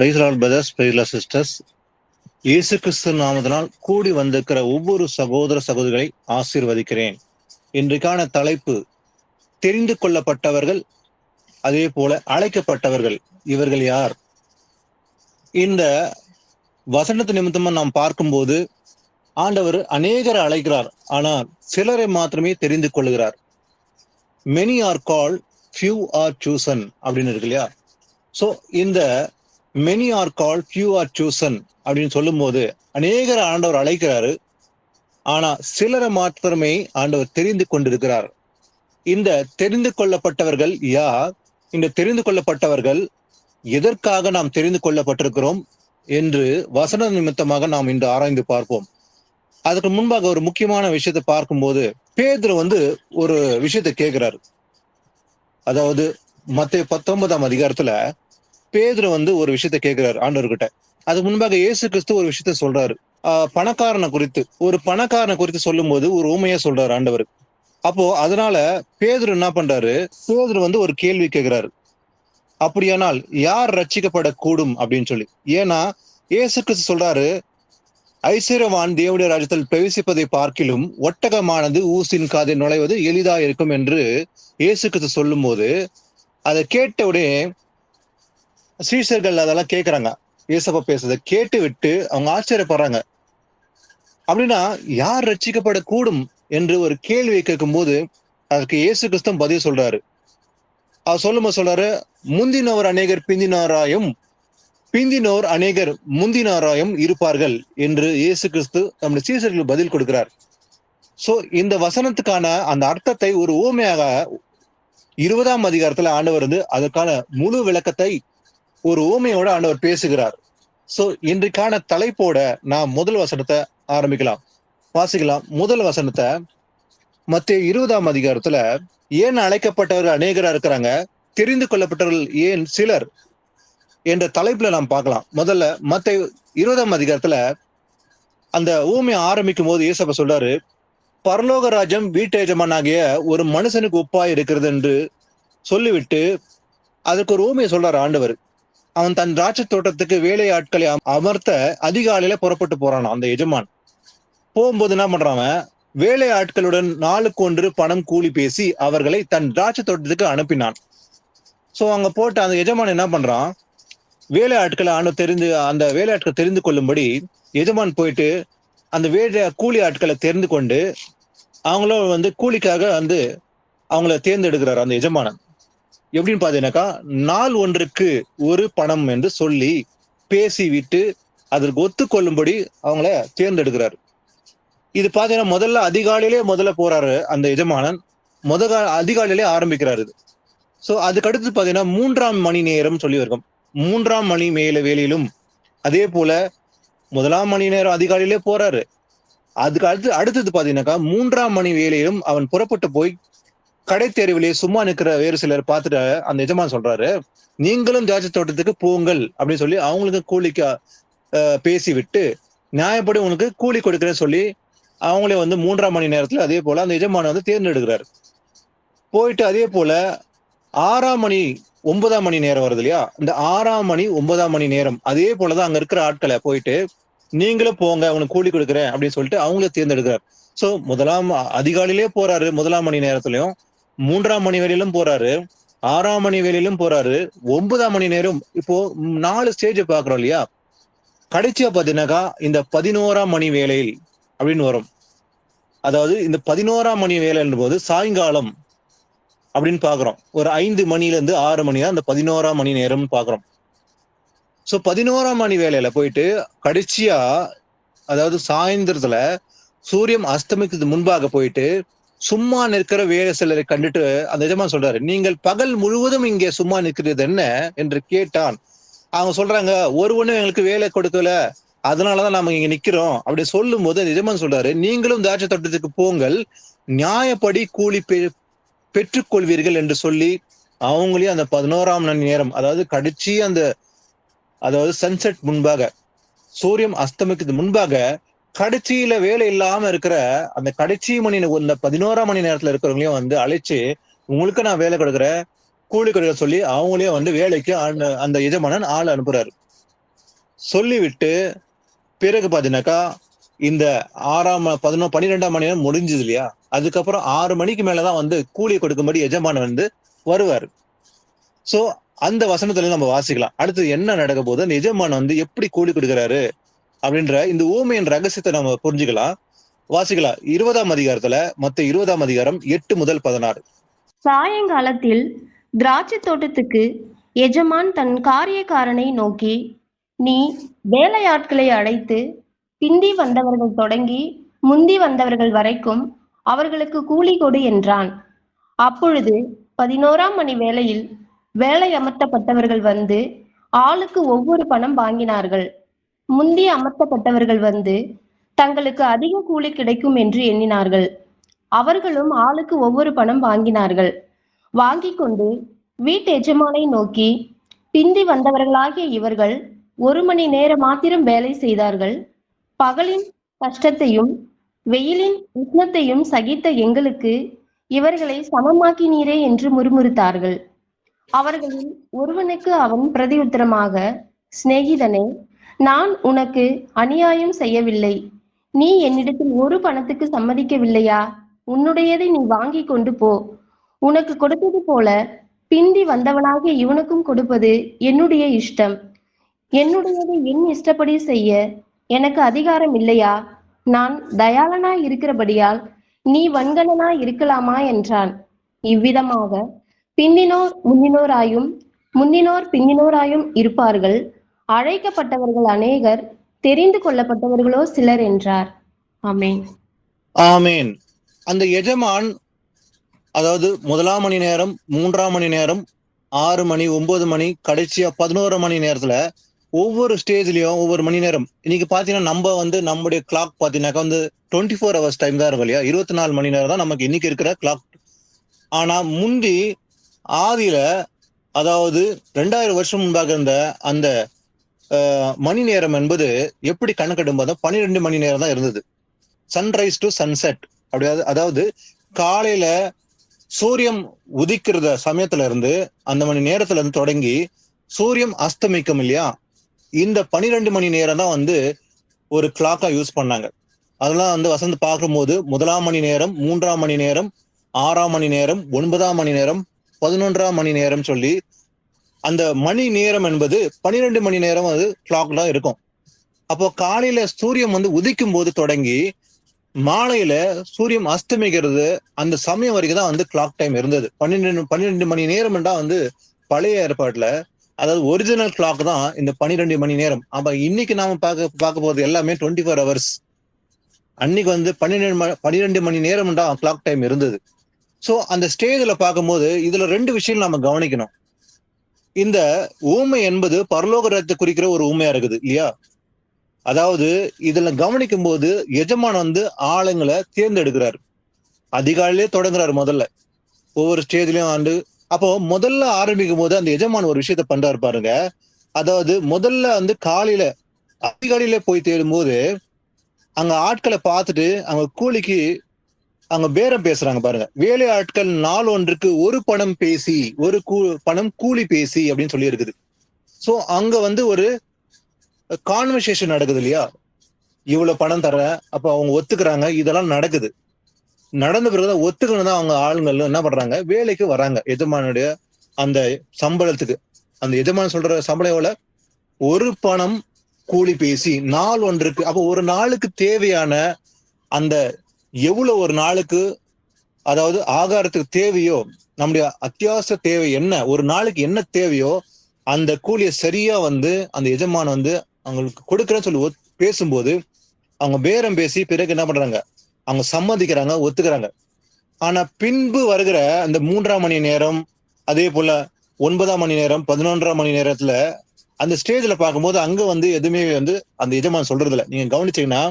Price Lord brothers, praise Lord sisters. Yesu Kristu நாமத்தினால் கூடி வந்திருக்கிற ஒவ்வொரு சகோதர சகோதரிகளை ஆசீர்வதிக்கிறேன். இன்றைக்கான தலைப்பு தெரிந்து கொள்ளப்பட்டவர்கள், அதே போல அழைக்கப்பட்டவர்கள். இவர்கள் யார்? இந்த வசனத்து நிமித்தமா நாம் பார்க்கும்போது ஆண்டவர் அநேகரை அழைக்கிறார், ஆனால் சிலரை மாத்திரமே தெரிந்து கொள்கிறார். Many are called, few are chosen அப்படின்னு இருக்கு இல்லையா? ஸோ இந்த many are called, few are chosen அப்படின்னு சொல்லும் போது அநேகரை ஆண்டவர் அழைக்கிறாரு, ஆனா சிலரை மாத்திரமே ஆண்டவர் தெரிந்து கொண்டிருக்கிறார். இந்த தெரிந்து கொள்ளப்பட்டவர்கள் யார்? இந்த தெரிந்து கொள்ளப்பட்டவர்கள் எதற்காக நாம் தெரிந்து கொள்ளப்பட்டிருக்கிறோம் என்று வசன நிமித்தமாக நாம் இன்று ஆராய்ந்து பார்ப்போம். அதுக்கு முன்பாக ஒரு முக்கியமான விஷயத்தை பார்க்கும்போது பேதுரு ஒரு விஷயத்தை கேட்கிறாரு. அதாவது மத்தேயு 19ஆம் அதிகாரத்துல பேதுரு ஒரு விஷயத்த கேட்கிறாரு ஆண்டவர்கிட்ட. அதுக்கு முன்பாக இயேசு கிறிஸ்து ஒரு விஷயத்த சொல்றாரு. பணக்காரனை குறித்து சொல்லும் போது ஒரு ஊமையா சொல்றாரு ஆண்டவர். அப்போ அதனால பேதுரு என்ன பண்றாரு? பேதுரு ஒரு கேள்வி கேட்கிறாரு. அப்படியானால் யார் ரட்சிக்கப்படக்கூடும் அப்படின்னு சொல்லி. ஏன்னா இயேசு கிறிஸ்து சொல்றாரு, ஐஸ்வர்யவான் தேவனுடைய ராஜ்யத்தில் பிரவேசிப்பதை பார்க்கிலும் ஒட்டகமானது ஊசின் காதில் நுழைவது எளிதா இருக்கும் என்று இயேசு கிறிஸ்து சொல்லும் போது அதை கேட்ட உடனே சீஷர்கள் அதெல்லாம் கேட்கறாங்க. இயேசப்பா பேசுறதை கேட்டு விட்டு அவங்க ஆச்சரியப்படுறாங்க. அப்படின்னா யார் ரட்சிக்கப்படக்கூடும் என்று ஒரு கேள்வியை கேட்கும் போது அதுக்கு இயேசு கிறிஸ்து பதில் சொல்றாரு. அவர் சொல்றாரு, முந்தினோர் அநேகர் பிந்தினோராயும், பிந்தினோர் அநேகர் முந்தினோராயும் இருப்பார்கள் என்று இயேசு கிறிஸ்து நம்முடைய சீஷர்களுக்கு பதில் கொடுக்கிறார். சோ இந்த வசனத்துக்கான அந்த அர்த்தத்தை ஒரு ஊமையாக 20ஆம் அதிகாரத்துல ஆண்டவர் அதற்கான முழு விளக்கத்தை ஒரு ஊமையோட ஆண்டவர் பேசுகிறார். சோ இன்றைக்கான தலைப்போட நாம் முதல் வசனத்தை ஆரம்பிக்கலாம், வாசிக்கலாம். முதல் வசனத்தை மத்தேயு 20ஆம் அதிகாரத்துல ஏன் அழைக்கப்பட்டவர்கள் அநேகரா இருக்கிறாங்க, தெரிந்து கொள்ளப்பட்டவர்கள் ஏன் சிலர் என்ற தலைப்புல நாம் பார்க்கலாம். முதல்ல மத்தேயு 20ஆம் அதிகாரத்துல அந்த ஊமையை ஆரம்பிக்கும் போது இயேசப்பா சொல்றாரு, பரலோக ராஜ்யம் வீட்டு எஜமானாகிய ஒரு மனுஷனுக்கு ஒப்பாய் இருக்கிறது என்று சொல்லிவிட்டு அதுக்கு ஒரு ஊமையை சொல்றாரு ஆண்டவர். அவன் தன் திராட்சை தோட்டத்துக்கு வேலை ஆட்களை அமர்த்த அதிகாலையில புறப்பட்டு போறான். அந்த எஜமான் போகும்போது என்ன பண்றான்? வேலை ஆட்களுடன் நாளுக்கு ஒன்று பணம் கூலி பேசி அவர்களை தன் திராட்சை தோட்டத்துக்கு அனுப்பினான். சோ அங்க போட்டு அந்த எஜமான் என்ன பண்றான்? வேலை ஆட்களை அந்த வேலை ஆட்களை தெரிந்து கொள்ளும்படி எஜமான் போயிட்டு அந்த கூலி ஆட்களை தெரிந்து கொண்டு அவங்களும் கூலிக்காக அவங்கள தேர்ந்தெடுக்கிறார் அந்த எஜமானன். எப்படின்னு பாத்தீங்கன்னாக்கா, நாள் ஒன்றுக்கு ஒரு பணம் என்று சொல்லி பேசி விட்டு அதற்கு ஒத்துக்கொள்ளும்படி அவங்கள தேர்ந்தெடுக்கிறார். இது பாத்தீங்கன்னா முதல்ல போறாரு அந்த எஜமானன். அதிகாலையிலே ஆரம்பிக்கிறாரு. சோ அதுக்கு அடுத்து பாத்தீங்கன்னா 3ஆம் மணி நேரம் சொல்லி இருக்கும். 3ஆம் மணி வேலையிலும் அதே போல 1ஆம் மணி நேரம் அதிகாலையிலே போறாரு. அதுக்கு அடுத்தது பாத்தீங்கன்னாக்கா 3ஆம் மணி வேலையிலும் அவன் புறப்பட்டு போய் கடை தெருவிலே சும்மா நிற்கிற வேறு சிலர் பார்த்துட்டு அந்த எஜமான் சொல்றாரு, நீங்களும் திராட்சை தோட்டத்துக்கு போங்கள் அப்படின்னு சொல்லி அவங்களுக்கு கூலிக்கு பேசி விட்டு நியாயப்படி உங்களுக்கு கூலி கொடுக்குறேன்னு சொல்லி அவங்களே 3ஆம் மணி நேரத்துல அதே போல அந்த எஜமான தேர்ந்தெடுக்கிறாரு. போயிட்டு அதே போல 6ஆம் மணி 9ஆம் மணி நேரம் வருது இல்லையா? இந்த 6ஆம் மணி 9ஆம் மணி நேரம் அதே போலதான் அங்க இருக்கிற ஆட்களை போயிட்டு நீங்களும் போங்க, அவனுக்கு கூலி கொடுக்குறேன் அப்படின்னு சொல்லிட்டு அவங்களே தேர்ந்தெடுக்கிறார். சோ அதிகாலையிலே போறாரு, 1ஆம் மணி நேரத்திலையும் 3ஆம் மணி வேலையிலும் போறாரு, 6ஆம் மணி வேலையிலும் போறாரு, 9ஆம் மணி நேரம். இப்போ 4 ஸ்டேஜ் பாக்குறோம் இல்லையா? கடைசியா பாத்தீங்கன்னாக்கா இந்த 11ஆம் மணி வேலையில் அப்படின்னு வரும். அதாவது இந்த 11ஆம் மணி வேலைன்ற போது சாயங்காலம் அப்படின்னு பாக்குறோம். ஒரு 5 மணில இருந்து 6 மணி தான் இந்த 11ஆம் மணி நேரம் பாக்குறோம். சோ 11ஆம் மணி வேலையில போயிட்டு கடைசியா அதாவது சாயந்தரத்துல சூரியன் அஸ்தமிக்கு முன்பாக போயிட்டு சும்மா நிற்கிற வேலை சிலரை கண்டுட்டு அந்த எஜமான் சொல்றாரு, நீங்கள் பகல் முழுவதும் இங்கே சும்மா நிற்கிறது என்ன என்று கேட்டான். அவங்க சொல்றாங்க, ஒருவனும் எங்களுக்கு வேலை கொடுக்கல, அதனாலதான் நாம இங்க நிக்கிறோம் அப்படி சொல்லும் போது அந்த எஜமான் சொல்றாரு, நீங்களும் திராட்சை தோட்டத்துக்கு போங்கள், நியாயப்படி கூலி பெற்றுக்கொள்வீர்கள் என்று சொல்லி அவங்களையும் அந்த 11ஆம் மணி நேரம் அதாவது கடைசி அதாவது சன்செட் முன்பாக சூரியன் அஸ்தமிக்கு முன்பாக கடைசியில வேலை இல்லாம இருக்கிற அந்த கடைசி இந்த 11ஆம் மணி நேரத்துல இருக்கிறவங்களையும் அழைச்சு உங்களுக்கு நான் வேலை கொடுக்குறேன், கூலி கொடுக்குற சொல்லி அவங்களையும் வேலைக்கு அந்த எஜமானன் ஆள் அனுப்புறாரு. சொல்லிவிட்டு பிறகு பாத்தீங்கன்னாக்கா இந்த 12ஆம் மணி நேரம் முடிஞ்சது இல்லையா, அதுக்கப்புறம் 6 மணிக்கு மேலதான் வந்து கூலி கொடுக்கும்படி எஜமான் வந்து வருவாரு. சோ அந்த வசனத்துல நம்ம வாசிக்கலாம். அடுத்து என்ன நடக்க போகுது, அந்த எஜமான் வந்து எப்படி கூலி கொடுக்கிறாரு அப்படின்ற இந்த ஊமையின் ரகசியத்தை நம்ம புரிஞ்சுக்கலாம். வாசிக்கலாம் 20ஆம் அதிகாரத்துல, மத்தேயு 20ஆம் அதிகாரம் 8 முதல் 16. சாயங்காலத்தில் திராட்சை தோட்டத்துக்கு எஜமான் தன் காரியக்காரனை நோக்கி, நீ வேலையாட்களை அழைத்து பிந்தி வந்தவர்கள் தொடங்கி முந்தி வந்தவர்கள் வரைக்கும் அவர்களுக்கு கூலி கொடு என்றான். அப்பொழுது 11ஆம் மணி வேளையில் வேலை அமர்த்தப்பட்டவர்கள் வந்து ஆளுக்கு ஒவ்வொரு பணம் வாங்கினார்கள். முந்தி அமர்த்தப்பட்டவர்கள் வந்து தங்களுக்கு அதிக கூலி கிடைக்கும் என்று எண்ணினார்கள். அவர்களும் ஆளுக்கு ஒவ்வொரு பணம் வாங்கினார்கள். வாங்கிக் கொண்டு வீட்டு எஜமானை நோக்கி, பிந்தி வந்தவர்களாகிய இவர்கள் 1 மணி நேரம் மாத்திரம் வேலை செய்தார்கள். பகலின் கஷ்டத்தையும் வெயிலின் உஷ்ணத்தையும் சகித்த எங்களுக்கு இவர்களை சமமாக்கினீரே என்று முறுமுறுத்தார்கள். அவர்களில் ஒருவனுக்கு அவன் பிரதியுத்தரமாக, சிநேகிதனே, நான் உனக்கு அநியாயம் செய்யவில்லை. நீ என்னிடத்தில் ஒரு பணத்துக்கு சம்மதிக்கவில்லையா? உன்னுடையதை நீ வாங்கி கொண்டு போ. உனக்கு கொடுத்தது போல பிந்தி வந்தவனாகிய இவனுக்கும் கொடுப்பது என்னுடைய இஷ்டம். என்னுடையதை என் இஷ்டப்படி செய்ய எனக்கு அதிகாரம் இல்லையா? நான் தயாளனாய் இருக்கிறபடியால் நீ வன்கணனாய் இருக்கலாமா என்றான். இவ்விதமாக பிந்தினோர் முந்தினோராயும் முந்தினோர் பிந்தினோராயும் இருப்பார்கள். அழைக்கப்பட்டவர்கள் அநேகர், தெரிந்து கொள்ளப்பட்டவர்களோ சிலர் என்றார். ஆமென். ஆமேன். அந்த எஜமான், அதாவது 1ஆம் மணி நேரம், 3ஆம் மணி நேரம், 6 மணி, 9 மணி, கடைசியா 11 மணி நேரத்துல ஒவ்வொரு ஸ்டேஜ்லயும் ஒவ்வொரு மணி நேரம். இன்னைக்கு பாத்தீங்கன்னா நம்ம வந்து நம்முடைய கிளாக் பாத்தீங்கன்னாக்கா வந்து 24 ஹவர்ஸ் டைம் தான் இருக்கும் இல்லையா, 24 மணி நேரம் தான் நமக்கு இன்னைக்கு இருக்கிற கிளாக். ஆனா முந்தி ஆதியில, அதாவது 2000 வருஷம் முன்பாக இருந்த அந்த மணி நேரம் என்பது எப்படி கணக்கெடும் போது 12 மணி நேரம் தான் இருந்தது. சன்ரைஸ் டு சன்செட் அப்படி, அதாவது காலையில சூரியன் உதிக்கிறத சமயத்துல இருந்து அந்த மணி நேரத்துல இருந்து தொடங்கி சூரியன் அஸ்தமிக்கும் இல்லையா, இந்த 12 மணி நேரம் தான் வந்து ஒரு கிளாக்கா யூஸ் பண்ணாங்க. அதெல்லாம் வந்து வசந்து பார்க்கும்போது 1ஆம் மணி நேரம், 3ஆம் மணி நேரம், 6ஆம் மணி நேரம், 9ஆம் மணி நேரம், 11ஆம் மணி நேரம் சொல்லி அந்த மணி நேரம் என்பது 12 மணி நேரம் அது கிளாக் தான் இருக்கும். அப்போ காலையில சூரியன் வந்து உதிக்கும் போது தொடங்கி மாலையில சூரியன் அஸ்தமிக்கிறது அந்த சமயம் வரைக்கும் தான் வந்து கிளாக் டைம் இருந்தது. 12 மணி நேரம் வந்து பழைய ஏற்பாட்டுல, அதாவது ஒரிஜினல் கிளாக் தான் இந்த 12 மணி நேரம். அப்ப இன்னைக்கு நாம பார்க்க போறது எல்லாமே 24 ஹவர்ஸ். அன்னைக்கு வந்து 12 மணி நேரம் தான் கிளாக் டைம் இருந்தது. சோ அந்த ஸ்டேஜ்ல பார்க்கும்போது இதுல 2 விஷயம் நாம கவனிக்கணும். இந்த ஊமை என்பது பரலோக ராஜ்யத்தை குறிக்கிற ஒரு ஊமையா இருக்குது இல்லையா. அதாவது இதுல கவனிக்கும் போது எஜமான் வந்து ஆளுங்களை தேர்ந்தெடுக்கிறாரு. அதிகாலையிலே தொடங்குறாரு முதல்ல, ஒவ்வொரு ஸ்டேஜ்லயும் ஆண்டு. அப்போ முதல்ல ஆரம்பிக்கும் போது அந்த எஜமான் ஒரு விஷயத்த பண்றாரு பாருங்க. அதாவது முதல்ல வந்து காலையில அதிகாலையில போய் தேடும் போது அங்க ஆட்களை பார்த்துட்டு அங்க கூலிக்கு அங்க பேரம் பேசுறாங்க பாருங்க. வேலை ஆட்கள் நாள் ஒன்றுக்கு ஒரு பணம் பேசி, ஒரு பணம் கூலி பேசி அப்படின்னு சொல்லி இருக்குது. சோ அங்க வந்து ஒரு கான்வர்சேஷன் நடக்குது இல்லையா, இவ்வளவு பணம் தர. அப்ப அவங்க ஒத்துக்கிறாங்க, இதெல்லாம் நடக்குது. நடந்த பிறகுதான் ஒத்துக்கணும் தான் அவங்க ஆளுங்கள் என்ன பண்றாங்க, வேலைக்கு வராங்க எஜமானுடைய அந்த சம்பளத்துக்கு. அந்த எஜமான் சொல்ற சம்பளம் எவ்வளவு, ஒரு பணம் கூலி பேசி நாள் ஒன்றுக்கு. அப்போ ஒரு நாளுக்கு தேவையான அந்த எவ்வளவு ஒரு நாளுக்கு, அதாவது ஆகாரத்துக்கு தேவையோ, நம்முடைய அத்தியாவசிய தேவை என்ன, ஒரு நாளைக்கு என்ன தேவையோ அந்த கூலியை சரியா வந்து அந்த எஜமான் வந்து அவங்களுக்கு கொடுக்குறேன்னு சொல்லி பேசும்போது அவங்க பேரம் பேசி பிறகு என்ன பண்றாங்க, அவங்க சம்மதிக்கிறாங்க, ஒத்துக்கிறாங்க. ஆனா பின்பு வருகிற அந்த 3ஆம் மணி நேரம், அதே போல 9ஆம் மணி நேரம், 11ஆம் மணி நேரத்துல அந்த ஸ்டேஜ்ல பார்க்கும்போது அங்க வந்து எதுவுமே வந்து அந்த எஜமான் சொல்றது இல்லை. நீங்க கவனிச்சீங்கன்னா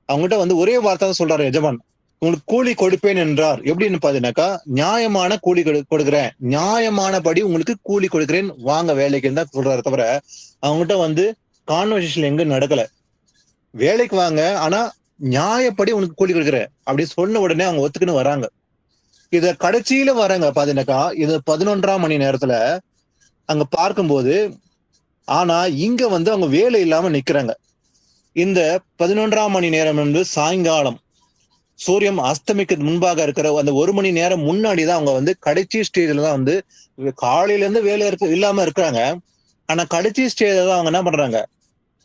அவங்ககிட்ட வந்து ஒரே வார்த்தை தான் சொல்றாரு எஜமான், உங்களுக்கு கூலி கொடுப்பேன் என்றார். எப்படின்னு பாத்தீங்கன்னாக்கா, நியாயமான கூலி கொடுக்குறேன், நியாயமானபடி உங்களுக்கு கூலி கொடுக்குறேன், வாங்க வேலைக்குன்னு தான் சொல்றாரு. தவிர அவங்ககிட்ட வந்து கான்வர்சேஷன் எங்க நடக்கல. வேலைக்கு வாங்க, ஆனா நியாயப்படி உனக்கு கூலி கொடுக்குறேன் அப்படி சொன்ன உடனே அவங்க ஒத்துக்குன்னு வராங்க. இத கடைசியில வராங்க பாத்தீங்கன்னாக்கா, இது 11ஆம் மணி நேரத்துல அங்க பார்க்கும்போது ஆனா இங்க வந்து அவங்க வேலை இல்லாம நிக்கிறாங்க. இந்த 11ஆம் மணி நேரம் என்பது சாயங்காலம் சூரியன் அஸ்தமிக்கு முன்பாக இருக்கிற அந்த 1 மணி நேரம் முன்னாடிதான் அவங்க வந்து கடைசி ஸ்டேஜ்ல தான் வந்து காலையில இருந்து வேலை இல்லாம இருக்கிறாங்க. ஆனா கடைசி ஸ்டேஜ்ல தான் அவங்க என்ன பண்றாங்க,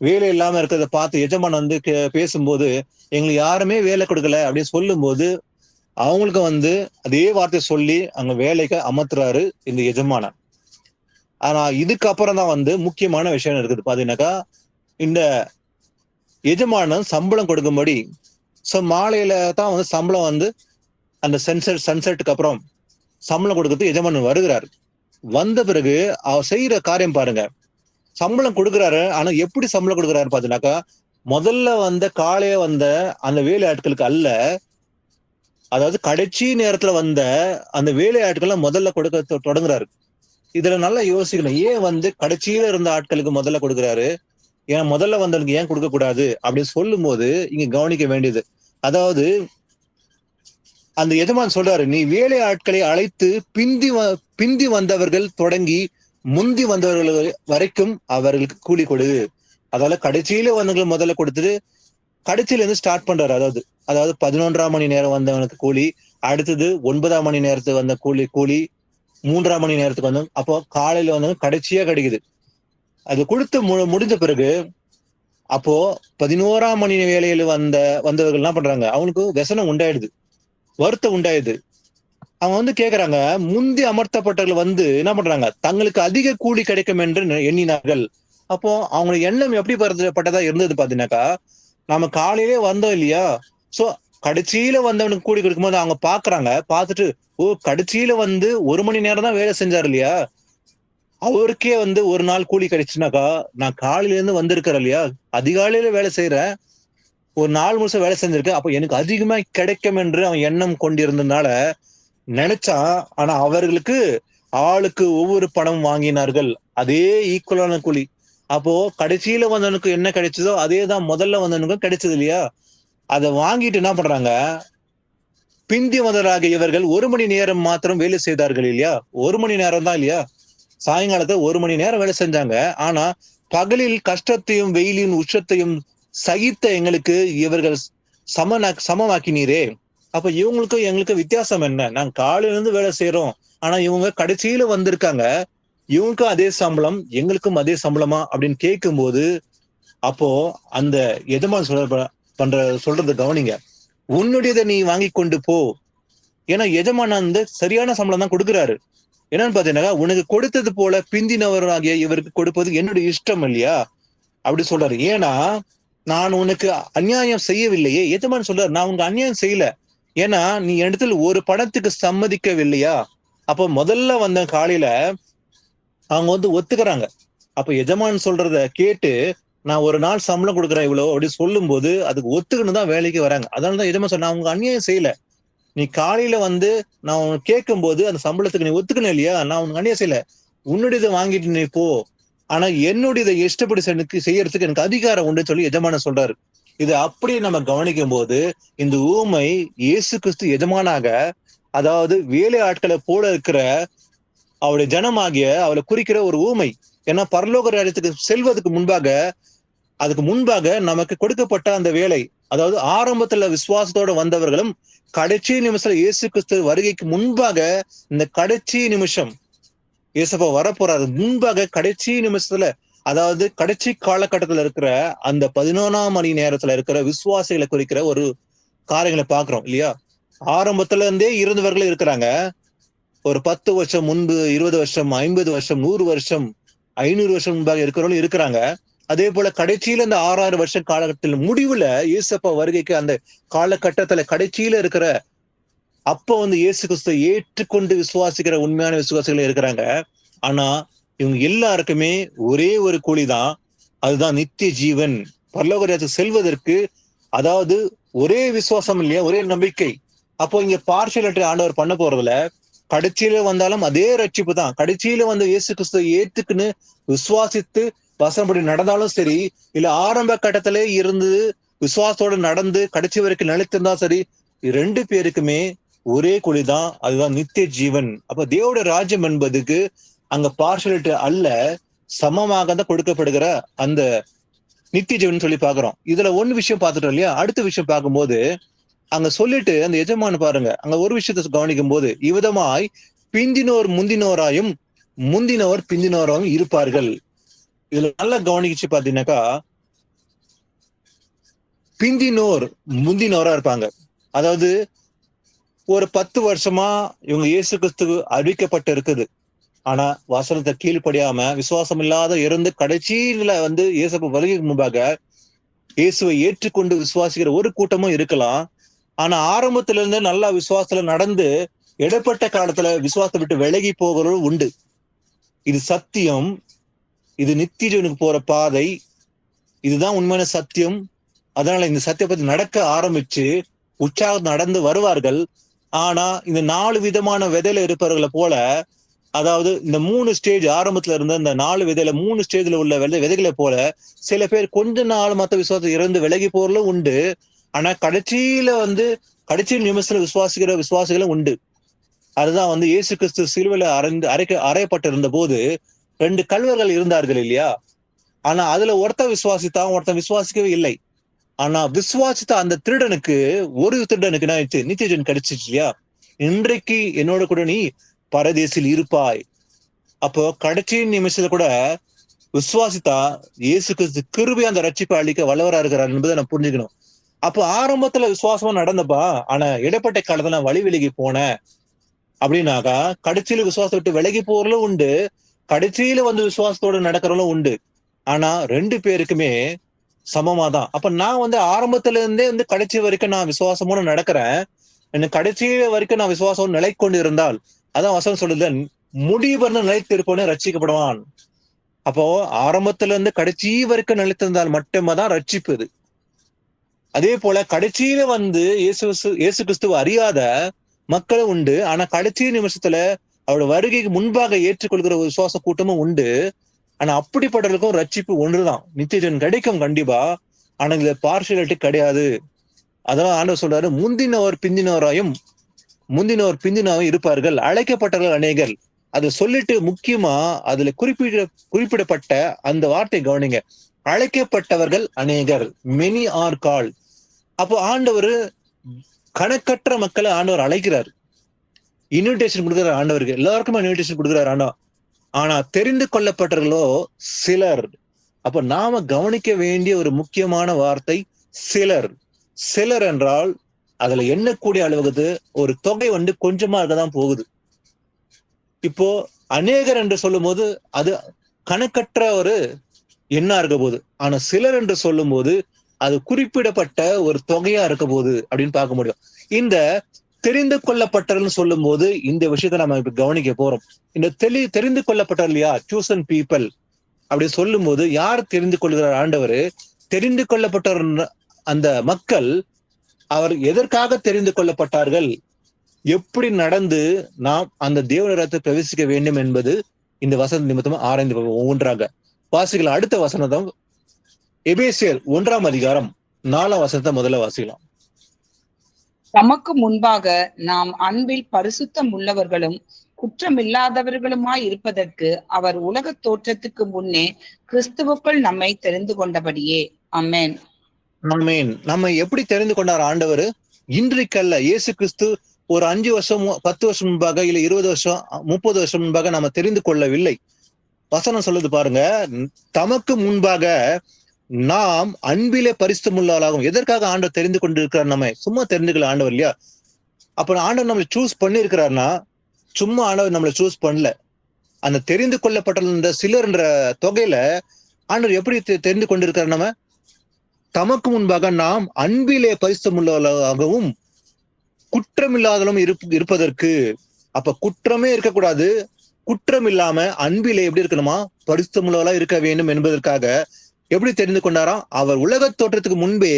வேலை இல்லாம இருக்கிறத பார்த்து எஜமான் வந்து பேசும்போது, எங்களுக்கு யாருமே வேலை கொடுக்கல அப்படின்னு சொல்லும்போது, அவங்களுக்கு வந்து அதே வார்த்தை சொல்லி அங்க வேலைக்கு அமர்த்துறாரு இந்த எஜமானன். ஆனா இதுக்கப்புறம் தான் வந்து முக்கியமான விஷயம் இருக்குது பாத்தீங்கன்னாக்கா, இந்த எஜமானன் சம்பளம் கொடுக்கும்படி மாலையில தான் வந்து சம்பளம் வந்து அந்த சன்செட்டுக்கு அப்புறம் சம்பளம் கொடுக்கறது எஜமானன் வருகிறார். வந்த பிறகு அவர் செய்யற காரியம் பாருங்க. சம்பளம் கொடுக்குறாரு. ஆனா எப்படி சம்பளம் கொடுக்குறாரு பாத்தீங்கன்னாக்கா, முதல்ல வந்த காலைய வந்த அந்த வேலை ஆட்களுக்கு அல்ல, அதாவது கடைசி நேரத்துல வந்த அந்த வேலை ஆட்களை முதல்ல கொடுக்க தொடங்குறாரு. இதுல நல்லா யோசிக்கணும். ஏன் வந்து கடைசியில இருந்த ஆட்களுக்கு முதல்ல கொடுக்குறாரு? ஏன் முதல்ல வந்தவனுக்கு ஏன் கொடுக்க கூடாது அப்படின்னு சொல்லும் போது இங்க கவனிக்க வேண்டியது. அதாவது அந்த எஜமான் சொல்றாரு, நீ வேலை ஆட்களை அழைத்து பிந்தி வந்தவர்கள் தொடங்கி முந்தி வந்தவர்கள் வரைக்கும் அவர்களுக்கு கூலி கொடு. அதாவது கடைசியில வந்தவங்களுக்கு முதல்ல கொடுத்துட்டு கடைசியில இருந்து ஸ்டார்ட் பண்றாரு. அதாவது 11ஆம் மணி நேரம் வந்தவனுக்கு கூலி, அடுத்தது 9ஆம் மணி நேரத்துக்கு வந்த கூலி 3ஆம் மணி நேரத்துக்கு வந்து, அப்போ காலையில வந்தவங்க கடைசியா கிடைக்குது. அது கொடுத்து முடிஞ்ச பிறகு அப்போ 11ஆம் மணி வேலையில வந்தவர்கள் என்ன பண்றாங்க, அவனுக்கு व्यசனம் உண்டாயிடுது, வருத்தம் உண்டாயிடுது. அவங்க வந்து கேக்குறாங்க, முந்தி அமர்த்தப்பட்டவர்கள் வந்து என்ன பண்றாங்க, தங்களுக்கு அதிக கூலி கிடைக்கும் என்று எண்ணினார்கள். அப்போ அவங்களுக்கு எண்ணம் எப்படி பட்டதா இருந்தது பாத்தீங்கன்னாக்கா, நாம காலையிலே வந்தோம் இல்லையா, சோ கடைசியில வந்தவனுக்கு கூலி கொடுக்கும்போது அவங்க பாக்குறாங்க, பார்த்துட்டு ஓ கடைசியில வந்து 1 மணி நேரம் தான் வேலை செஞ்சாரு இல்லையா, அவருக்கே வந்து ஒரு நாள் கூலி கிடைச்சுனாக்கா, நான் காலையில இருந்து வந்திருக்கிறேன் இல்லையா, அதிகாலையில வேலை செய்யறேன், ஒரு நாள் முழுச வேலை செஞ்சிருக்கேன், அப்ப எனக்கு அதிகமா கிடைக்கும் என்று அவன் எண்ணம் கொண்டிருந்ததுனால நினைச்சான். ஆனா அவர்களுக்கு ஆளுக்கு ஒவ்வொரு பணம் வாங்கினார்கள், அதே ஈக்குவலான கூலி. அப்போ கடைசியில வந்தவனுக்கு என்ன கிடைச்சதோ அதே தான் முதல்ல வந்தவனுக்கும் கிடைச்சது இல்லையா. அதை வாங்கிட்டு என்ன பண்றாங்க, பிந்தி வந்தவராக இவர்கள் 1 மணி நேரம் மாத்திரம் வேலை செய்தார்கள் இல்லையா, 1 மணி நேரம் தான் இல்லையா, சாயங்காலத்தை 1 மணி நேரம் வேலை செஞ்சாங்க. ஆனா பகலில் கஷ்டத்தையும் வெயிலின் உச்சத்தையும் சகித்த எங்களுக்கு இவர்கள் சமமாக்கினீரே. அப்ப இவங்களுக்கும் எங்களுக்கு வித்தியாசம் என்ன, நாங்க காலையில இருந்து வேலை செய்யறோம், ஆனா இவங்க கடைசியில வந்திருக்காங்க, இவங்களுக்கும் அதே சம்பளம் எங்களுக்கும் அதே சம்பளமா அப்படின்னு கேட்கும்போது, அப்போ அந்த எஜமான் சொல்றது கவனிங்க, உன்னுடையதை நீ வாங்கி கொண்டு போ. ஏன்னா எஜமான் வந்து சரியான சம்பளம் தான் கொடுக்குறாரு. என்னன்னு பாத்தீங்கன்னா, உனக்கு கொடுத்தது போல பிந்தினவராகிய இவருக்கு கொடுப்பது என்னுடைய இஷ்டம் இல்லையா அப்படி சொல்றாரு. ஏன்னா நான் உனக்கு அநியாயம் செய்யவில்லையே. எஜமான் சொல்றாரு, நான் உனக்கு அநியாயம் செய்யல, ஏன்னா நீ இடத்துல ஒரு பணத்துக்கு சம்மதிக்கவில்லையா. அப்ப முதல்ல வந்த காலையில அவங்க வந்து ஒத்துக்கிறாங்க. அப்ப எஜமான் சொல்றத கேட்டு நான் ஒரு நாள் சம்பளம் கொடுக்குறேன் இவ்வளவு அப்படி சொல்லும் போது அதுக்கு ஒத்துக்கணும் தான் வேலைக்கு வராங்க. அதனாலதான் எஜமான் சொன்ன, நான் உங்க அநியாயம் செய்யல, நீ காலையில வந்து நான் உனக்கு கேட்கும் போது அந்த சம்பளத்துக்கு நீ ஒத்துக்கணும் இல்லையா, நான் உனக்கு அநியாயம் செய்யல, உன்னுடையதை வாங்கிட்டு நீ போ, ஆனா என்னுடையதை இஷ்டப்படி செய்யறதுக்கு எனக்கு அதிகாரம் உண்டுன்னு சொல்லி எஜமான சொல்றாரு. இது அப்படியே நம்ம கவனிக்கும் போது இந்த ஊமை இயேசு கிறிஸ்து எஜமானாக, அதாவது வேலை ஆட்களை போல இருக்கிற அவருடைய ஜனமாகிய அவளை குறிக்கிற ஒரு ஊமை. ஏன்னா பரலோக ராஜ்யத்துக்கு செல்வதற்கு அதுக்கு முன்பாக நமக்கு கொடுக்கப்பட்ட அந்த வேலை, அதாவது ஆரம்பத்துல விசுவாசத்தோட வந்தவர்களும் கடைசி நிமிஷத்துல இயேசு கிறிஸ்து வருகைக்கு முன்பாக, இந்த கடைசி நிமிஷம் இயேசுப்பா வரப்போறாரு முன்பாக கடைசி நிமிஷத்துல, அதாவது கடைசி காலகட்டத்துல இருக்கிற அந்த 11ஆம் மணி நேரத்துல இருக்கிற விசுவாசிகளை குறிக்கிற ஒரு காரியங்களை பாக்குறோம் இல்லையா. ஆரம்பத்துல இருந்தே இருந்தவர்கள் இருக்கிறாங்க, ஒரு 10 வருஷம் முன்பு, 20 வருஷம், 50 வருஷம், 100 வருஷம், 500 வருஷம் முன்பாக இருக்கிறவங்களும் இருக்கிறாங்க. அதே போல கடைசியில இந்த 6 வருஷம் காலகட்டத்தில் முடிவுல இயேசுப்பா வருகைக்கு அந்த காலகட்டத்துல கடைசியில இருக்கிற அப்ப வந்து இயேசு கிறிஸ்துவை ஏற்றுக்கொண்டு விசுவாசிக்கிற உண்மையான விசுவாசிகள் இருக்கிறாங்க. ஆனா இவங்க எல்லாருக்குமே ஒரே ஒரு கூலிதான், அதுதான் நித்திய ஜீவன், பரலோக ராஜ்யத்துக்கு செல்வதற்கு. அதாவது ஒரே விசுவாசம் இல்லையா, ஒரே நம்பிக்கை. அப்போ இங்க பார்ஷியாலிட்டி ஆண்டவர் பண்ண போறதுல, கடைசியில வந்தாலும் அதே ரட்சிப்பு தான். கடைசியில வந்து இயேசு கிறிஸ்துவை ஏத்துக்குன்னு விசுவாசித்து வசனப்படி நடந்தாலும் சரி, இல்ல ஆரம்ப கட்டத்திலே இருந்து விசுவாசத்தோடு நடந்து கடைசி வரைக்கும் நிலைத்திருந்தா சரி, 2 பேருக்குமே ஒரே கூலிதான், அதுதான் நித்திய ஜீவன். அப்ப தேவோட ராஜ்யம் என்பதுக்கு அங்க பார்ஷியாலிட்டி அல்ல, சமமாக தான் கொடுக்கப்படுகிற அந்த நித்திய ஜீவன் சொல்லி பாக்குறோம். இதுல ஒன்னு விஷயம் பார்த்துட்டோம் இல்லையா? அடுத்த விஷயம் பார்க்கும்போது அங்க சொல்லிட்டு அந்த எஜமான் பாருங்க, அங்க ஒரு விஷயத்தை கவனிக்கும் போது, இவ்விதமாய் பிந்தினோர் முந்தினோராயும் முந்தினோர் பிந்தினோராயும் இருப்பார்கள். இதுல நல்லா கவனிச்சு பாத்தீங்கன்னாக்கா, பிந்தினோர் முந்தினோரா இருப்பாங்க. அதாவது ஒரு 10 வருஷமா இவங்க இயேசு கிறிஸ்துவ அறிவிக்கப்பட்டு இருக்குது. ஆனா வசனத்தை கீழ்ப்படியாம விசுவாசம் இல்லாத இருந்து கடைசியில இயேசு வருகைக்கு முன்பாக இயேசுவை ஏற்றுக்கொண்டு விசுவாசிக்கிற ஒரு கூட்டமும் இருக்கலாம். ஆனா ஆரம்பத்துல இருந்து நல்லா விசுவாசத்துல நடந்து இடைப்பட்ட காலத்துல விசுவாசத்தை விட்டு விலகி போகிறவர்கள் உண்டு. இது சத்தியம். இது நித்திய ஜீவனுக்கு போற பாதை. இதுதான் உண்மையான சத்தியம். அதனால இந்த சத்தியத்தை பத்தி நடக்க ஆரம்பிச்சு உற்சாகம் நடந்து வருவார்கள். ஆனா இந்த 4 விதமான விதையில இருப்பவர்களை போல, அதாவது இந்த 3 ஸ்டேஜ் ஆரம்பத்துல இருந்த இந்த 4 விதையில 3 ஸ்டேஜ்ல உள்ள விதைகளை போல சில பேர் கொஞ்ச நாள் மத்த விசுவாசத்தை இறந்து விலகி போறதும் உண்டு. ஆனா கடைசியில கடைசி நிமிஷத்துல விசுவாசிகளும் உண்டு. அதுதான் இயேசு கிறிஸ்து சிலுவையில அறையப்பட்டிருந்த போது 2 கள்வர்கள் இருந்தார்கள் இல்லையா? ஆனா அதுல ஒருத்தன் விசுவாசித்தான், ஒருத்தன் விசுவாசிக்கவே இல்லை. ஆனா விசுவாசித்த அந்த திருடனுக்கு என்ன ஆயிடுச்சு? நித்திய ஜீவன் கிடைச்சிச்சு இல்லையா? இன்றைக்கு என்னோட கூட நீ பரதேசில் இருப்பாய். அப்போ கடைசி நிமிஷத்துல கூட விசுவாசித்தா இயேசு கிறிஸ்து கிருபை அந்த ரட்சிப்பை அளிக்க வல்லவரா இருக்கிறார் என்பதை நான் புரிஞ்சுக்கணும். அப்போ ஆரம்பத்துல விசுவாசமா நடந்தப்பா, ஆனா இடைப்பட்ட காலத்துல நான் வழி விலகி போனேன் அப்படின்னாக்கா, கடைசியில விசுவாசத்தை விட்டு விலகி போறதும் உண்டு, கடைசியில விசுவாசத்தோட நடக்கிறவங்களும் உண்டு. ஆனா 2 பேருக்குமே சமமாதான். அப்ப நான் ஆரம்பத்துல இருந்தே கடைசி வரைக்கும் நான் விசுவாசமோட நடக்கிறேன். எனக்கு கடைசி வரைக்கும் நான் விசுவாசம் நிலை கொண்டு இருந்தால், அதான் வசனம் சொல்லுது, முடிவு நிலைத்திருப்பவனே ரட்சிக்கப்படுவான். அப்போ ஆரம்பத்துல இருந்து கடைசி வரைக்கும் நிலைத்திருந்தால் மட்டுமே தான் ரட்சிப்பு இது. அதே போல கடைசியில இயேசு கிறிஸ்துவ அறியாத மக்களும் உண்டு. ஆனா கடைசி நிமிஷத்துல அவரோட வருகைக்கு முன்பாக ஏற்றுக்கொள்கிற ஒரு விசுவாச கூட்டமும் உண்டு. ஆனா அப்படிப்பட்டவர்களுக்கும் ரட்சிப்பு ஒன்றுதான், நித்திய ஜீவன் கிடைக்கும் கண்டிப்பா. ஆனா இதுல பார்ஷியாலிட்டி கிடையாது. அதெல்லாம் ஆண்டவர் சொல்றாரு, முந்தினோர் பிந்தினோரும் இருப்பார்கள், அழைக்கப்பட்டவர்கள் அநேகர். அதை சொல்லிட்டு முக்கியமா அதுல குறிப்பிடப்பட்ட அந்த வார்த்தை கவனிங்க, அழைக்கப்பட்டவர்கள் அநேகர், மெனி ஆர் கால். அப்போ ஆண்டவர் கணக்கற்ற மக்களை ஆண்டவர் அழைக்கிறார், இன்விடேஷன் கொடுக்கிறார். ஆண்டவருக்கு எல்லாருக்குமே இன்விடேஷன் கொடுக்கிறார் ஆண்டவர். ஆனா தெரிந்து கொள்ளப்பட்டவர்களோ சிலர். அப்ப நாம கவனிக்க வேண்டிய ஒரு முக்கியமான வார்த்தை சிலர். சிலர் என்றால் அதுல எண்ணக்கூடிய அளவுக்கு ஒரு தொகை கொஞ்சமா இருக்கதான் போகுது. இப்போ அநேகர் என்று சொல்லும் போது அது கணக்கற்ற ஒரு எண்ணா இருக்க போகுது. ஆனா சிலர் என்று சொல்லும் போது அது குறிப்பிடப்பட்ட ஒரு தொகையா இருக்க போகுது அப்படின்னு பார்க்க முடியும். இந்த தெரிந்து கொள்ளப்பட்டவர்கள் சொல்லும் போது இந்த விஷயத்த நம்ம இப்ப கவனிக்க போறோம். இந்த தெரிந்து கொள்ளப்பட்டவர் இல்லையா, சூசன் பீப்பிள் அப்படின்னு சொல்லும் போது யார் தெரிந்து கொள்கிறார்? ஆண்டவர். தெரிந்து கொள்ளப்பட்டவர் அந்த மக்கள் அவர் எதற்காக தெரிந்து கொள்ளப்பட்டார்கள், எப்படி நடந்து நாம் அந்த தேவனிடத்தை பிரவேசிக்க வேண்டும் என்பது இந்த வசன நிமித்தமா ஆராய்ந்து ஒவ்வொன்றாக வாசிக்கலாம். அடுத்த வசனம் எபேசியர் 1ஆம் அதிகாரம் 4ஆம் வசனத்தை முதல்ல வாசிக்கலாம். தமக்கு முன்பாக நாம் அன்பில் பரிசுத்தம் உள்ளவர்களும் குற்றமில்லாதவர்களுமாய் இருப்பதற்கு அவர் உலக தோற்றத்துக்கு முன்னே கிறிஸ்துவுக்குள் நம்மை தெரிந்து கொண்டபடியே. ஆமென். ஆமென். நம்ம எப்படி தெரிந்து கொண்டார் ஆண்டவர்? இன்றைக்கல்ல. இயேசு கிறிஸ்து ஒரு 5 வருஷம் 10 வருஷம் முன்பாக, இல்ல 20 வருஷம் 30 வருஷம் முன்பாக நம்ம தெரிந்து கொள்ளவில்லை. வசனம் சொல்லுது பாருங்க, தமக்கு முன்பாக நாம் அன்பிலே பரிசுத்தமுள்ளவர்களாகும். எதற்காக ஆண்டவர் தெரிந்து கொண்டிருக்கிறார்? நம்ம சும்மா தெரிந்துக்கல ஆண்டவர் இல்லையா? அப்ப ஆண்டவர் நம்மளை சூஸ் பண்ணி இருக்கிறார்னா, சும்மா ஆண்டவர் நம்மளை சூஸ் பண்ணல. அந்த தெரிந்து கொள்ளப்பட்ட சிலர் என்ற தொகையில ஆண்டவர் எப்படி தெரிந்து கொண்டிருக்கிறார்? நம்ம தமக்கு முன்பாக நாம் அன்பிலே பரிசுத்தமுள்ளவர்களாகவும் குற்றமில்லாதலும் இருப்பதற்கு. அப்ப குற்றமே இருக்கக்கூடாது, குற்றம் இல்லாம அன்பிலே எப்படி இருக்கணுமா, பரிசுத்தமுள்ளவர்களா இருக்க வேண்டும் என்பதற்காக எப்படி தெரிந்து கொண்டாராம்? அவர் உலக தோற்றத்துக்கு முன்பே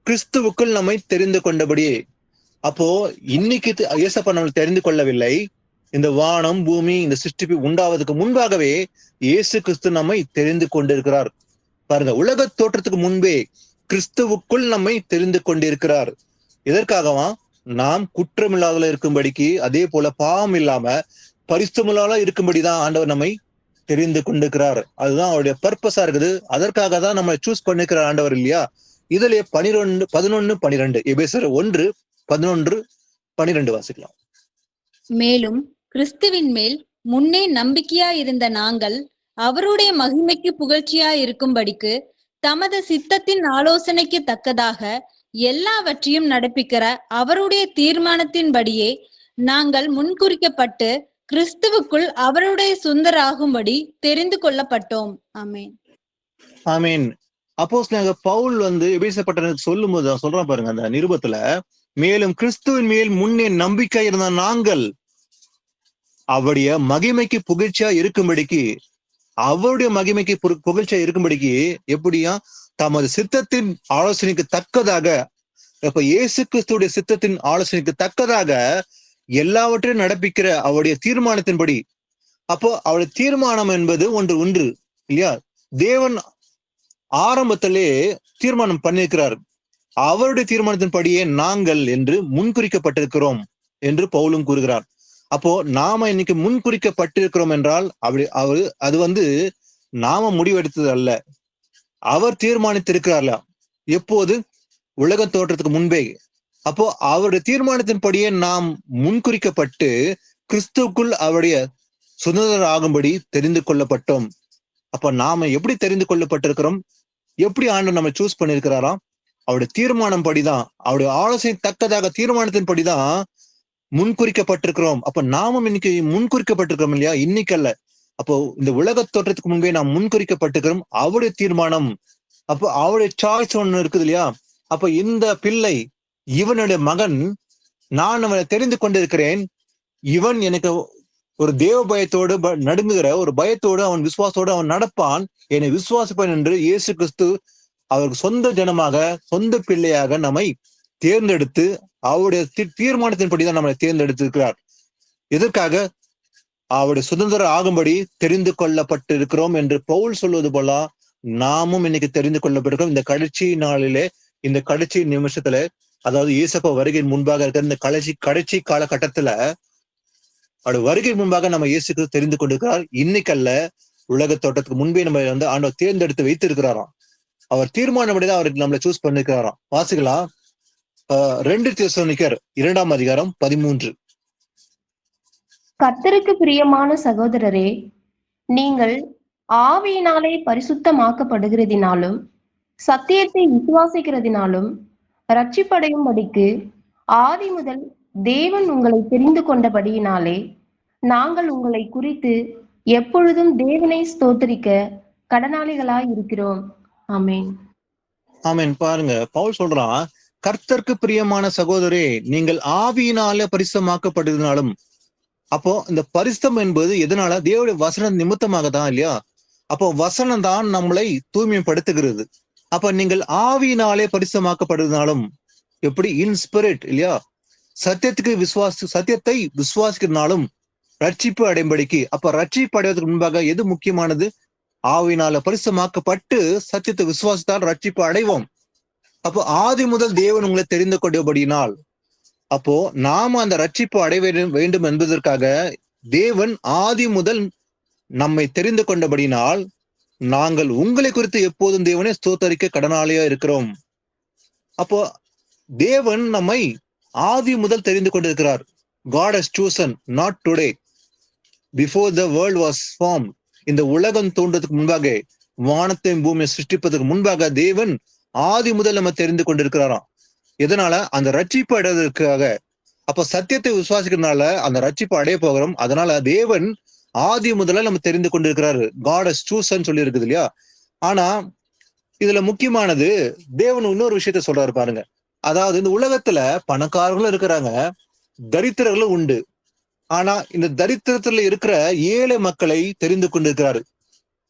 கிறிஸ்துவுக்குள் நம்மை தெரிந்து கொண்டபடியே. அப்போ இன்னைக்கு இயேசப்பா நம்மளை தெரிந்து கொள்ளவில்லை. இந்த வானம் பூமி இந்த சிருஷ்டிப்பு உண்டாவதுக்கு முன்பாகவே இயேசு கிறிஸ்து நம்மை தெரிந்து கொண்டிருக்கிறார். பாருங்க, உலக தோற்றத்துக்கு முன்பே கிறிஸ்துவுக்குள் நம்மை தெரிந்து கொண்டிருக்கிறார். எதற்காகவா? நாம் குற்றமில்லாத இருக்கும்படிக்கு, அதே போல பாவம் இல்லாம பரிசுத்தமுள்ளவர்களா இருக்கும்படிதான் ஆண்டவர் நம்மை தெரிந்து கொண்டிருக்கிறார். அதுதான் அவருடைய பர்பஸா இருக்குது. அதற்காக தான் நம்ம சூஸ் பண்ணிக்கிற ஆண்டவர் இல்லையா? இதுல 11-12 எபேசியர் 1:11-12 வாசிக்கலாம். மேலும் கிறிஸ்துவின் மேல் முன்னே நம்பிக்கையா இருந்த நாங்கள் அவருடைய மகிமைக்கு புகழ்ச்சியா இருக்கும்படிக்கு தமது சித்தத்தின் ஆலோசனைக்கு தக்கதாக எல்லாவற்றையும் நடப்பிக்கிற அவருடைய தீர்மானத்தின்படியே நாங்கள் முன்குறிக்கப்பட்டு கிறிஸ்துவுக்குள் அவருடைய சுந்தராகும்படி தெரிந்து கொள்ளப்பட்டோம். ஆமென். ஆமீன். அப்போஸ்தலனாகிய பவுல் எபேசிய பட்டணத்துக்கு சொல்லும் போது சொல்றான் பாருங்க அந்த நிருபத்துல, மேலும் கிறிஸ்துவின் மேல் முன்னே நம்பிக்கை இருந்த நாங்கள் அவருடைய மகிமைக்கு புகழ்ச்சியா இருக்கும்படிக்கு, அவருடைய மகிமைக்கு புகழ்ச்சியா இருக்கும்படிக்கு எப்படியா தமது சித்தத்தின் ஆலோசனைக்கு தக்கதாக, இப்ப இயேசு கிறிஸ்துடைய சித்தத்தின் ஆலோசனைக்கு தக்கதாக எல்லாவற்றையும் நடப்பிக்கிற அவருடைய தீர்மானத்தின்படி. அப்போ அவருடைய தீர்மானம் என்பது ஒன்று இல்லையா? தேவன் ஆரம்பத்திலே தீர்மானம் பண்ணியிருக்கிறார். அவருடைய தீர்மானத்தின்படியே நாங்கள் என்று முன்குறிக்கப்பட்டிருக்கிறோம் என்று பவுலும் கூறுகிறார். அப்போ நாம இன்னைக்கு முன்குறிக்கப்பட்டிருக்கிறோம் என்றால் அது நாம முடிவெடுத்தது அல்ல, அவர் தீர்மானித்திருக்கிறார்ல. எப்போது? உலக தோற்றத்துக்கு முன்பே. அப்போ அவருடைய தீர்மானத்தின்படியே நாம் முன்குறிக்கப்பட்டு கிறிஸ்துவுக்குள் அவருடைய சுதந்திரர் ஆகும்படி தெரிந்து கொள்ளப்பட்டோம். அப்ப நாம எப்படி தெரிந்து கொள்ளப்பட்டிருக்கிறோம்? எப்படி ஆண்டவர் நம்ம சூஸ் பண்ணிருக்கிறாராம்? அவருடைய தீர்மானம் படிதான், அவருடைய ஆலோசனை தக்கதாக தீர்மானத்தின் படிதான் முன்குறிக்கப்பட்டிருக்கிறோம். அப்ப நாமும் இன்னைக்கு முன்குறிக்கப்பட்டிருக்கிறோம் இல்லையா? இன்னைக்கு அல்ல, அப்போ இந்த உலக தோற்றத்துக்கு முன்பே நாம் முன்குறிக்கப்பட்டிருக்கிறோம். அவருடைய தீர்மானம், அப்போ அவருடைய சாய்ஸ் ஒண்ணு இருக்குது இல்லையா? அப்ப இந்த பிள்ளை, இவனுடைய மகன், நான் அவனை தெரிந்து கொண்டிருக்கிறேன், இவன் எனக்கு ஒரு தேவ பயத்தோடு நடுங்குகிற ஒரு பயத்தோடு அவன் விசுவாசத்தோடு அவன் நடப்பான், என்னை விசுவாசிப்பான் என்று இயேசு கிறிஸ்து அவருக்கு சொந்த ஜனமாக சொந்த பிள்ளையாக நம்மை தேர்ந்தெடுத்து அவருடைய தீர்மானத்தின்படிதான் நம்மளை தேர்ந்தெடுத்திருக்கிறார். எதற்காக? அவருடைய சுதந்திரம் ஆகும்படி தெரிந்து கொள்ளப்பட்டிருக்கிறோம் என்று பவுல் சொல்வது போல நாமும் இன்னைக்கு தெரிந்து கொள்ளப்பட்டிருக்கிறோம். இந்த கடைசி நாளிலே, இந்த கடைசி நிமிஷத்துல, அதாவது இயேசப்பா வருகையின் முன்பாக இருக்கிற இந்த கடைசி காலகட்டத்துல அவருடைய வருகை முன்பாக நம்ம இயேசுக்கு தெரிந்து கொண்டிருக்கிறார். இன்னைக்கல்ல, உலக தோட்டத்துக்கு முன்பே நம்ம ஆண்டவர் தேர்ந்தெடுத்து வைத்திருக்கிறாராம். அவர் தீர்மானப்படிதான் அவருக்கு நம்மளை சூஸ் பண்ணிருக்கிறாராம். வாசிக்கலாம். 2 தெசலோனிக்கர் 2:13. கர்த்தருக்கு பிரியமான சகோதரரே, நீங்கள் ஆவியினாலே பரிசுத்தமாக்கப்படுகிறதினாலும் சத்தியத்தை விசுவாசிக்கிறதினாலும் ரட்சிப்படையும்படிக்கு ஆதி முதல் தேவன் உங்களை தெரிந்து கொண்டபடியினாலே நாங்கள் உங்களை குறித்து எப்பொழுதும் தேவனை ஸ்தோத்திரிக்க கடனாளிகளாய் இருக்கிறோம். ஆமென். ஆமென். பாருங்க, பவுல் சொல்றான், கர்த்தருக்கு பிரியமான சகோதரே, நீங்கள் ஆவியினால பரிசுத்தமாக்கப்படுவதனாலும். அப்போ இந்த பரிசுத்தம் என்பது எதனால? தேவனுடைய வசன நிமித்தமாக தான் இல்லையா? அப்போ வசனம் தான் நம்மளை தூய்மைப்படுத்துகிறது. அப்ப நீங்கள் ஆவியினாலே பரிசுத்தமாக்கப்படுவதனாலும், எப்படி? இன் ஸ்பிரிட் இல்லையா? சத்தியத்தை விசுவாசிக்கிறதுனாலும் ரட்சிப்பு அடையும்படிக்கு. அப்ப ரட்சிப்பு அடைவதற்கு முன்பாக எது முக்கியமானது? ஆவியினால பரிசுத்தமாக்கப்பட்டு சத்தியத்தை விசுவாசித்தால் ரட்சிப்பு அடைவோம். அப்போ ஆதி முதல் தேவன் உங்களை தெரிந்து கொண்டபடியினால், அப்போ நாம அந்த ரட்சிப்பு அடைய வேண்டும் என்பதற்காக தேவன் ஆதி முதல் நம்மை தெரிந்து கொண்டபடினால் நாங்கள் உங்களை குறித்து எப்போதும் தேவனை ஸ்தோத்தரிக்க கடனாளியா இருக்கிறோம். அப்போ தேவன் நம்மை ஆதி முதல் தெரிந்து கொண்டிருக்கிறார். God has chosen, not today, before the world was formed. இந்த உலகம் தோன்றதுக்கு முன்பாக, வானத்தையும் பூமியை சிருஷ்டிப்பதற்கு முன்பாக தேவன் ஆதி முதல் நம்ம தெரிந்து கொண்டிருக்கிறாராம். எதனால? அந்த ரட்சிப்பு அடைவதற்காக. அப்ப சத்தியத்தை விசுவாசிக்கிறதுனால அந்த ரட்சிப்பு அடைய போகிறோம். அதனால தேவன் ஆதி முதல்ல நம்ம தெரிந்து கொண்டிருக்கிறாரு. God has chosen சொல்லி இருக்குது இல்லையா? ஆனா இதுல முக்கியமானது, தேவன் இன்னொரு விஷயத்த சொல்றாரு பாருங்க. அதாவது இந்த உலகத்துல பணக்காரர்களும் இருக்கிறாங்க, தரித்திரர்களும் உண்டு. ஆனா இந்த தரித்திரத்துல இருக்கிற ஏழை மக்களை தெரிந்து கொண்டிருக்கிறாரு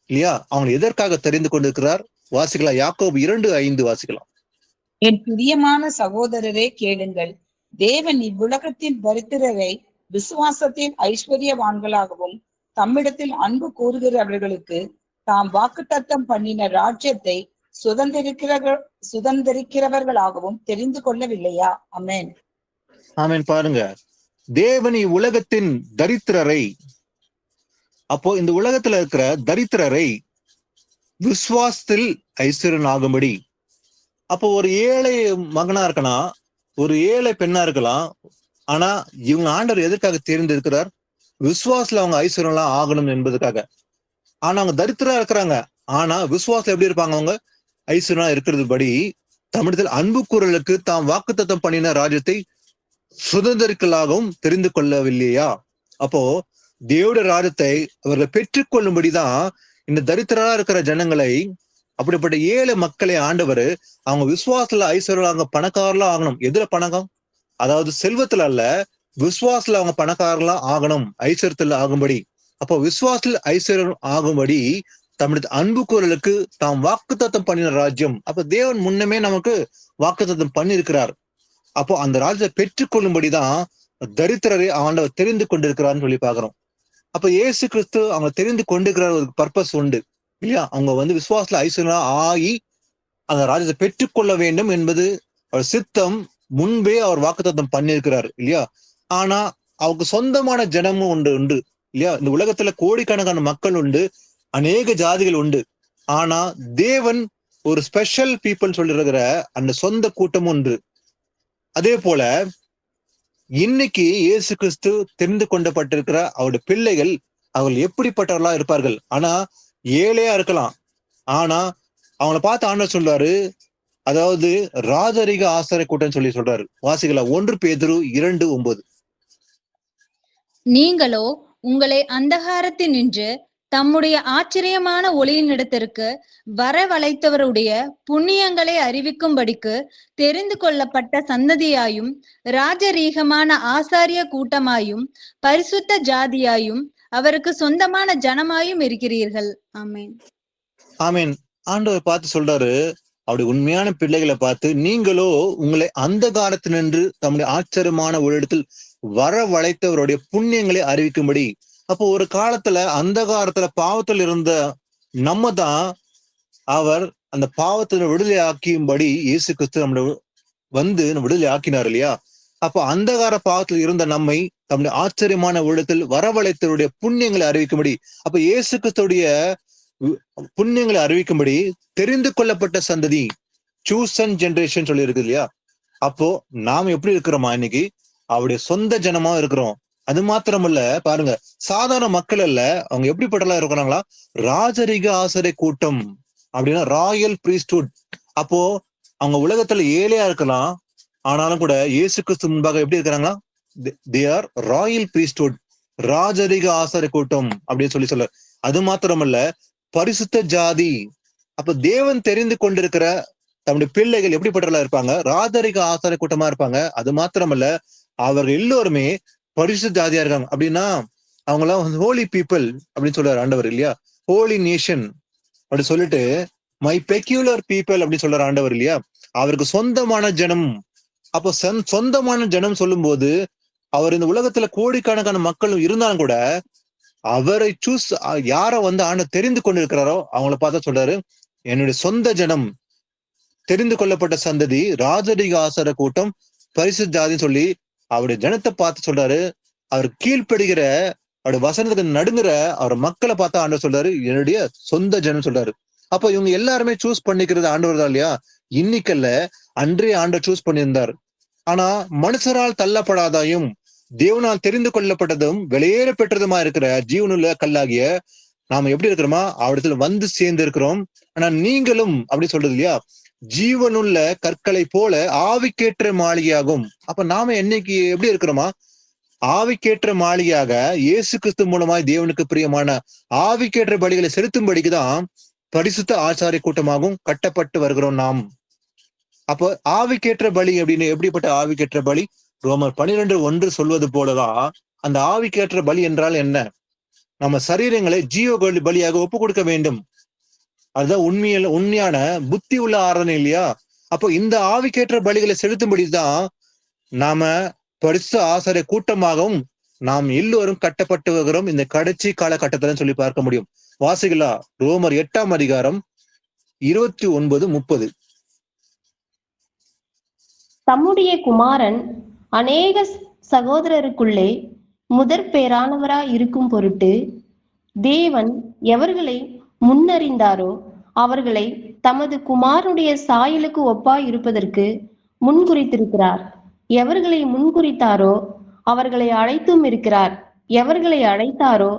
இல்லையா? அவங்க எதற்காக தெரிந்து கொண்டிருக்கிறார்? வாசிக்கலாம். யாக்கோபு 2:5 வாசிக்கலாம். என் பிரியமான சகோதரரே கேளுங்கள், தேவன் இவ்வுலகத்தின் தரித்திரரை விசுவாசத்தில் ஐஸ்வர்யவான்களாகவும் தம்மிடத்தில் அன்பு கூறுகிறவர்களுக்கு தாம் வாக்குத்தத்தம் பண்ணின ராஜ்யத்தை சுதந்திரிக்கிறவர்களாகவும் தெரிந்து கொள்ளவில்லையா? ஆமென். ஆமென். பாருங்க, தேவன் இவ்வுலகத்தின் தரித்திரரை, அப்போ இந்த உலகத்துல இருக்கிற தரித்திரரை விசுவாசத்தில் ஐஸ்வர்யன் ஆகும்படி, அப்போ ஒரு ஏழை மகனா இருக்கலாம், ஒரு ஏழை பெண்ணா இருக்கலாம். ஆனா இவங்க ஆண்டவர் எதற்காக தேர்ந்தெடுக்கிறார்? விசுவாசத்துல அவங்க ஐஸ்வர்யம்லாம் ஆகணும் என்பதுக்காக. ஆனா அவங்க தரித்திரா இருக்கிறாங்க, ஆனா விசுவாசம் எப்படி இருப்பாங்க? அவங்க ஐஸ்வர்யா இருக்கிறது படி தமிழத்தில் அன்பு கூறலுக்கு தாம் வாக்குத்தத்தம் பண்ணின ராஜ்யத்தை சுதந்திரிக்கலாகவும் தெரிந்து கொள்ளவில்லையா? அப்போ தேவடைய ராஜ்யத்தை அவர்கள் பெற்றுக்கொள்ளும்படிதான் இந்த தரித்திரா இருக்கிற ஜனங்களை, அப்படிப்பட்ட ஏழை மக்களை ஆண்டவர் அவங்க விசுவாசத்துல ஐஸ்வர்யா பணக்காரலாம் ஆகணும். எதுல பணக்கம்? அதாவது செல்வத்துல அல்ல, விசுவாசத்துல அவங்க பணக்காரலாம் ஆகணும், ஐஸ்வர்யத்துல ஆகும்படி. அப்போ விசுவாசத்தில் ஐஸ்வர்யம் ஆகும்படி தமிழ் அன்பு கூறலுக்கு தாம் வாக்குத்தத்தம் பண்ணின ராஜ்யம். அப்ப தேவன் முன்னமே நமக்கு வாக்குத்தத்தம் பண்ணியிருக்கிறார். அப்போ அந்த ராஜ்யத்தை பெற்றுக்கொள்ளும்படிதான் தரித்திரரை ஆண்டவர் தெரிந்து கொண்டிருக்கிறார்னு சொல்லி பாக்குறோம். அப்ப இயேசு கிறிஸ்து அவங்க தெரிந்து கொண்டிருக்கிற ஒரு பர்பஸ் உண்டு இல்லையா? அவங்க விசுவாசத்துல ஐஸ்வர்யம் ஆகி அந்த ராஜ்யத்தை பெற்றுக்கொள்ள வேண்டும் என்பது அவர் சித்தம். முன்பே அவர் வாக்குத்தத்தம் பண்ணியிருக்கிறார் இல்லையா? ஆனா அவருக்கு சொந்தமான ஜனமும் உண்டு இல்லையா? இந்த உலகத்துல கோடிக்கணக்கான மக்கள் உண்டு, அநேக ஜாதிகள் உண்டு. ஆனா தேவன் ஒரு ஸ்பெஷல் பீப்புள் சொல்லிருக்கிற அந்த சொந்த கூட்டமும் உண்டு. அதே போல இன்னைக்கு இயேசு கிறிஸ்து தெரிந்து கொண்டப்பட்டிருக்கிற அவருடைய பிள்ளைகள் அவர்கள் எப்படிப்பட்டவர்களா இருப்பார்கள்? ஆனா ஏழையா இருக்கலாம், ஆனா அவங்கள பார்த்து ஆண்டவர் சொல்றாரு, அதாவது ராஜரிக ஆசாரிய கூட்டம் சொல்லி சொல்றாரு. வாசிகளா 1 பேதுரு 2:9. நீங்களோ உங்களை அந்தகாரத்தில் நின்று தம்முடைய ஆச்சரியமான ஒளியினிடத்திற்கு வரவழைத்தவருடைய புண்ணியங்களை அறிவிக்கும்படிக்கு தெரிந்து கொள்ளப்பட்ட சந்ததியாயும் ராஜரீகமான ஆசாரிய கூட்டமாயும் பரிசுத்த ஜாதியாயும் அவருக்கு சொந்தமான ஜனமாயும் இருக்கிறீர்கள். ஆமென். ஆமென். ஆண்டவர் பார்த்து சொல்றாரு, அவருடைய உண்மையான பிள்ளைகளை பார்த்து, நீங்களோ உங்களை அந்த காலத்தினின்று தம்முடைய ஆச்சரியமான ஒரு இடத்தில் வரவழைத்தவருடைய புண்ணியங்களை அறிவிக்கும்படி. அப்போ ஒரு காலத்துல அந்த காலத்துல பாவத்தில் இருந்த நம்ம தான் அவர் அந்த பாவத்தை விடுதலை ஆக்கியும்படி இயேசு கிறிஸ்து நம்மளை விடுதலை ஆக்கினார் இல்லையா? அப்போ அந்தகார பாவத்தில் இருந்த நம்மை தம்முடைய ஆச்சரியமான உள்ளத்தில் வரவழைத்தவருடைய புண்ணியங்களை அறிவிக்கும்படி. அப்ப இயேசு கிறிஸ்துடைய புண்ணியங்களை அறிவிக்கும்படி தெரிந்து கொள்ளப்பட்ட சந்ததி, சூசன் ஜெனரேஷன் சொல்லி இருக்கு இல்லையா? அப்போ நாம எப்படி இருக்கிறோமா? இன்னைக்கு அவருடைய சொந்த ஜனமா இருக்கிறோம். அது மாத்திரமல்ல, பாருங்க, சாதாரண மக்கள் அல்ல, அவங்க எப்படிப்பட்டலாம் இருக்கிறாங்களா? ராஜரிக ஆசாரிய கூட்டம் அப்படின்னா ராயல் பிரீஸ்ட்ஹுட். அப்போ அவங்க உலகத்துல ஏழையா இருக்கலாம், ஆனாலும் கூட இயேசு கிறிஸ்து முன்பாக எப்படி இருக்கிறாங்களா? தே ஆர் ராயல் பிரீஸ்ட்ஹுட், ராஜரிக ஆசாரிய கூட்டம் அப்படின்னு சொல்ல. அது மாத்திரமல்ல, பரிசுத்த ஜாதி. அப்ப தேவன் தெரிந்து கொண்டிருக்கிற தம்முடைய பிள்ளைகள் எப்படிப்பட்டவர்களா இருப்பாங்க? ராஜரிக ஆசாரிய கூட்டமா இருப்பாங்க. அது மாத்திரமல்ல, அவர்கள் எல்லோருமே பரிசுத்த ஜாதியா இருக்காங்க. அப்படின்னா அவங்களாம் ஹோலி பீப்புள் அப்படின்னு சொல்றாரு ஆண்டவர் இல்லையா? ஹோலி நேஷன் அப்படி சொல்லிட்டு மை பெக்யூலர் பீப்புள் அப்படின்னு சொல்றாரு ஆண்டவர் இல்லையா? அவருக்கு சொந்தமான ஜனம். அப்போ சொந்தமான ஜனம் சொல்லும் போது அவர் இந்த உலகத்துல கோடிக்கணக்கான மக்கள் இருந்தாலும் கூட அவரை யார ஆண்டவர் தெரிந்து கொண்டிருக்கிறாரோ அவங்கள பார்த்தா சொல்றாரு, என்னுடைய சொந்த ஜனம், தெரிந்து கொள்ளப்பட்ட சந்ததி, ராஜரிக ஆசார கூட்டம், பரிசுத்த ஜாதின்னு சொல்லி அவருடைய ஜனத்தை பார்த்து சொல்றாரு. அவர் கீழ்ப்படுகிற அவருடைய வசனத்துக்கு நடுங்குற அவர் மக்களை பார்த்தா ஆண்டவர் சொல்றாரு, என்னுடைய சொந்த ஜனம் சொல்றாரு. அப்ப இவங்க எல்லாருமே சூஸ் பண்ணிக்கிறது ஆண்டவர் தான் இல்லையா? இன்னைக்கல்ல, அன்றே ஆண்டவர் சூஸ் பண்ணியிருந்தார். ஆனா மனுஷரால் தள்ளப்படாதாயும் தேவனால் தெரிந்து கொள்ளப்பட்டதும் வெளியேற பெற்றதுமா இருக்கிற ஜீவனுள்ள கல்லாகிய நாம எப்படி இருக்கிறோமா? அவரிடத்துல வந்து சேர்ந்து இருக்கிறோம். ஆனா நீங்களும் அப்படி சொல்றது இல்லையா? ஜீவனுள்ள கற்களை போல ஆவிக்கேற்ற மாளிகையாகும். அப்ப நாம என்னைக்கு எப்படி இருக்கிறோமா? ஆவிக்கேற்ற மாளிகையாக இயேசு கிறிஸ்து மூலமாய் தேவனுக்கு பிரியமான ஆவிக்கேற்ற பலிகளை செலுத்தும்படிக்குதான் பரிசுத்த ஆசாரிய கூட்டமாகவும் கட்டப்பட்டு வருகிறோம் நாம். அப்போ ஆவிக்கேற்ற பலி அப்படின்னு எப்படிப்பட்ட ஆவிக்கேற்ற பலி? ரோமர் 12:1 சொல்வது போலதான் அந்த ஆவிக்கேற்ற பலி என்றால் என்ன? நம்ம சரீரங்களை ஜீவ பலியாக ஒப்பு கொடுக்க வேண்டும். அதுதான் உண்மையான புத்தி உள்ள ஆராதனை இல்லையா? அப்போ இந்த ஆவிக்கேற்ற பலிகளை செலுத்தும்படிதான் நாம பரிசுத்த ஆசாரிய கூட்டமாகவும் நாம் எல்லோரும் கட்டப்பட்டு வருகிறோம் இந்த கடைசி காலகட்டத்துல சொல்லி பார்க்க முடியும். வாசிகளா, ரோமர் 8ஆம் அதிகாரம் 29-30. தம்முடைய குமாரன் அநேக சகோதரருக்குள்ளே முதற் பேரானவராய் இருக்கும் பொருட்டு தேவன் எவர்களை முன்னறிந்தாரோ அவர்களை தமது குமாரனுடைய சாயலுக்கு ஒப்பாய் இருப்பதற்கு முன்குறித்திருக்கிறார். எவர்களை முன்குறித்தாரோ அவர்களை அழைத்தும் இருக்கிறார். எவர்களை அழைத்தாரோ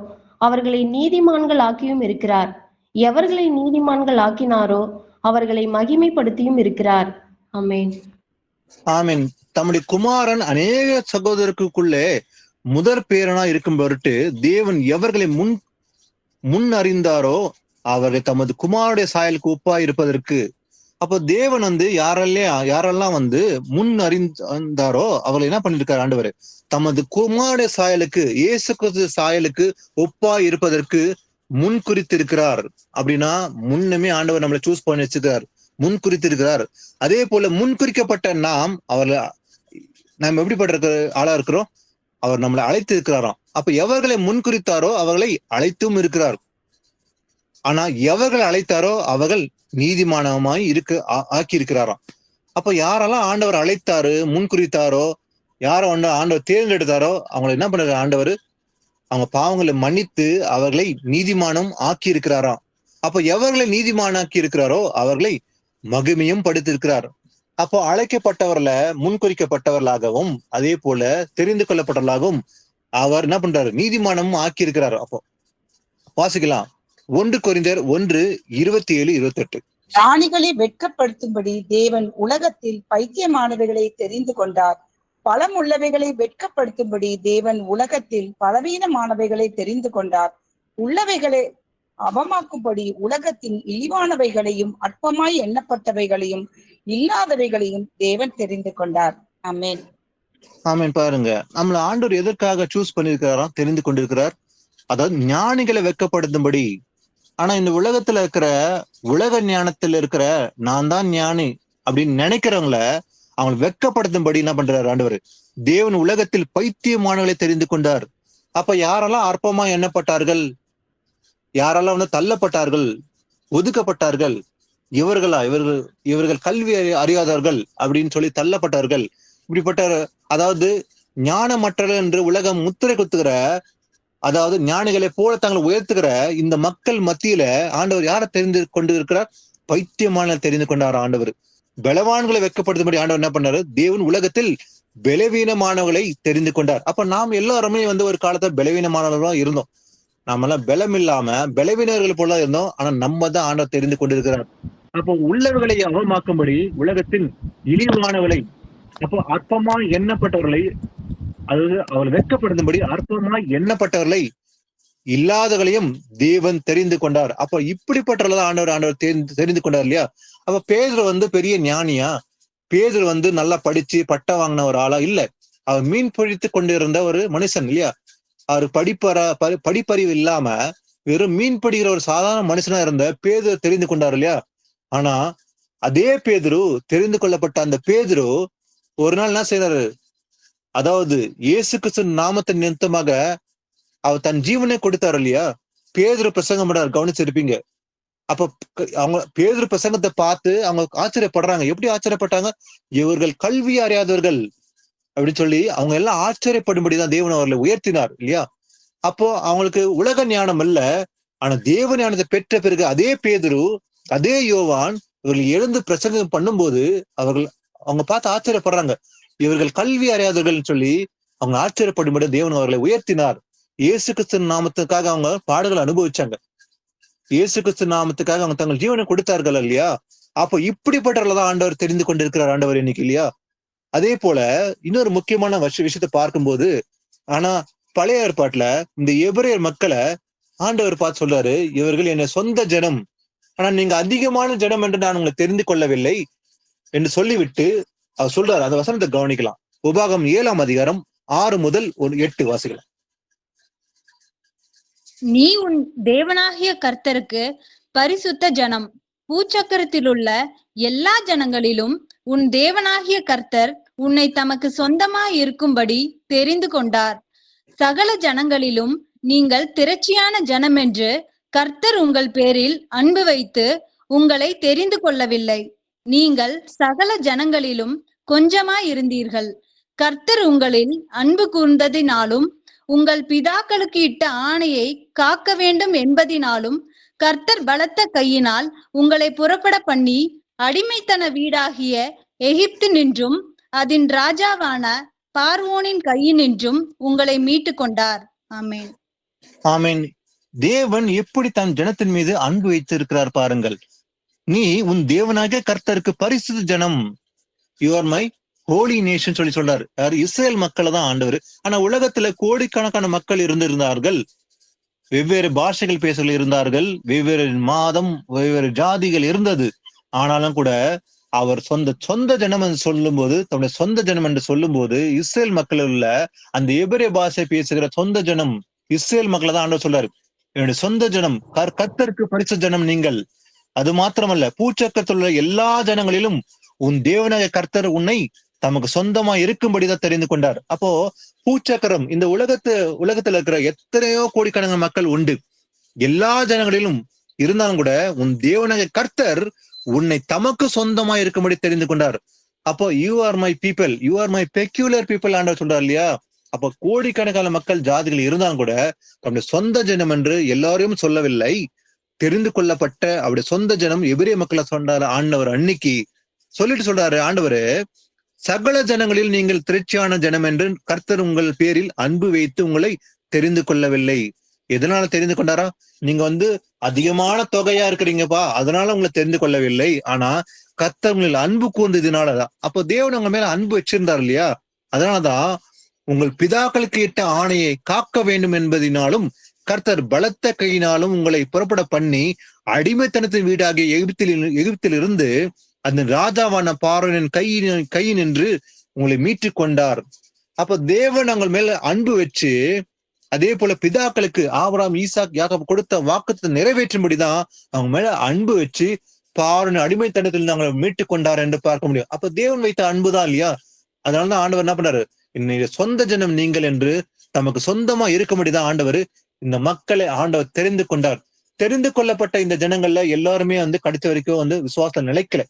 அவர்களை நீதிமான்கள் ஆக்கியும் இருக்கிறார். எவர்களை நீதிமான்கள் ஆக்கினாரோ அவர்களை மகிமைப்படுத்தியும் இருக்கிறார். ஆமென். ஆமென். தம்முடைய குமாரன் அநேக சகோதரருக்குள்ளே முதற் பேரனா இருக்கும் பொருட்டு தேவன் எவர்களை முன் அறிந்தாரோ அவர்கள் தமது குமாரனுடைய சாயலுக்கு ஒப்பா இருப்பதற்கு. அப்போ தேவன் யாரெல்லாம் முன் அறிந்தாரோ அவர்கள் என்ன பண்ணிருக்காரு ஆண்டவர்? தமது குமாரனுடைய சாயலுக்கு, இயேசு கிறிஸ்து சாயலுக்கு ஒப்பா இருப்பதற்கு முன் குறித்திருக்கிறார். அப்படின்னா முன்னமே ஆண்டவர் நம்மளை சூஸ் பண்ணி வச்சிருக்கார், முன் குறித்திருக்கிறார். அதே போல முன் குறிக்கப்பட்ட நாம் எப்படிப்பட்ட ஆளா இருக்கிறோம்? அவர் நம்மளை அழைத்து இருக்கிறாராம். அப்ப எவர்களை முன் குறித்தாரோ அவர்களை அழைத்தும் இருக்கிறார். ஆனா எவர்களை அழைத்தாரோ அவர்கள் நீதிமானமாய் ஆக்கி இருக்கிறாராம். அப்ப யாரெல்லாம் ஆண்டவர் அழைத்தாரு, முன் குறித்தாரோ, யார ஆண்டவர் தேர்ந்தெடுத்தாரோ அவங்களை என்ன பண்றாரு ஆண்டவர்? அவங்க பாவங்களை மன்னித்து அவர்களை நீதிமானம் ஆக்கி இருக்கிறாராம். அப்ப எவர்களை நீதிமானாக்கி இருக்கிறாரோ அவர்களை மகிமையும் படுத்திருக்கிறார். அப்போ அழைக்கப்பட்டவர்களை முன்குறிக்கப்பட்டவர்களாகவும் அதே போல தெரிந்து கொள்ளப்பட்டவர்களாகவும் அவர் என்ன பண்றாரு? நீதிமானமும் ஆக்கி இருக்கிறார். அப்போ வாசிக்கலாம் 1 கொரிந்தியர் 1:27-28. ஞானிகளை வெட்கப்படுத்தும்படி தேவன் உலகத்தில் பைத்தியமானவைகளை தெரிந்து கொண்டார். பலமுள்ளவைகளை வெட்கப்படுத்தும்படி தேவன் உலகத்தில் பலவீனமானவைகளை தெரிந்து கொண்டார். உள்ளவைகளை அவமாக்கும்படி உலகத்தின் இழிவானவைகளையும் அற்பமாய் எண்ணப்பட்டவைகளையும் இல்லாதவைகளையும் தேவன் தெரிந்து கொண்டார். ஆமென். ஆமென். பாருங்க, நம்மள ஆண்டவர் எதற்காக சூஸ் பண்ணிருக்கிறாராம்? தெரிந்து கொண்டிருக்கிறார். அதாவது ஞானிகளை வெட்கப்படுத்தும்படி. ஆனா இந்த உலகத்துல இருக்கிற உலக ஞானத்துல இருக்கிற நான் தான் ஞானி அப்படின்னு நினைக்கிறவங்கள அவங்க வெட்கப்படுத்தும்படி என்ன பண்றாரு ஆண்டவர்? தேவன் உலகத்தில் பைத்தியமானவர்களை தெரிந்து கொண்டார். அப்ப யாரெல்லாம் அற்பமா எண்ணப்பட்டார்கள், யாரெல்லாம் தள்ளப்பட்டார்கள், ஒதுக்கப்பட்டார்கள், இவர்கள் கல்வி அறியாதவர்கள் அப்படின்னு சொல்லி தள்ளப்பட்டார்கள். இப்படிப்பட்ட அதாவது ஞானமற்றவர்கள் என்று உலகம் முத்திரை குத்துகிற, அதாவது ஞானிகளை போல தங்களை உயர்த்துகிற இந்த மக்கள் மத்தியில ஆண்டவர் யாரை தெரிந்து கொண்டு இருக்கிறார்? பைத்தியமான தெரிந்து கொண்டார் ஆண்டவர். பலவான்களை வெட்கப்படுத்தும்படி ஆண்டவர் என்ன பண்ணாரு? தேவன் உலகத்தில் பலவீனமானவர்களை தெரிந்து கொண்டார். அப்ப நாம் எல்லாருமே ஒரு காலத்துல பலவீனமானவர்களா இருந்தோம். நாமெல்லாம் பலம் இல்லாம பலவீனர்கள் போல இருந்தோம். ஆனா நம்ம தான் ஆண்டவர் தெரிந்து கொண்டிருக்கிறார். அப்போ உள்ளவர்களை அவமாக்கும்படி உலகத்தில் இழிவானவர்களை, அப்போ அற்பமா எண்ணப்பட்டவர்களை, அதாவது அவர்கள் வெட்கப்படுத்தும்படி அற்பமா எண்ணப்பட்டவர்களை இல்லாதவர்களையும் தேவன் தெரிந்து கொண்டார். அப்ப இப்படிப்பட்டவர்கள் ஆண்டவர் தெரிந்து கொண்டார் இல்லையா? அப்ப பேதுரு பெரிய ஞானியா? பேதுரு நல்லா படிச்சு பட்டம் வாங்கின ஒரு ஆளா? இல்ல. அவர் மீன் பிடித்து கொண்டிருந்த ஒரு மனுஷன் இல்லையா? அவர் படிப்பறிவு இல்லாம வெறும் மீன் பிடிக்கிற ஒரு சாதாரண மனுஷனா இருந்த பேதுரு தெரிந்து கொண்டார் இல்லையா? ஆனா அதே பேதுரு, தெரிந்து கொள்ளப்பட்ட அந்த பேதுரு ஒரு நாள் என்ன செய்யறாரு? அதாவது இயேசு கிறிஸ்து நாமத்தின் நிமித்தமாக அவர் தன் ஜீவனை கொடுத்தாரு இல்லையா? பேதுரு பிரசங்கம் பண்றாரு, கவனிச்சிருப்பீங்க. அப்ப அவங்க பேதுரு பிரசங்கத்தை பார்த்து அவங்க ஆச்சரியப்படுறாங்க. எப்படி ஆச்சரியப்பட்டாங்க? இவர்கள் கல்வி அறியாதவர்கள் அப்படின்னு சொல்லி அவங்க எல்லாம் ஆச்சரியப்படும்படிதான் தேவன் அவர்களை உயர்த்தினார் இல்லையா? அப்போ அவங்களுக்கு உலக ஞானம் இல்ல, ஆனா தேவ ஞானத்தை பெற்ற பிறகு அதே பேதுரு, அதே யோவான் இவர்கள் எழுந்து பிரசங்கம் பண்ணும்போது அவங்க பார்த்து ஆச்சரியப்படுறாங்க. இவர்கள் கல்வி அறியாதவர்கள் சொல்லி அவங்க ஆச்சரியப்படும்படி தேவன் அவர்களை உயர்த்தினார். இயேசு கிறிஸ்து நாமத்துக்காக அவங்க பாடுகளை அனுபவிச்சாங்க. இயேசு கிறிஸ்து நாமத்துக்காக அவங்க தங்கள் ஜீவனை கொடுத்தார்கள் இல்லையா? அப்போ இப்படிப்பட்டவர்களதான் ஆண்டவர் தெரிந்து கொண்டிருக்கிறார் ஆண்டவர் இன்னைக்கு இல்லையா? அதே போல இன்னொரு முக்கியமான விஷயத்தை பார்க்கும்போது, ஆனா பழைய ஏற்பாட்டுல இந்த எபிரேயர் மக்களை ஆண்டவர் பார்த்து சொல்றாரு, இவர்கள் என்ன சொந்த ஜனம், ஆனா நீங்க அதிகமான ஜனம் என்று நான் உங்களை தெரிந்து கொள்ளவில்லை என்று சொல்லிவிட்டு அவர் சொல்றாரு. அந்த வசனத்தை கவனிக்கலாம். உபாகம் 7:6-8 வாசிக்கலாம். நீ உன் தேவனாகிய கர்த்தருக்கு பரிசுத்த ஜனம், பூச்சக்கரத்தில் உள்ள எல்லா ஜனங்களிலும் உன் தேவனாகிய கர்த்தர் உன்னை தமக்கு சொந்தமாய் இருக்கும்படி தெரிந்து கொண்டார். சகல ஜனங்களிலும் நீங்கள் திரட்சியான ஜனம் என்று கர்த்தர் உங்கள் பேரில் அன்பு வைத்து உங்களை தெரிந்து கொள்ளவில்லை. நீங்கள் சகல ஜனங்களிலும் கொஞ்சமாய் இருந்தீர்கள். கர்த்தர் உங்களில் அன்பு கூர்ந்ததினாலும் உங்கள் பிதாக்களுக்கு இட்ட ஆணையை காக்க வேண்டும் என்பதினாலும் கர்த்தர் பலத்த கையினால் உங்களை புறப்பட பண்ணி அடிமைத்தன வீடாகிய எகிப்து நின்றும் அதன் ராஜாவான பார்வோனின் கையினின்றும் உங்களை மீட்டு கொண்டார். ஆமென். ஆமென். தேவன் எப்படி தன் ஜனத்தின் மீது அன்பு வைத்திருக்கிறார் பாருங்கள். நீ உன் தேவனாகிய கர்த்தருக்கு பரிசுத்த ஜனம், you are my Holi nation சொல்லி சொல்றாரு. யாரு? இஸ்ரேல் மக்களை தான் ஆண்டவர். ஆனா உலகத்துல கோடிக்கணக்கான மக்கள் இருந்திருந்தார்கள், வெவ்வேறு பாஷைகள் பேசல் இருந்தார்கள், வெவ்வேறு மாதம், வெவ்வேறு ஜாதிகள் இருந்தது. ஆனாலும் கூட அவர் சொந்த ஜனம் என்று சொல்லும் போது, தன்னுடைய சொந்த ஜனம் என்று சொல்லும் போது, இஸ்ரேல் மக்கள் உள்ள அந்த எபிரேய பாஷை பேசுகிற சொந்த ஜனம் இஸ்ரேல் மக்களை தான் ஆண்டவர் சொல்றாரு. என்னுடைய சொந்த ஜனம், கர்த்தருக்கு பரிசுத்த ஜனம் நீங்கள். அது மாத்திரமல்ல, பூச்சக்கரத்தில் உள்ள எல்லா ஜனங்களிலும் உன் தேவனாகிய கர்த்தர் உன்னை தமக்கு சொந்தமா இருக்கும்படிதான் தெரிந்து கொண்டார். அப்போ பூச்சக்கரம் இந்த உலகத்துல இருக்கிற எத்தனையோ கோடிக்கணக்கான மக்கள் உண்டு, எல்லா ஜனங்களிலும் இருந்தாலும் கூட உன் தேவனாகிய கர்த்தர் உன்னை தமக்கு சொந்தமா இருக்கும்படி தெரிந்து கொண்டார். அப்போ you are my people, you are my peculiar people ஆண்டவர் சொல்றார் இல்லையா? அப்போ கோடிக்கணக்கான மக்கள் ஜாதிகள் இருந்தாலும் கூட தன்னுடைய சொந்த ஜனம் என்று எல்லாரையும் சொல்லவில்லை. தெரிந்து கொள்ளப்பட்ட அவருடைய சொந்த ஜனம் எபிரேய மக்களை சொன்னார் ஆண்டவர். அன்னைக்கு சொல்லிட்டு சொல்றாரு ஆண்டவரு, சகல ஜனங்களில் நீங்கள் திரட்சியான ஜனம் என்று கர்த்தர் உங்கள் பேரில் அன்பு வைத்து உங்களை தெரிந்து கொள்ளவில்லை. எதனால தெரிந்து கொண்டாரா? நீங்க அதிகமான தொகையா இருக்கிறீங்கப்பா, அதனால உங்களை தெரிந்து கொள்ளவில்லை. ஆனா கர்த்தர் உங்களில் அன்பு கூர்ந்ததுனாலதான். அப்போ தேவன் உங்க மேல அன்பு வச்சிருந்தார் இல்லையா? அதனாலதான் உங்கள் பிதாக்களுக்கு இட்ட ஆணையை காக்க வேண்டும் என்பதினாலும் கர்த்தர் பலத்த கையினாலும் உங்களை புறப்பட பண்ணி அடிமைத்தனத்தின் வீடாகிய எகிப்திலிருந்து அந்த ராஜாவான பார்வோனின் கையினின்று உங்களை மீட்டு கொண்டார். அப்ப தேவன் உங்கள் மேல அன்பு வச்சு, அதே போல பிதாக்களுக்கு ஆபிரகாம், ஈசாக், யாக்கோபு கொடுத்த வாக்குத்தை நிறைவேற்றும்படிதான் அவங்க மேல அன்பு வச்சு பார்வோனின் அடிமைத்தனத்தில் அவங்களை மீட்டு கொண்டார் என்று பார்க்க முடியும். அப்ப தேவன் வைத்த அன்புதான் இல்லையா? அதனாலதான் ஆண்டவர் என்ன பண்ணாரு? இன்னைய சொந்த ஜனம் நீங்கள் என்று தமக்கு சொந்தமா இருக்கும்படிதான் ஆண்டவர் இந்த மக்களை ஆண்டவர் தெரிந்து கொண்டார். தெரிந்து கொள்ளப்பட்ட இந்த ஜனங்கள்ல எல்லாருமே கடைசி வரைக்கும் விசுவாசம் நிலைக்கல.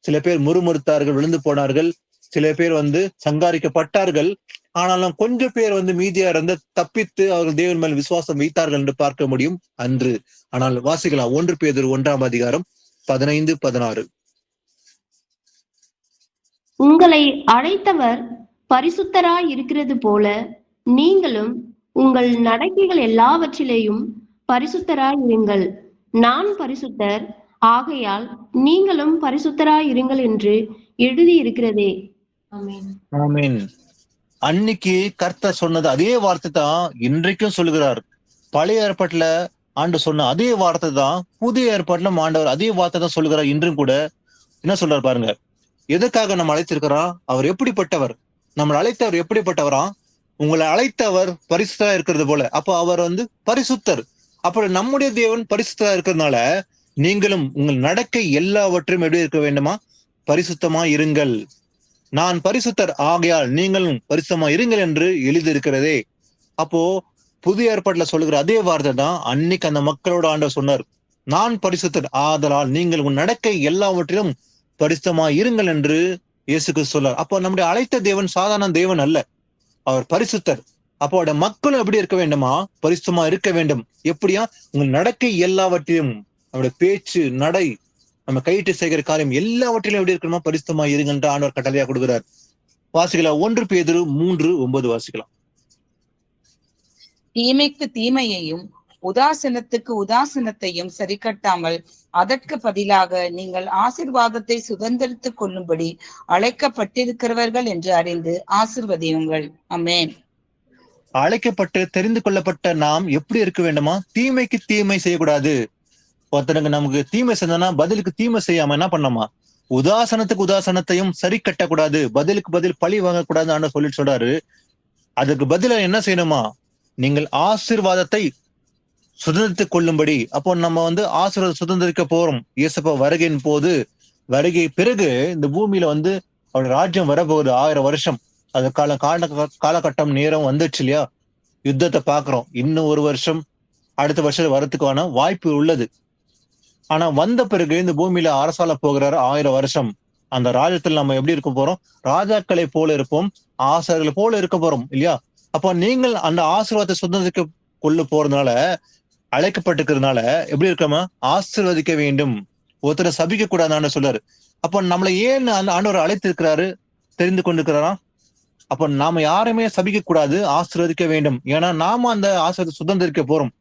சில பேர் முறுமுறுத்தார்கள், விழுந்து போனார்கள். சில பேர் சங்காரிக்கப்பட்டார்கள். ஆனாலும் கொஞ்சம் பேர் மீதியா இருந்து தப்பித்து அவர்கள் தேவன் மேல் விசுவாசம் வைத்தார்கள் என்று பார்க்க முடியும் அன்று. ஆனால் வாசிக்கலாம் 1 பேதுரு 1ஆம் அதிகாரம் 15-16. உங்களை அழைத்தவர் பரிசுத்தராய் இருக்கிறது போல நீங்களும் உங்கள் நடக்கைகள் எல்லாவற்றிலேயும் பரிசுத்தராய் இருங்கள். நான் பரிசுத்தர், ஆகையால் நீங்களும் பரிசுத்தராய் இருங்கள் என்று எழுதி இருக்கிறதே. ஆமென். ஆமென். அன்னைக்கு கர்த்தர் சொன்னது அதே வார்த்தை தான் இன்றைக்கும் சொல்லுகிறார். பழைய ஏற்பாட்டுல ஆண்டு சொன்ன அதே வார்த்தை தான் புதிய ஏற்பாட்டுல ஆண்டவர் அதே வார்த்தை தான் சொல்லுகிறார். இன்றும் கூட என்ன சொல்றாரு பாருங்க. எதற்காக நம்ம அழைத்திருக்கிறோம்? அவர் எப்படிப்பட்டவர்? நம்மளை அழைத்தவர் எப்படிப்பட்டவரா? உங்களை அழைத்தவர் பரிசுத்தரா இருக்கிறது போல. அப்போ அவர் பரிசுத்தர். அப்ப நம்முடைய தேவன் பரிசுத்தரா இருக்கிறதுனால நீங்களும் உங்கள் நடக்கை எல்லாவற்றையும் எப்படி இருக்க வேண்டுமா? பரிசுத்தமா இருங்கள். நான் பரிசுத்தர், ஆகையால் நீங்களும் பரிசுத்தமா இருங்கள் என்று எழுதியிருக்கிறதே. அப்போ புதிய ஏற்பாட்டுல சொல்லுகிற அதே வார்த்தை தான் அன்னைக்கு அந்த மக்களோட ஆண்டவர் சொன்னார். நான் பரிசுத்தர், ஆதலால் நீங்கள் உன் நடக்கை எல்லாவற்றிலும் பரிசுத்தமா இருங்கள் என்று இயேசு கிறிஸ்து சொன்னார். அப்போ நம்முடைய அழைத்த தேவன் சாதாரண தேவன் அல்ல, அவர் பரிசுத்தர். அப்போ அவருடைய மக்களும் எப்படி இருக்க வேண்டுமா? பரிசுத்தமா இருக்க வேண்டும். எப்படியா? உங்கள் நடக்கை எல்லாவற்றையும், நம்முடைய பேச்சு, நடை, நம்ம கையிட்டு செய்கிற காரியம் எல்லாவற்றிலும் எப்படி இருக்கணுமா? பரிசுத்தமா இருங்கன்ற ஆண்டவர் கட்டளையா கொடுக்கிறார். வாசிக்கலாம் 1 பேதுரு 3:9 வாசிக்கலாம். தீமைக்கு தீமையையும் உதாசீனத்துக்கு உதாசீனத்தையும் சரி கட்டாமல் அதற்கு பதிலாக நீங்கள் ஆசீர்வாதத்தை சுதந்திரித்துக் கொள்ளும்படி அழைக்கப்பட்டிருக்கிறவர்கள் என்று அறிந்து ஆசீர்வதியுங்கள். ஆமென். அழைக்கப்பட்டு தெரிந்து கொள்ளப்பட்ட நாம் எப்படி இருக்க வேண்டுமா? தீமைக்கு தீமை செய்யக்கூடாது. ஒருத்தனுக்கு நமக்கு தீமை செஞ்சோம்னா பதிலுக்கு தீமை செய்யாம என்ன பண்ணாமா? உதாசனத்துக்கு உதாசனத்தையும் சரி கட்டக்கூடாது, பதிலுக்கு பதில் பழி வாங்கக்கூடாதுன்னு சொல்லிட்டு சொல்றாரு. அதுக்கு பதிலா என்ன செய்யணுமா? நீங்கள் ஆசீர்வாதத்தை சுதந்திரித்துக் கொள்ளும்படி. அப்போ நம்ம ஆசீர்வாதம் சுதந்திரிக்க போறோம். இயேசுப்பா வருகையின் போது, வருகை பிறகு இந்த பூமியில அவருடைய ராஜ்யம் வரப்போகுது 1000 வருஷம். அது காலகட்டம் நேரம் வந்துச்சு இல்லையா? யுத்தத்தை பாக்குறோம். இன்னும் 1 வருஷம் அடுத்த வருஷம் வரத்துக்கான வாய்ப்பு உள்ளது. ஆனா வந்த பிறகு இந்த பூமியில அரசால போகிறாரு 1000 வருஷம். அந்த ராஜ்யத்தில் நம்ம எப்படி இருக்க போறோம்? ராஜாக்களை போல இருப்போம், ஆசாரிகளை போல இருக்க போறோம் இல்லையா? அப்போ நீங்கள் அந்த ஆசீர்வாதத்தை சுதந்திரிக்க கொள்ள போறதுனால, அழைக்கப்பட்டிருக்கிறதுனால எப்படி இருக்கமா? ஆசீர்வதிக்க வேண்டும். ஒருத்தரை சபிக்க கூடாதுன்னு சொல்றாரு. அப்போ நம்மளை ஏன் அந்த ஆண்டவர் அழைத்திருக்கிறாரு, தெரிந்து கொண்டிருக்கிறாராம்? அப்ப நாம யாருமே சபிக்க கூடாது, ஆசீர்வதிக்க வேண்டும். ஏன்னா நாம அந்த ஆசீர்வாதத்தை சுதந்திரிக்க போறோம்.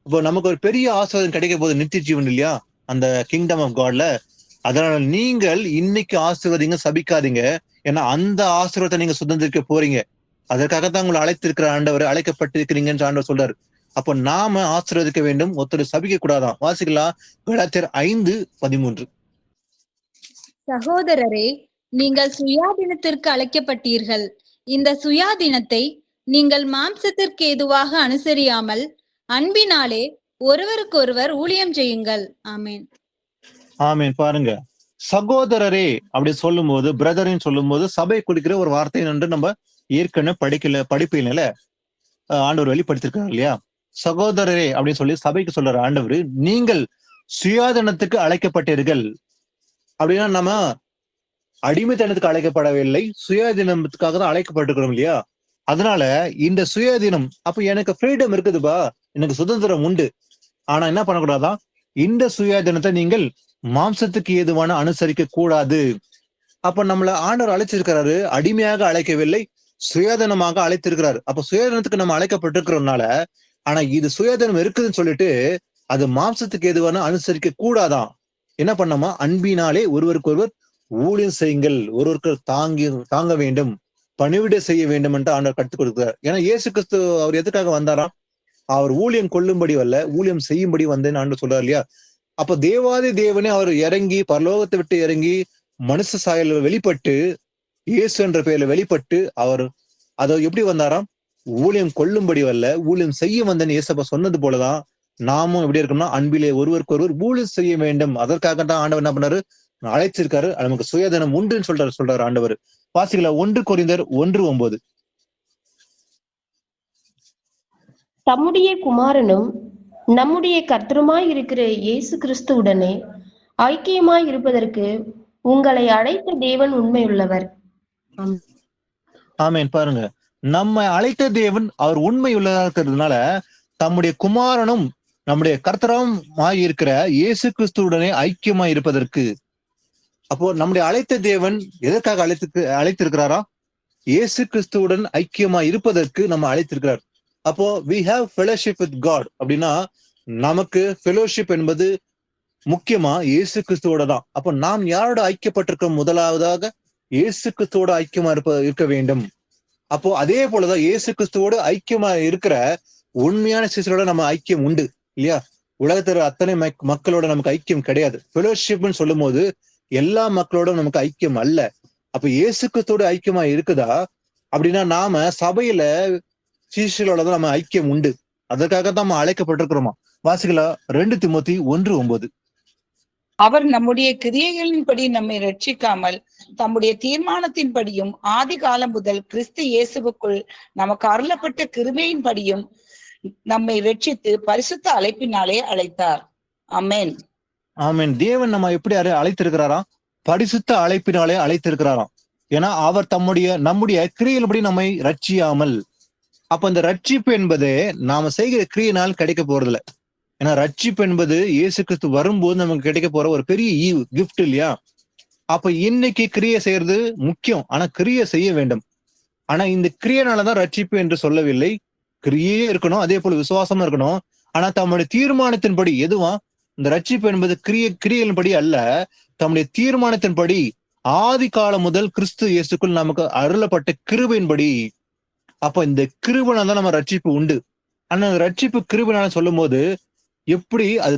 இப்போ நமக்கு ஒரு பெரிய ஆசீர்வாதம் கிடைக்க போகுது, நித்திய ஜீவன் இல்லையா? அந்த கிங்டம் ஆஃப் காட்ல. அதனால நீங்கள் இன்னைக்கு ஆசீர்வதிங்க, சபிக்காதீங்க. ஏன்னா அந்த ஆசீர்வாதத்தை நீங்க சுதந்திரிக்க போறீங்க. அதற்காகத்தான் உங்களை அழைத்திருக்கிற ஆண்டவர், அழைக்கப்பட்டிருக்கிறீங்கன்னு ஆண்டவர் சொல்றாரு. அப்போ நாம ஆசீர்வதிக்க வேண்டும், ஒருத்தர் சபிக்க கூடாதான். வாசிக்கலாம் கலாத்தியர் 5:13. சகோதரரே, நீங்கள் சுயாதீனத்திற்கு அழைக்கப்பட்டீர்கள். இந்த சுயாதீனத்தை நீங்கள் மாம்சத்திற்கு ஏதுவாக அனுசரியாமல் அன்பினாலே ஒருவருக்கொருவர் ஊழியம் செய்யுங்கள். ஆமென். ஆமென். பாருங்க, சகோதரரே அப்படி சொல்லும் போது, பிரதரின்னு சொல்லும் போது சபை குறிக்கிற ஒரு வார்த்தை என்று நம்ம ஏற்கனவே படிப்பில ஆண்டவர் வெளிப்படுத்திருக்காரு இல்லையா? சகோதரரே அப்படின்னு சொல்லி சபைக்கு சொல்ற ஆண்டவர், நீங்கள் சுயாதீனத்துக்கு அழைக்கப்பட்டீர்கள். அப்படின்னா நம்ம அடிமைத்தனத்துக்கு அழைக்கப்படவில்லை, சுயாதீனத்துக்காக தான் அழைக்கப்பட்டிருக்கிறோம் இல்லையா? அதனால இந்த சுயாதீனம், அப்ப எனக்கு ஃப்ரீடம் இருக்குதுப்பா, எனக்கு சுதந்திரம் உண்டு. ஆனா என்ன பண்ணக்கூடாதான்? இந்த சுயாதீனத்தை நீங்கள் மாம்சத்துக்கு ஏதுவான அனுசரிக்க கூடாது. அப்ப நம்மள ஆண்டவர் அழைச்சிருக்கிறாரு, அடிமையாக அழைக்கவில்லை, சுயாதீனமாக அழைத்திருக்கிறாரு. அப்ப சுயாதீனத்துக்கு நம்ம அழைக்கப்பட்டிருக்கிறோம்னால, ஆனா இது சுயாதீனம் இருக்குதுன்னு சொல்லிட்டு அது மாம்சத்துக்கு ஏதுவான அனுசரிக்க கூடாதான். என்ன பண்ணோமா? அன்பினாலே ஒருவருக்கு ஒருவர் ஊழியம் செய்யுங்கள், ஒருவருக்கு தாங்க வேண்டும், பணிவிடை செய்ய வேண்டும் என்று ஆண்டவர் கற்றுக் கொடுக்கிறார். ஏன்னா இயேசு கிறிஸ்து அவர் எதுக்காக வந்தாராம்? அவர் ஊழியம் கொள்ளும்படி வரல, ஊழியம் செய்யும்படி வந்தேன்னு ஆண்டவர் சொல்றாரு இல்லையா? அப்ப தேவாதி தேவனே அவர் இறங்கி, பரலோகத்தை விட்டு இறங்கி, மனுஷ சாயல வெளிப்பட்டு, இயேசு என்ற பெயர்ல வெளிப்பட்டு, அவர் அதை எப்படி வந்தாராம்? ஊழியம் கொள்ளும்படி வரல, ஊழியம் செய்ய வந்தேன்னு இயேசப்பா சொன்னது போலதான் நாமும் எப்படி இருக்கோம்னா, அன்பிலே ஒருவருக்கு ஒருவர் ஊழியம் செய்ய வேண்டும். அதற்காக தான் ஆண்டவர் என்ன பண்ணாரு? அழைச்சிருக்காரு. நமக்கு சுயதனம் உண்டுன்னு சொல்றாரு ஆண்டவர். வாசிக்கல 1 கொரிந்தியர் 1:9. தம்முடைய குமாரனும் நம்முடைய கர்த்தருமாய் இருக்கிற இயேசு கிறிஸ்துவுடனே ஐக்கியமாய் இருப்பதற்கு உங்களை அழைத்த தேவன் உண்மையுள்ளவர். ஆமென். பாருங்க, நம்ம அழைத்த தேவன் அவர் உண்மையுள்ளதா இருக்கிறதுனால, தம்முடைய குமாரனும் நம்முடைய கர்த்தருமாய் இருக்கிற இயேசு கிறிஸ்துவுடனே ஐக்கியமாய் இருப்பதற்கு. அப்போ நம்முடைய அழைத்த தேவன் எதற்காக அழைத்திருக்கிறாரா? இயேசு கிறிஸ்துவுடன் ஐக்கியமாய் இருப்பதற்கு நம்ம அழைத்திருக்கிறார். அப்போ we have fellowship with God. அப்படின்னா நமக்கு fellowship என்பது முக்கியமா இயேசு கிறிஸ்துவோட தான். அப்போ நாம் யாரோட ஐக்கியப்பட்டிருக்கோம்? முதலாவதாக இயேசு கிறிஸ்துவோட ஐக்கியமா இருக்க வேண்டும். அப்போ அதே போலதான் இயேசு கிறிஸ்துவோட ஐக்கியமா இருக்கிற உண்மையான சிசுரோட நம்ம ஐக்கியம் உண்டு இல்லையா? உலகத்துல அத்தனை மக்களோட நமக்கு ஐக்கியம் கிடையாது. ஃபெலோஷிப்னு சொல்லும் போது எல்லா மக்களோட நமக்கு ஐக்கியம் அல்ல. அப்ப இயேசு கிறிஸ்துவோட ஐக்கியமா இருக்குதா? அப்படின்னா நாம சபையில சீஷர்களோட தான் நம்ம ஐக்கியம் உண்டு. அதற்காகத்தான் நம்ம அழைக்கப்பட்டிருக்கிறோமா? வாசிகளா 2 தீமோத்தேயு 1:9. அவர் நம்முடைய கிரியைகளின்படி நம்மை ரட்சிக்காமல் தம்முடைய தீர்மானத்தின்படியும் ஆதி காலம் முதல் கிறிஸ்து இயேசுவுக்குள் நமக்கு அருளப்பட்ட கிருபையின்படியும் நம்மை ரட்சித்து பரிசுத்த அழைப்பினாலே அழைத்தார். ஆமென். ஆமென். தேவன் நம்ம எப்படி அழைத்திருக்கிறாராம்? பரிசுத்த அழைப்பினாலே அழைத்திருக்கிறாராம். ஏன்னா அவர் நம்முடைய கிரியையின்படி நம்மை ரட்சியாமல். அப்ப இந்த ரட்சிப்பு என்பது நாம செய்கிற கிரியையினால் கிடைக்க போறதில்ல. ஏன்னா ரட்சிப்பு என்பது இயேசு கிறிஸ்து வரும்போது நமக்கு கிடைக்க போற ஒரு பெரிய கிஃப்ட் இல்லையா? அப்ப இன்னைக்கு கிரியை செய்யறது முக்கியம், ஆனா கிரியை செய்ய வேண்டும். ஆனா இந்த கிரியைனாலதான் ரட்சிப்பு என்று சொல்லவில்லை. கிரியே இருக்கணும், அதே போல விசுவாசமா இருக்கணும். ஆனா தம்முடைய தீர்மானத்தின்படி எதுவா? இந்த ரட்சிப்பு என்பது கிரியைகளின்படி அல்ல, தம்முடைய தீர்மானத்தின்படி ஆதி காலம் முதல் கிறிஸ்து இயேசுக்குள் நமக்கு அருளப்பட்ட கிருபையின்படி. அப்ப இந்த கிருபைனால தான் நம்ம ரட்சிப்பு உண்டு. ஆனா ரட்சிப்பு கிருபைனால சொல்லும் போது எப்படி அது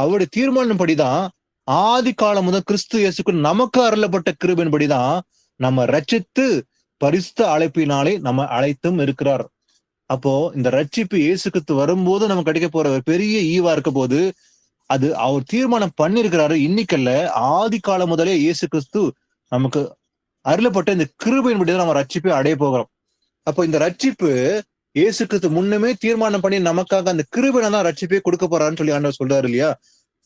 அவருடைய தீர்மானப்படிதான் ஆதி காலம் முதல் கிறிஸ்து இயேசுக்குள் நமக்கு அருளப்பட்ட கிருபையின்படிதான் நம்ம ரட்சித்து பரிசுத்த அழைப்பினாலே நம்ம அழைத்தும் இருக்கிறார். அப்போ இந்த ரட்சிப்பு இயேசு கிறிஸ்து வரும்போது நமக்கு கிடைக்க போற ஒரு பெரிய ஈவா இருக்க போது அது அவர் தீர்மானம் பண்ணிருக்கிறாரு. இன்னைக்கல்ல, ஆதி காலம் முதலே இயேசு கிறிஸ்து நமக்கு அருளப்பட்ட இந்த கிருபையின்படிதான் நம்ம ரட்சிப்பை அடைய போகிறோம். அப்போ இந்த ரட்சிப்பு இயேசு கிறிஸ்து முன்னமே தீர்மானம் பண்ணி நமக்காக அந்த கிருபையினால தான் ரட்சிப்பை கொடுக்க போறாருன்னு சொல்லி ஆண்டவர் சொல்றாரு இல்லையா?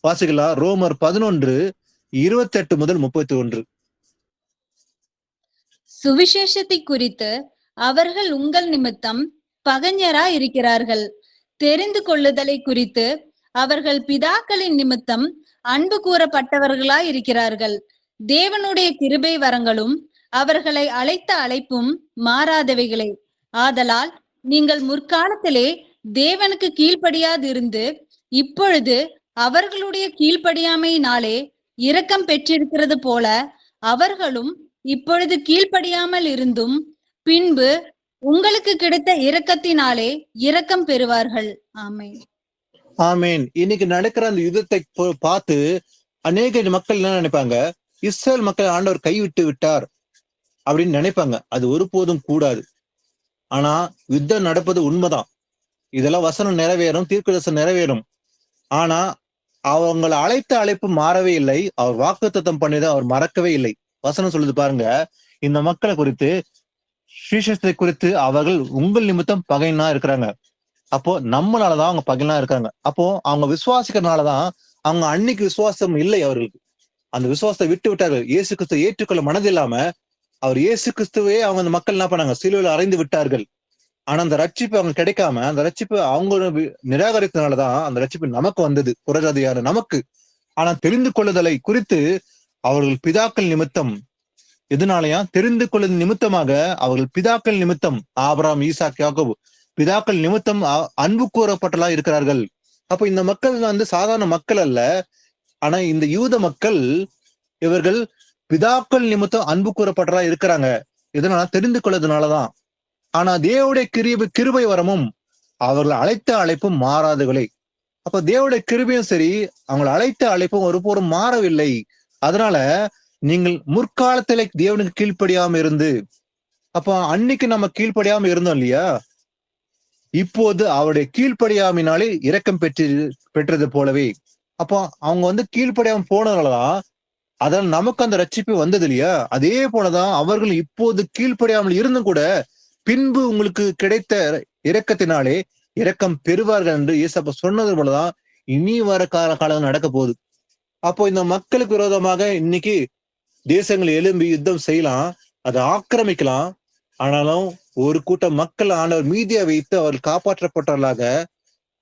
வாசிக்கலாம் ரோமர் 11:28 முதல் 31. சுவிசேஷத்தை குறித்து அவர்கள் உங்கள் நிமித்தம் பகைஞரா இருக்கிறார்கள். தெரிந்து கொள்ளுதலை குறித்து அவர்கள் பிதாக்களின் நிமித்தம் அன்பு கூறப்பட்டவர்களாய் இருக்கிறார்கள். தேவனுடைய கிருபை வரங்களும் அவர்களை அழைத்த அழைப்பும் மாறாதவைகளே. ஆதலால் நீங்கள் முற்காலத்திலே தேவனுக்கு கீழ்ப்படியாதிருந்து இப்பொழுது அவர்களுடைய கீழ்ப்படியாமையினாலே இரக்கம் பெற்றிருக்கிறது போல அவர்களும் இப்பொழுது கீழ்ப்படியாமல் இருந்தும் பின்பு உங்களுக்கு கிடைத்த இரக்கத்தினாலே இரக்கம் பெறுவார்கள். ஆமென். ஆமேன். இன்னைக்கு நடக்கிற அந்த யுத்தத்தை பார்த்து அநேக மக்கள் என்ன நினைப்பாங்க, இஸ்ரேல் மக்கள் ஆண்டவர் கைவிட்டு விட்டார் அப்படின்னு நினைப்பாங்க. அது ஒருபோதும் கூடாது. ஆனா யுத்தம் நடப்பது உண்மைதான். இதெல்லாம் வசனம் நிறைவேறும், தீர்க்கதரிசனம் நிறைவேறும். ஆனா அவங்களை அழைத்த அழைப்பு மாறவே இல்லை. அவர் வாக்குத்தத்தம் பண்ணதை அவர் மறக்கவே இல்லை. வசனம் சொல்லுது பாருங்க, இந்த மக்களை குறித்து, ஸ்ரீசத்தை குறித்து அவர்கள் உங்கள் நிமித்தம் பகைனா இருக்கிறாங்க. அப்போ நம்மளாலதான் அவங்க பகைனா இருக்காங்க. அப்போ அவங்க விசுவாசிக்கிறதுனாலதான், அவங்க அன்னைக்கு விசுவாசம் இல்லை அவர்களுக்கு, அந்த விசுவாசத்தை விட்டு விட்டார்கள். இயேசு கிறிஸ்துவ ஏற்றுக்கொள்ள மனதில்லாம அவர் இயேசு கிறிஸ்துவே அவங்க அந்த மக்கள் என்ன பண்ணாங்க, சிலுவையில் அறைந்து விட்டார்கள். ஆனா அந்த ரட்சிப்பு அவங்க கிடைக்காம, அந்த ரட்சிப்பு அவங்க நிராகரித்தனாலதான் அந்த ரட்சிப்பு நமக்கு வந்தது, புறஜாதியான நமக்கு. ஆனா தெரிந்து கொள்ளுதலை குறித்து அவர்கள் பிதாக்கள் நிமித்தம், எதனாலயா தெரிந்து கொள்ளும் நிமித்தமாக அவர்கள் பிதாக்கள் நிமித்தம், ஆபிரகாம், ஈசாக், யாக்கோபு பிதாக்கள் நிமித்தம் அன்பு கூறப்பட்டலா இருக்கிறார்கள். அப்ப இந்த மக்கள் வந்து சாதாரண மக்கள் அல்ல. ஆனா இந்த யூத மக்கள் இவர்கள் பிதாக்கள் நிமித்தம் அன்பு கூறப்பட்டலா இருக்கிறாங்க. இதனால தெரிந்து கொள்ளதுனாலதான். ஆனா தேவனுடைய கிருபை வரமும் அவர்கள் அழைத்த அழைப்பும் மாறாதவர்களே. அப்ப தேவனுடைய கிருபையும் சரி, அவங்களை அழைத்த அழைப்பும் ஒருபோதும் மாறவில்லை. அதனால நீங்கள் முற்காலத்திலே தேவனுக்கு கீழ்ப்படியாம இருந்து, அப்ப அன்னைக்கு நம்ம கீழ்ப்படியாம இருந்தோம் இல்லையா, இப்போது அவருடைய கீழ்ப்படியாமினாலே இரக்கம் பெற்றது போலவே. அப்போ அவங்க வந்து கீழ்ப்படியாம போனதுனாலதான் அதனால நமக்கு அந்த ரட்சிப்பு வந்தது இல்லையா. அதே போலதான் அவர்கள் இப்போது கீழ்ப்படியாமல் இருந்தும் கூட பின்பு உங்களுக்கு கிடைத்த இரக்கத்தினாலே இரக்கம் பெறுவார்கள் என்று இயேசப்பா சொன்னது போலதான் இனி வர காலம் நடக்க போகுது. அப்போ இந்த மக்களுக்கு விரோதமாக இன்னைக்கு தேசங்கள் எழும்பி யுத்தம் செய்யலாம், அதை ஆக்கிரமிக்கலாம். ஆனாலும் ஒரு கூட்டம் மக்கள் ஆண்டவர் மீதியா வைத்து அவர்கள் காப்பாற்றப்பட்டவர்களாக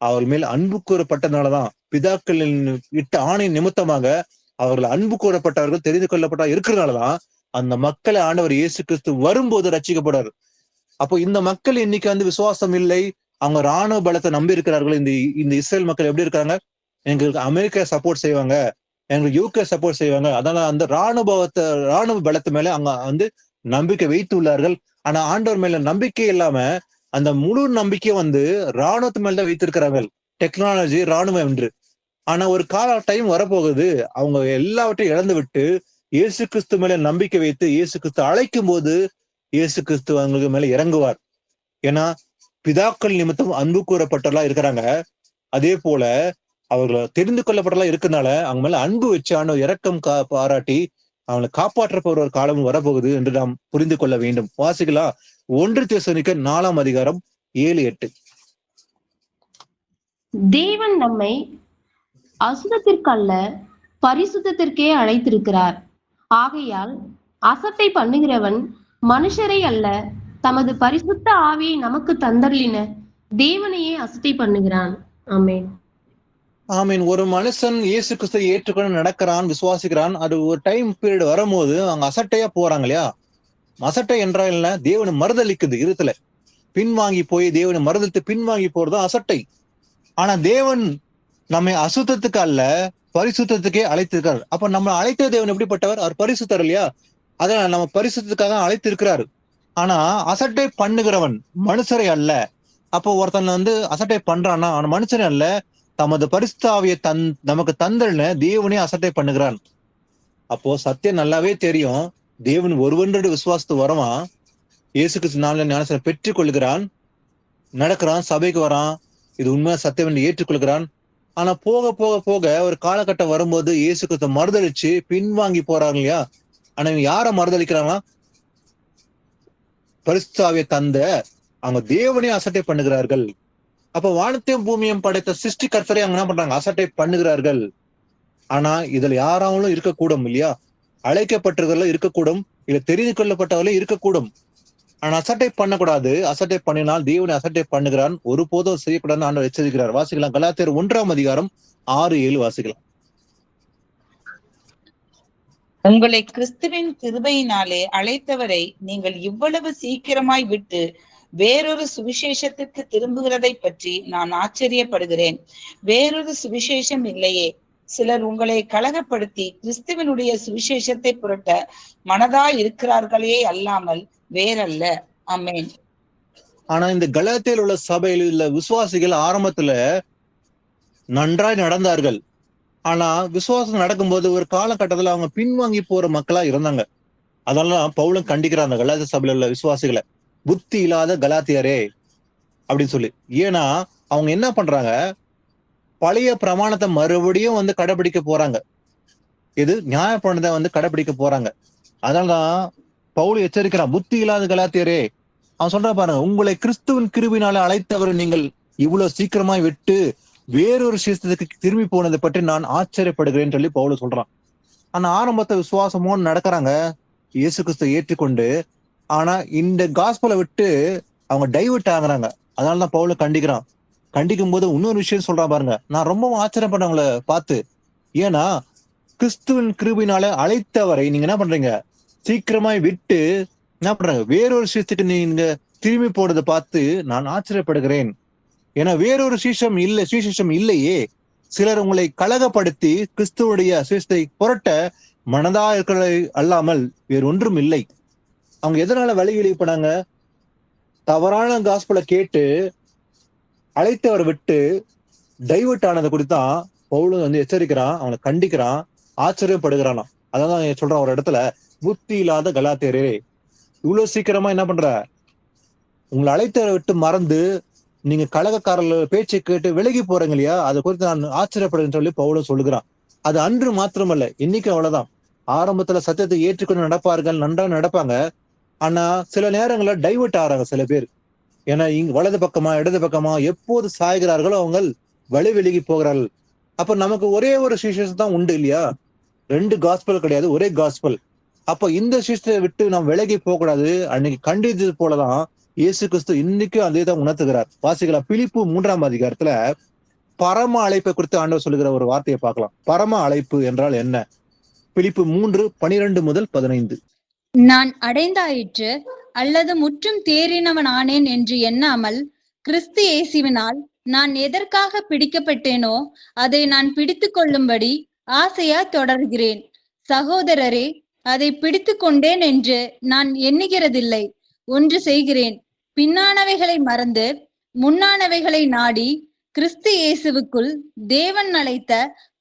அவர் மேல் அன்பு கூறப்பட்டதுனாலதான், பிதாக்களின் இட்ட ஆணை நிமித்தமாக அவர்கள் அன்பு கூறப்பட்டவர்கள் தெரிந்து கொள்ளப்பட்ட இருக்கிறதுனாலதான் அந்த மக்களை ஆண்டவர் இயேசு கிறிஸ்து வரும்போது ரட்சிக்கப்படுறார். அப்போ இந்த மக்கள் இன்னைக்கு வந்து விசுவாசம் இல்லை, அவங்க ராணுவ பலத்தை நம்பி இருக்கிறார்கள். இந்த இஸ்ரேல் மக்கள் எப்படி இருக்காங்க, எங்களுக்கு அமெரிக்கா சப்போர்ட் செய்வாங்க, எங்களுக்கு யூகே சப்போர்ட் செய்வாங்க, அதனால அந்த ராணுவ பலத்து மேல அங்க வந்து நம்பிக்கை வைத்து உள்ளார்கள். ஆனா ஆண்டவர் மேல நம்பிக்கை இல்லாம அந்த முழு நம்பிக்கை வந்து ராணுவத்து மேலதான் வைத்திருக்கிறாங்க, டெக்னாலஜி, ராணுவம் என்று. ஆனா ஒரு டைம் வரப்போகுது, அவங்க எல்லாவற்றையும் இழந்து விட்டு இயேசு கிறிஸ்து மேல நம்பிக்கை வைத்து இயேசு கிறிஸ்து அழைக்கும் போது இயேசு கிறிஸ்து அவங்களுக்கு மேல இறங்குவார். ஏன்னா பிதாக்கள் நிமித்தம் அன்பு கூறப்பட்டவர்களா இருக்கிறாங்க. அதே போல அவர்களை தெரிந்து கொள்ளப்பட்டவர்களா இருக்கிறதுனால அவங்க மேல அன்பு வச்சான இரக்கம் பாராட்டி அவங்களை காப்பாற்ற போற ஒரு காலமும் வரப்போகுது என்று நாம் புரிந்து கொள்ள வேண்டும். வாசிக்கலாம் 1 தெசலோனிக்கர் 4:7-8. தேவன் நம்மை அசுத்தத்திற்கல்ல பரிசுத்தத்திற்கே அழைத்திருக்கிறார். ஆகையால் அசட்டை பண்ணுகிறவன் மனுஷரை அல்ல, தமது பரிசுத்த ஆவியை நமக்கு தந்தருளின தேவனையே அசட்டை பண்ணுகிறான். ஆமென். ஆமீன். ஒரு மனுஷன் இயேசு கிறிஸ்துவை ஏற்றுக்கொண்டு நடக்கிறான், விசுவாசிக்கிறான். அது ஒரு டைம் பீரியட் வரும்போது அவங்க அசட்டையா போறாங்க இல்லையா. அசட்டை என்றால் என்ன, தேவனை மறுதளிக்குது, இருத்துல பின்வாங்கி போய் தேவனை மறுதளித்து பின்வாங்கி போறதும் அசட்டை. ஆனா தேவன் நம்மை அசுத்தத்துக்கு அல்ல பரிசுத்தத்துக்கே அழைத்திருக்காரு. அப்ப நம்ம அழைத்த தேவன் எப்படிப்பட்டவர், அவர் பரிசுத்தர் இல்லையா. அதனால நம்ம பரிசுத்தத்துக்காக அழைத்திருக்கிறாரு. ஆனா அசட்டை பண்ணுகிறவன் மனுஷரை அல்ல. அப்போ ஒருத்தன் வந்து அசட்டை பண்றான்னா அவன் மனுஷனே அல்ல, தமது பரிசுத்தாவியை நமக்கு தந்தல்னு தேவனே அசட்டை பண்ணுகிறான். அப்போ சத்தியம் நல்லாவே தெரியும், தேவன் ஒருவனோட விசுவாசத்து வரவான், இயேசு கிறிஸ்து நாம ஞானஸ்நானம் பெற்றுக் கொள்கிறான், நடக்கிறான், சபைக்கு வரான், இது உண்மையா சத்தியம் என்று ஏற்றுக்கொள்கிறான். ஆனா போக போக போக ஒரு காலகட்டம் வரும்போது இயேசு கிறிஸ்து மறுதளிச்சு பின்வாங்கி போறாங்க இல்லையா. ஆனா இவங்க யார மறுதளிக்கிறாங்களா, பரிசுத்தாவியை தந்த அவங்க தேவனே அசட்டை பண்ணுகிறார்கள். அப்ப வானத்தையும் பூமியும் படைத்த சிருஷ்டி கர்த்தரை அவங்க என்ன பண்றாங்க, அசட்டை பண்ணுகிறார்கள். ஆனா இதுல யாராலும் இருக்கக்கூடும் இல்லையா, அழைக்கப்பட்டவர்களும் இருக்கக்கூடும், இல்ல தெரிந்து கொள்ளப்பட்டவர்களும் இருக்கக்கூடும். ஆனா அசட்டை பண்ணக்கூடாது. அசட்டை பண்ணினால் தேவனை அசட்டை பண்ணுகிறான், ஒருபோதும் செய்யக்கூடாதுன்னு ஆண்டவர் எச்சரிக்கிறார். வாசிக்கலாம், கலாத்தியர் 1:6-7 வாசிக்கலாம். உங்களை கிறிஸ்துவின் கிருபையினாலே அழைத்தவரை நீங்கள் இவ்வளவு சீக்கிரமாய் விட்டு வேறொரு சுவிசேஷத்திற்கு திரும்புகிறதை பற்றி நான் ஆச்சரியப்படுகிறேன். வேறொரு சுவிசேஷம் இல்லையே. சிலர் உங்களை கலகப்படுத்தி கிறிஸ்துவனுடைய சுவிசேஷத்தை புரட்ட மனதா இருக்கிறார்களே அல்லாமல் வேறல்ல. ஆமென். ஆனா இந்த கலாத்தியில் உள்ள சபையில் உள்ள விசுவாசிகள் ஆரம்பத்துல நன்றாய் நடந்தார்கள். ஆனா விசுவாசம் நடக்கும்போது ஒரு காலகட்டத்துல அவங்க பின்வாங்கி போற மக்களா இருந்தாங்க. அதெல்லாம் பவுலும் கண்டிக்கிறாங்க கலாத்திய சபையில உள்ள விசுவாசிகளை, புத்தி இல்லாத கலாத்தியரே அப்படின்னு சொல்லி. ஏன்னா அவங்க என்ன பண்றாங்க, பழைய பிரமாணத்தை மறுபடியும் கடைபிடிக்க போறாங்க. இது நியாயப்பிரமாணத்தை கடைபிடிக்க போறாங்க. அதனாலதான் பவுல் எச்சரிக்கிறான், புத்தி இல்லாத கலாத்தியரே. அவன் சொல்றான் பாருங்க, உங்களை கிறிஸ்துவின் கிருபினால அழைத்தவர் நீங்கள் இவ்வளவு சீக்கிரமாய் விட்டு வேறொரு சீஸ்தத்துக்கு திரும்பி போனதை பற்றி நான் ஆச்சரியப்படுகிறேன்னு சொல்லி பவுல் சொல்றான். ஆனா ஆரம்பத்தை விசுவாசமோன்னு நடக்கிறாங்க, இயேசு கிறிஸ்துவை ஏற்றுக்கொண்டு. ஆனா இந்த காஸ்பலை விட்டு அவங்க டைவர்ட் ஆகுறாங்க. அதனாலதான் பவுல கண்டிக்கிறான். கண்டிக்கும் போது இன்னொரு விஷயம் சொல்றான் பாருங்க, நான் ரொம்பவும் ஆச்சரியப்பட்டேன் அவங்கள பார்த்து. ஏன்னா கிறிஸ்துவின் கிருபினால அழைத்தவரை நீங்க என்ன பண்றீங்க, சீக்கிரமாய் விட்டு என்ன பண்றாங்க, வேறொரு சீசத்துக்கு நீங்க திரும்பி போனதை பார்த்து நான் ஆச்சரியப்படுகிறேன். ஏன்னா வேறொரு சுவிசேஷம் இல்லையே. சிலர் உங்களை கலகப்படுத்தி கிறிஸ்துவுடைய சுவிசேஷத்தை புரட்ட மனதா இருக்கிறதை அல்லாமல் வேறு ஒன்றும் இல்லை. அவங்க எதனால வழிவிலகி போனாங்க, தவறான காஸ்பலை கேட்டு அழைத்தவர் விட்டு டைவர்ட் ஆனதை குறித்தான் பவுலும் எச்சரிக்கிறான், அவனை கண்டிக்கிறான், ஆச்சரியப்படுகிறானா. அதான் சொல்றான் ஒரு இடத்துல, புத்தி இல்லாத கலாத்தியரே, இவ்வளவு சீக்கிரமா என்ன பண்ற, உங்களை அழைத்தவரை விட்டு மறந்து நீங்க கலகக்காரர்கள் பேச்சை கேட்டு விலகி போறீங்க இல்லையா, அதை குறித்து நான் ஆச்சரியப்படுறேன்னு சொல்லி பவுலும் சொல்லுகிறான். அது அன்று மாத்திரமல்ல, இன்னைக்கு அவ்வளவுதான். ஆரம்பத்துல சத்தியத்தை ஏற்றுக்கொண்டு நடப்பார்கள், நன்றா நடப்பாங்க. ஆனா சில நேரங்கள்ல டைவர்ட் ஆறாங்க சில பேர். ஏன்னா இங்க வலது பக்கமா இடது பக்கமா எப்போது சாய்கிறார்களோ அவங்க வழி விலகி போகிறார்கள். அப்ப நமக்கு ஒரே ஒரு சுவிசேஷம் தான் உண்டு இல்லையா, 2 காஸ்பல் கிடையாது, ஒரே காஸ்பல். அப்ப இந்த சுவிசேஷத்தை விட்டு நாம் விலகி போக கூடாது. அன்னைக்கு கண்டித்தது போலதான் இயேசு கிறிஸ்து இன்னைக்கும் அதே தான் உணர்த்துகிறார். வாசிக்கலாம், பிலிப்பு 3:ஆம் பரம அழைப்பை குறித்து ஆண்டவர் சொல்லுகிற ஒரு வார்த்தையை பார்க்கலாம். பரம அழைப்பு என்றால் என்ன? பிலிப்பு 3:12-15. நான் அடைந்தாயிற்று அல்லது முற்றும் தேறினவன் ஆனேன் என்று எண்ணாமல், கிறிஸ்து இயேசுவினால் நான் எதற்காக பிடிக்கப்பட்டேனோ அதை நான் பிடித்து கொள்ளும்படி ஆசையா தொடர்கிறேன். சகோதரரே, அதை பிடித்து கொண்டேன் என்று நான் எண்ணுகிறதில்லை. ஒன்று செய்கிறேன், பின்னானவைகளை மறந்து முன்னானவைகளை நாடி கிறிஸ்து இயேசுவுக்குள் தேவன் அழைத்த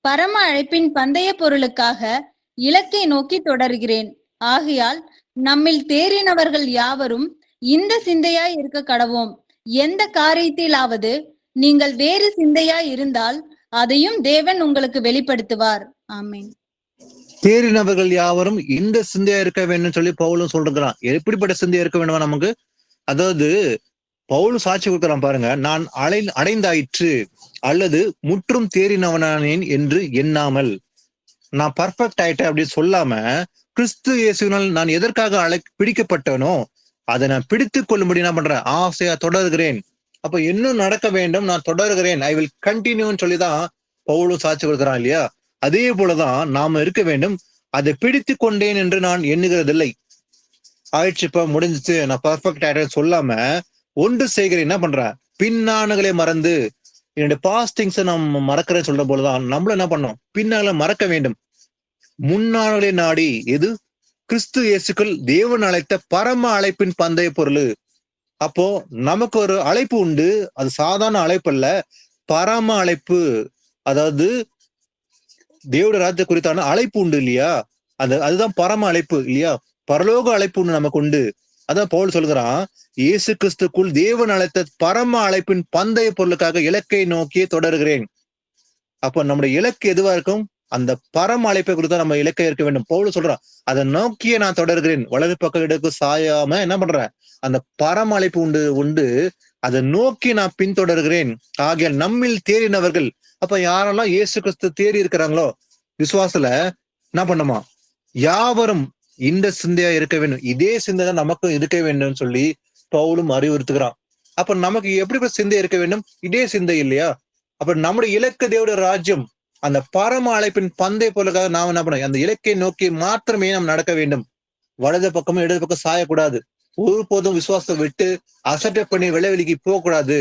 பரம அழைப்பின் பந்தய பொருளுக்காக இலக்கை நோக்கி தொடர்கிறேன். ஆகையால் நம்மில் தேறினவர்கள் யாவரும் இந்த சிந்தையாய் இருக்க கடவோம். எந்த காரியத்திலாவது நீங்கள் வேறு சிந்தையாய் இருந்தால் அதையும் தேவன் உங்களுக்கு வெளிப்படுத்துவார். ஆமென். தேறினவர்கள் யாவரும் இந்த சிந்தையா இருக்க வேண்டும் சொல்லி பவுலும் சொல்றான். எப்படிப்பட்ட சிந்தையா இருக்க வேண்டுமா நமக்கு? அதாவது பவுலும் சாட்சி கொடுக்கிறான் பாருங்க, நான் அடைந்தாயிற்று அல்லது முற்றும் தேறினவனானேன் என்று எண்ணாமல். நான் பர்ஃபெக்ட் ஆயிட்டேன் அப்படின்னு சொல்லாம, கிறிஸ்து இயேசுவினால் நான் எதற்காக பிடிக்கப்பட்டனோ அதை நான் பிடித்து கொள்ளும்படி என்ன பண்றேன், ஆசையா தொடர்கிறேன். அப்ப இன்னும் நடக்க வேண்டும், நான் தொடர்கிறேன், ஐ வில் கண்டினியூன்னு சொல்லிதான் பவுலும் சாட்சி கொடுக்கிறான் இல்லையா. அதே போலதான் நாம இருக்க வேண்டும். அதை பிடித்து கொண்டேன் என்று நான் எண்ணுகிறதில்லை. ஆயிடுச்சு, இப்ப முடிஞ்சிச்சு, நான் பர்ஃபெக்ட் ஆயிட்டேன்னு சொல்லாம ஒன்று செய்கிறேன். என்ன பண்றேன், பின்னானுகளை மறந்து என்னுடைய பாஸ்ட் திங்ஸை நான் மறக்கிறேன்னு சொல்ற போலதான் நம்மளும் என்ன பண்ணோம், பின்னால மறக்க வேண்டும். முன்னாளே நாடி, எது, கிறிஸ்து இயேசுக்குள் தேவன் அழைத்த பரம அழைப்பின் பந்தய பொருள். அப்போ நமக்கு ஒரு அழைப்பு உண்டு. அது சாதாரண அழைப்பு அல்ல, பரம அழைப்பு. அதாவது தேவனுடைய ராஜ்யத்தை குறித்தான அழைப்பு உண்டு இல்லையா, அதுதான் பரம அழைப்பு இல்லையா, பரலோக அழைப்பு உண்டு நமக்கு உண்டு. அதான் பவுல் சொல்கிறான், இயேசு கிறிஸ்துக்குள் தேவன் அழைத்த பரம அழைப்பின் பந்தய பொருளுக்காக இலக்கை நோக்கியே தொடர்கிறேன். அப்ப நம்முடைய இலக்கு எதுவா இருக்கும், அந்த பரம அழைப்பை குறித்து நம்ம இலக்கை இருக்க வேண்டும். பவுல் சொல்றான், அதை நோக்கியே நான் தொடர்கிறேன், வலது பக்கம் இடக்கு சாயாம என்ன பண்றேன், அந்த பரம அழைப்பு உண்டு அதை நோக்கி நான் பின்தொடர்கிறேன். ஆகிய நம்மில் தேறினவர்கள், அப்ப யாரெல்லாம் இயேசு கிறிஸ்து தேறி இருக்கிறாங்களோ விசுவாசத்துல என்ன பண்ணுமா, யாவரும் இந்த சிந்தையா இருக்க வேண்டும், இதே சிந்தை தான் நமக்கும் இருக்க வேண்டும் சொல்லி பவுலும் அறிவுறுத்துகிறான். அப்ப நமக்கு எப்படிப்பட்ட சிந்தை இருக்க வேண்டும்? இதே சிந்தை இல்லையா? அப்ப நம்முடைய இலக்கு தேவனுடைய ராஜ்யம், அந்த பரம அழைப்பின் பந்தை போலக்காக நாம் என்ன பண்ணணும்? அந்த இலக்கை நோக்கி மாத்திரமே நாம் நடக்க வேண்டும். வலது பக்கமும் இடது பக்கம் சாயக்கூடாது. ஒருபோதும் விசுவாசத்தை விட்டு அசட்டை பண்ணி விளைவெளிக்கு போக கூடாது.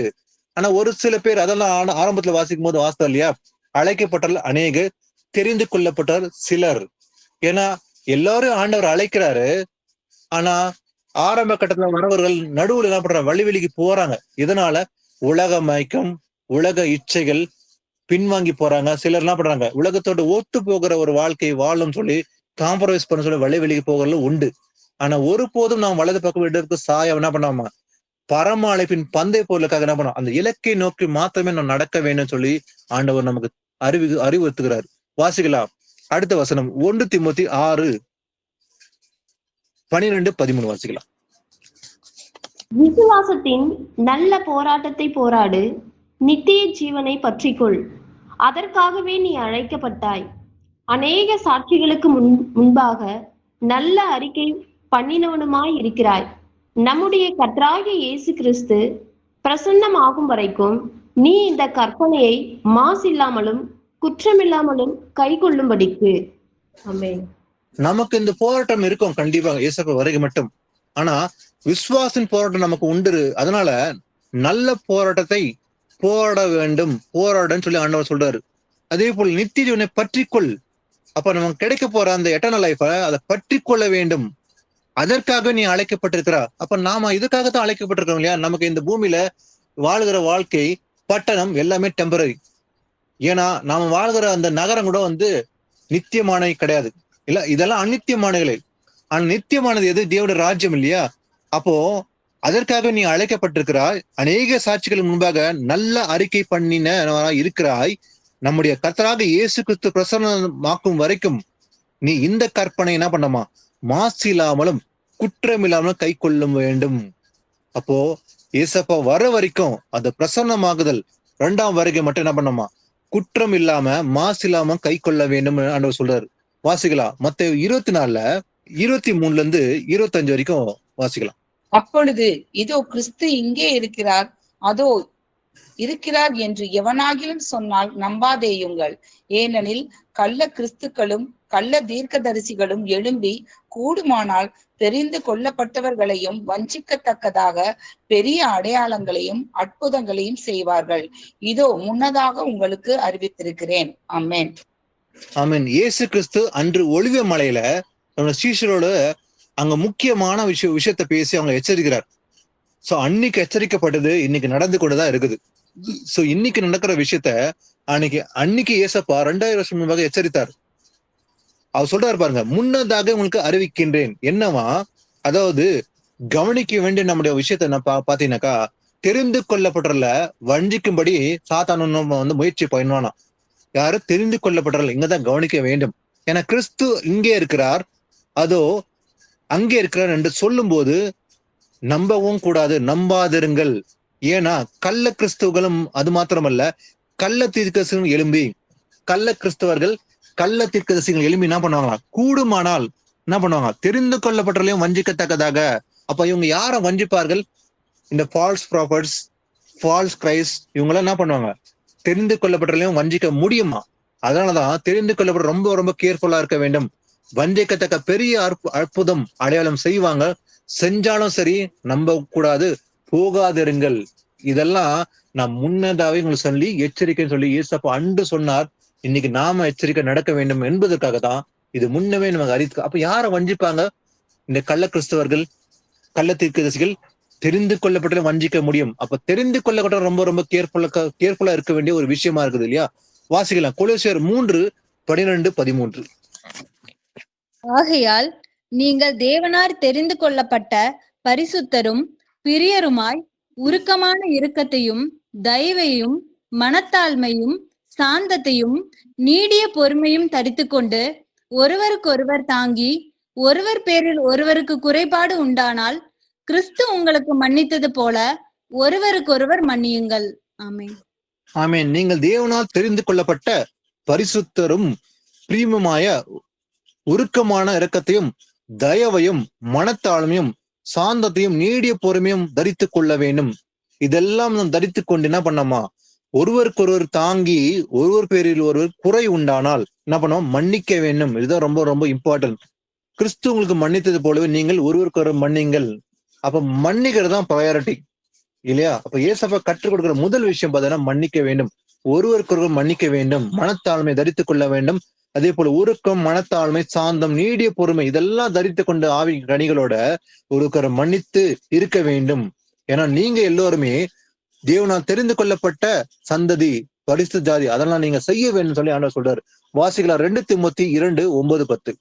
ஆனா ஒரு சில பேர் அதெல்லாம் ஆரம்பத்துல வாசிக்கும் போது வாசித்தோம் இல்லையா? அழைக்கப்பட்டால் அநேகர், தெரிந்து கொள்ளப்பட்டார் சிலர். ஏன்னா எல்லாரும் ஆண்டவர் அழைக்கிறாரு. ஆனா ஆரம்ப கட்டத்துல வரவர்கள் நடுவுல என்ன பண்றாங்க? வழிவெளிக்கு போறாங்க. இதனால உலக மயக்கம், உலக இச்சைகள் பின்வாங்கி போறாங்க. சிலர் என்ன பண்றாங்க? உலகத்தோட ஒத்து போகிற ஒரு வாழ்க்கை வாழும் சொல்லி காம்ப்ரமைஸ் பண்ண சொல்லி வழிவெளிக்கு போகிறது உண்டு. ஆனா ஒருபோதும் நாம் வலது பக்கம் இடத்துக்கு சாய என்ன பண்ணாமா? பரம அழைப்பின் பந்தை பொருளுக்காக என்ன பண்ணோம்? அந்த இலக்கை நோக்கி மாத்திரமே நாம் நடக்க வேண்டும் சொல்லி ஆண்டவர் நமக்கு அறிவுறுத்துகிறார். வாசிக்கலாம் அடுத்த வசனம் 1 தீமோத்தேயு 6:12-13 வாசிக்கலாம். விசுவாசத்தின் நல்ல போராட்டத்தை போராடு, நித்திய ஜீவனை பற்றிக்கொள். அதற்காகவே நீ அழைக்கப்பட்டாய். அநேக சாட்சிகளுக்கு முன்பாக நல்ல அறிக்கை பண்ணினவனுமாய் இருக்கிறாய். நம்முடைய கர்த்தராகிய இயேசு கிறிஸ்து பிரசன்னமாகும் வரைக்கும் நீ இந்த கற்பனையை மாசில்லாமலும் குற்றமில்லாமலும் கை கொள்ளும்படிக்கு. ஆமென். நமக்கு இந்த போராட்டம் இருக்கும் கண்டிப்பாக இயேசப்ப வருகை மட்டும். ஆனா விசுவாசின் போராட்டம் நமக்கு உண்டு. அதனால நல்ல போராட்டத்தை போராட வேண்டும், போராடன்னு சொல்லி ஆண்டவர் சொல்றாரு. அதே போல் நித்திய ஜீவனை பற்றிக்கொள். அப்ப நமக்கு கிடைக்க போற அந்த எட்டர்னல் லைஃப அதை பற்றி கொள்ள வேண்டும். அதற்காக நீ அழைக்கப்பட்டிருக்கிறா. அப்ப நாம இதுக்காகத்தான் அழைக்கப்பட்டிருக்கோம் இல்லையா? நமக்கு இந்த பூமியில வாழ்கிற வாழ்க்கை, பட்டணம் எல்லாமே டெம்பரரி. ஏன்னா நாம வாழ்கிற அந்த நகரம் கூட நித்தியமானவை கிடையாது இல்ல, இதெல்லாம் அநித்தியமானங்களே. ஆனா நித்தியமானது எது? தேவனுடைய ராஜ்யம் இல்லையா? அப்போ அதற்காக நீ அழைக்கப்பட்டிருக்கிறாய். அநேக சாட்சிகள் முன்பாக நல்ல அறிக்கை பண்ணின இருக்கிறாய். நம்முடைய கர்த்தராக இயேசு கிறிஸ்து பிரசன்னமாக்கும் வரைக்கும் நீ இந்த கற்பனை என்ன பண்ணமா? மாசு இல்லாமலும் குற்றமில்லாமலும் கை கொள்ள வேண்டும். அப்போ ஏசப்பா வர வரைக்கும் அந்த பிரசன்னமாகுதல் 2ஆம் வருகை மட்டும் என்ன பண்ணமா? குற்றம் இல்லாம மாசு இல்லாம கை கொள்ள வேண்டும் ஆண்டவர் சொல்றாரு. வாசிக்கலாம் மத்தேயு 24:23-25 வரைக்கும் வாசிக்கலாம். அப்பொழுது இதோ கிறிஸ்து இங்கே இருக்கிறார், அதோ இருக்கிறார் என்று எவனாகிலும் சொன்னால் நம்பாதேயுங்கள். ஏனெனில் கள்ள கிறிஸ்துக்களும் கள்ள தீர்க்கதரிசிகளும் எழும்பி கூடுமானால் தெரிந்து கொள்ளப்பட்டவர்களையும் வஞ்சிக்கத்தக்கதாக பெரிய அடையாளங்களையும் அற்புதங்களையும் செய்வார்கள். இதோ முன்னதாக உங்களுக்கு அறிவித்திருக்கிறேன். ஆமென். ஆமென். இயேசு கிறிஸ்து அன்று ஒலிவ மலையில நம்ம சீஷரோட அங்க முக்கியமான விஷயத்த பேசி அவங்க எச்சரிக்கிறார். சோ அன்னைக்கு எச்சரிக்கப்பட்டது இன்னைக்கு நடந்து கொண்டுதான் இருக்குது. சோ இன்னைக்கு நடக்கிற விஷயத்த அன்னைக்கு ஏசப்பா 2000 வருஷம் முன்பாக எச்சரித்தார். அவர் சொல்றாரு பாருங்க, முன்னதாக உங்களுக்கு அறிவிக்கின்றேன். என்னவா? அதாவது கவனிக்க வேண்டிய நம்முடைய விஷயத்த பாத்தீங்கன்னாக்கா, தெரிந்து கொள்ளப்பட்டல வஞ்சிக்கும்படி சாத்தான முயற்சி பண்ணுவானா? யாரு? தெரிந்து கொள்ளப்பட்டல இங்கதான் கவனிக்க வேண்டும். ஏன்னா கிறிஸ்து இங்கே இருக்கிறார், அதோ அங்கே இருக்கிறார் என்று சொல்லும் போது நம்பவும் கூடாது, நம்பாதிருங்கள். ஏன்னா கள்ள கிறிஸ்துவர்களும் அது மாத்திரமல்ல, கள்ள தீர்க்கதரிசிகளும் எழும்பி, கள்ள கிறிஸ்தவர்கள் கள்ள தீர்க்கதரிசிகள் எழும்பி என்ன பண்ணுவாங்களா? கூடுமானால் என்ன பண்ணுவாங்க? தெரிந்து கொள்ளப்பட்டவர்களையும் வஞ்சிக்கத்தக்கதாக. அப்ப இவங்க யார வஞ்சிப்பார்கள்? இந்த ஃபால்ஸ் ப்ராஃபட்ஸ், ஃபால்ஸ் கிரைஸ்ட், இவங்களாம் என்ன பண்ணுவாங்க? தெரிந்து கொள்ளப்பட்டவர்களையும் வஞ்சிக்க முடியுமா? அதனாலதான் தெரிந்து கொள்ளப்பட்ட ரொம்ப ரொம்ப கேர்ஃபுல்லா இருக்க வேண்டும். வஞ்சிக்கத்தக்க பெரிய அற்புதம் அடையாளம் செய்வாங்க. செஞ்சாலும் சரி நம்ப கூடாது, போகாதிருங்கள். இதெல்லாம் நான் முன்னதாவே உங்களுக்கு சொல்லி எச்சரிக்கைன்னு சொல்லி ஏசப்பா அன்று சொன்னார். இன்னைக்கு நாம எச்சரிக்கை நடக்க வேண்டும் என்பதற்காக தான் இது முன்னமே நமக்கு அறிவித்து. அப்ப யார வஞ்சிப்பாங்க? இந்த கள்ள கிறிஸ்தவர்கள், கள்ள தீர்க்கதரிசிகள் தெரிந்து கொள்ளப்பட்ட வஞ்சிக்க முடியும். அப்ப தெரிந்து கொள்ளப்பட்ட ரொம்ப ரொம்ப கேர்ஃபுல்லா இருக்க வேண்டிய ஒரு விஷயமா இருக்குது இல்லையா? வாசிக்கலாம் கொலோசியர் 3:12-13. ஆகையால் நீங்கள் தேவனார் தெரிந்து கொள்ளப்பட்ட பரிசுத்தரும் பிரியருமாய் உருக்கமான இரக்கத்தையும் தயவையும் மனத்தாழ்மையும் சாந்தத்தையும் நீடிய பொறுமையும் தரித்துக்கொண்டு ஒருவருக்கொருவர் தாங்கி ஒருவர் பேரில் ஒருவருக்கு குறைபாடு உண்டானால் கிறிஸ்து உங்களுக்கு மன்னித்தது போல ஒருவருக்கொருவர் மன்னியுங்கள். ஆமென். ஆமென். நீங்கள் தேவனால் தெரிந்து கொள்ளப்பட்ட பரிசுத்தரும் பிரியமுமாய உருக்கமான இரக்கத்தையும் தயவையும் மனத்தாழ்மையும் சாந்தத்தையும் நீடிய பொறுமையும் தரித்து கொள்ள வேண்டும். இதெல்லாம் நாம் தரித்து கொண்டு என்ன பண்ணோமா, ஒருவருக்கொருவர் தாங்கி ஒருவர் பேரில் ஒருவர் குறை உண்டானால் என்ன பண்ணோம், மன்னிக்க வேண்டும். இதுதான் ரொம்ப ரொம்ப இம்பார்ட்டன்ட். கிறிஸ்து உங்களுக்கு மன்னித்தது போலவே நீங்கள் ஒருவருக்கொருவர் மன்னிங்கள். அப்ப மன்னிக்கிறது தான் ப்ரையாரிட்டி இல்லையா? அப்ப ஏசப்பா கற்றுக் கொடுக்கிற முதல் விஷயம் பார்த்தீங்கன்னா மன்னிக்க வேண்டும், ஒருவருக்கொருவர் மன்னிக்க வேண்டும், மனத்தாழ்மை தரித்துக் கொள்ள வேண்டும். அதே போல உருக்கம், மனத்தாழ்மை, சாந்தம், நீடிய பொறுமை இதெல்லாம் தரித்து கொண்டு ஆவி கனிகளோட ஒருவருக்கொருவர் மன்னித்து இருக்க வேண்டும். ஏன்னா நீங்க எல்லோருமே தேவனால் தெரிந்து கொள்ளப்பட்ட சந்ததி, பரிசுத்த ஜாதி, அதெல்லாம் நீங்க செய்ய வேண்டும் சொல்லி ஆண்டவர் சொல்றாரு. வாசிக்கலாம் 2 தீமோத்தேயு 2:9-10.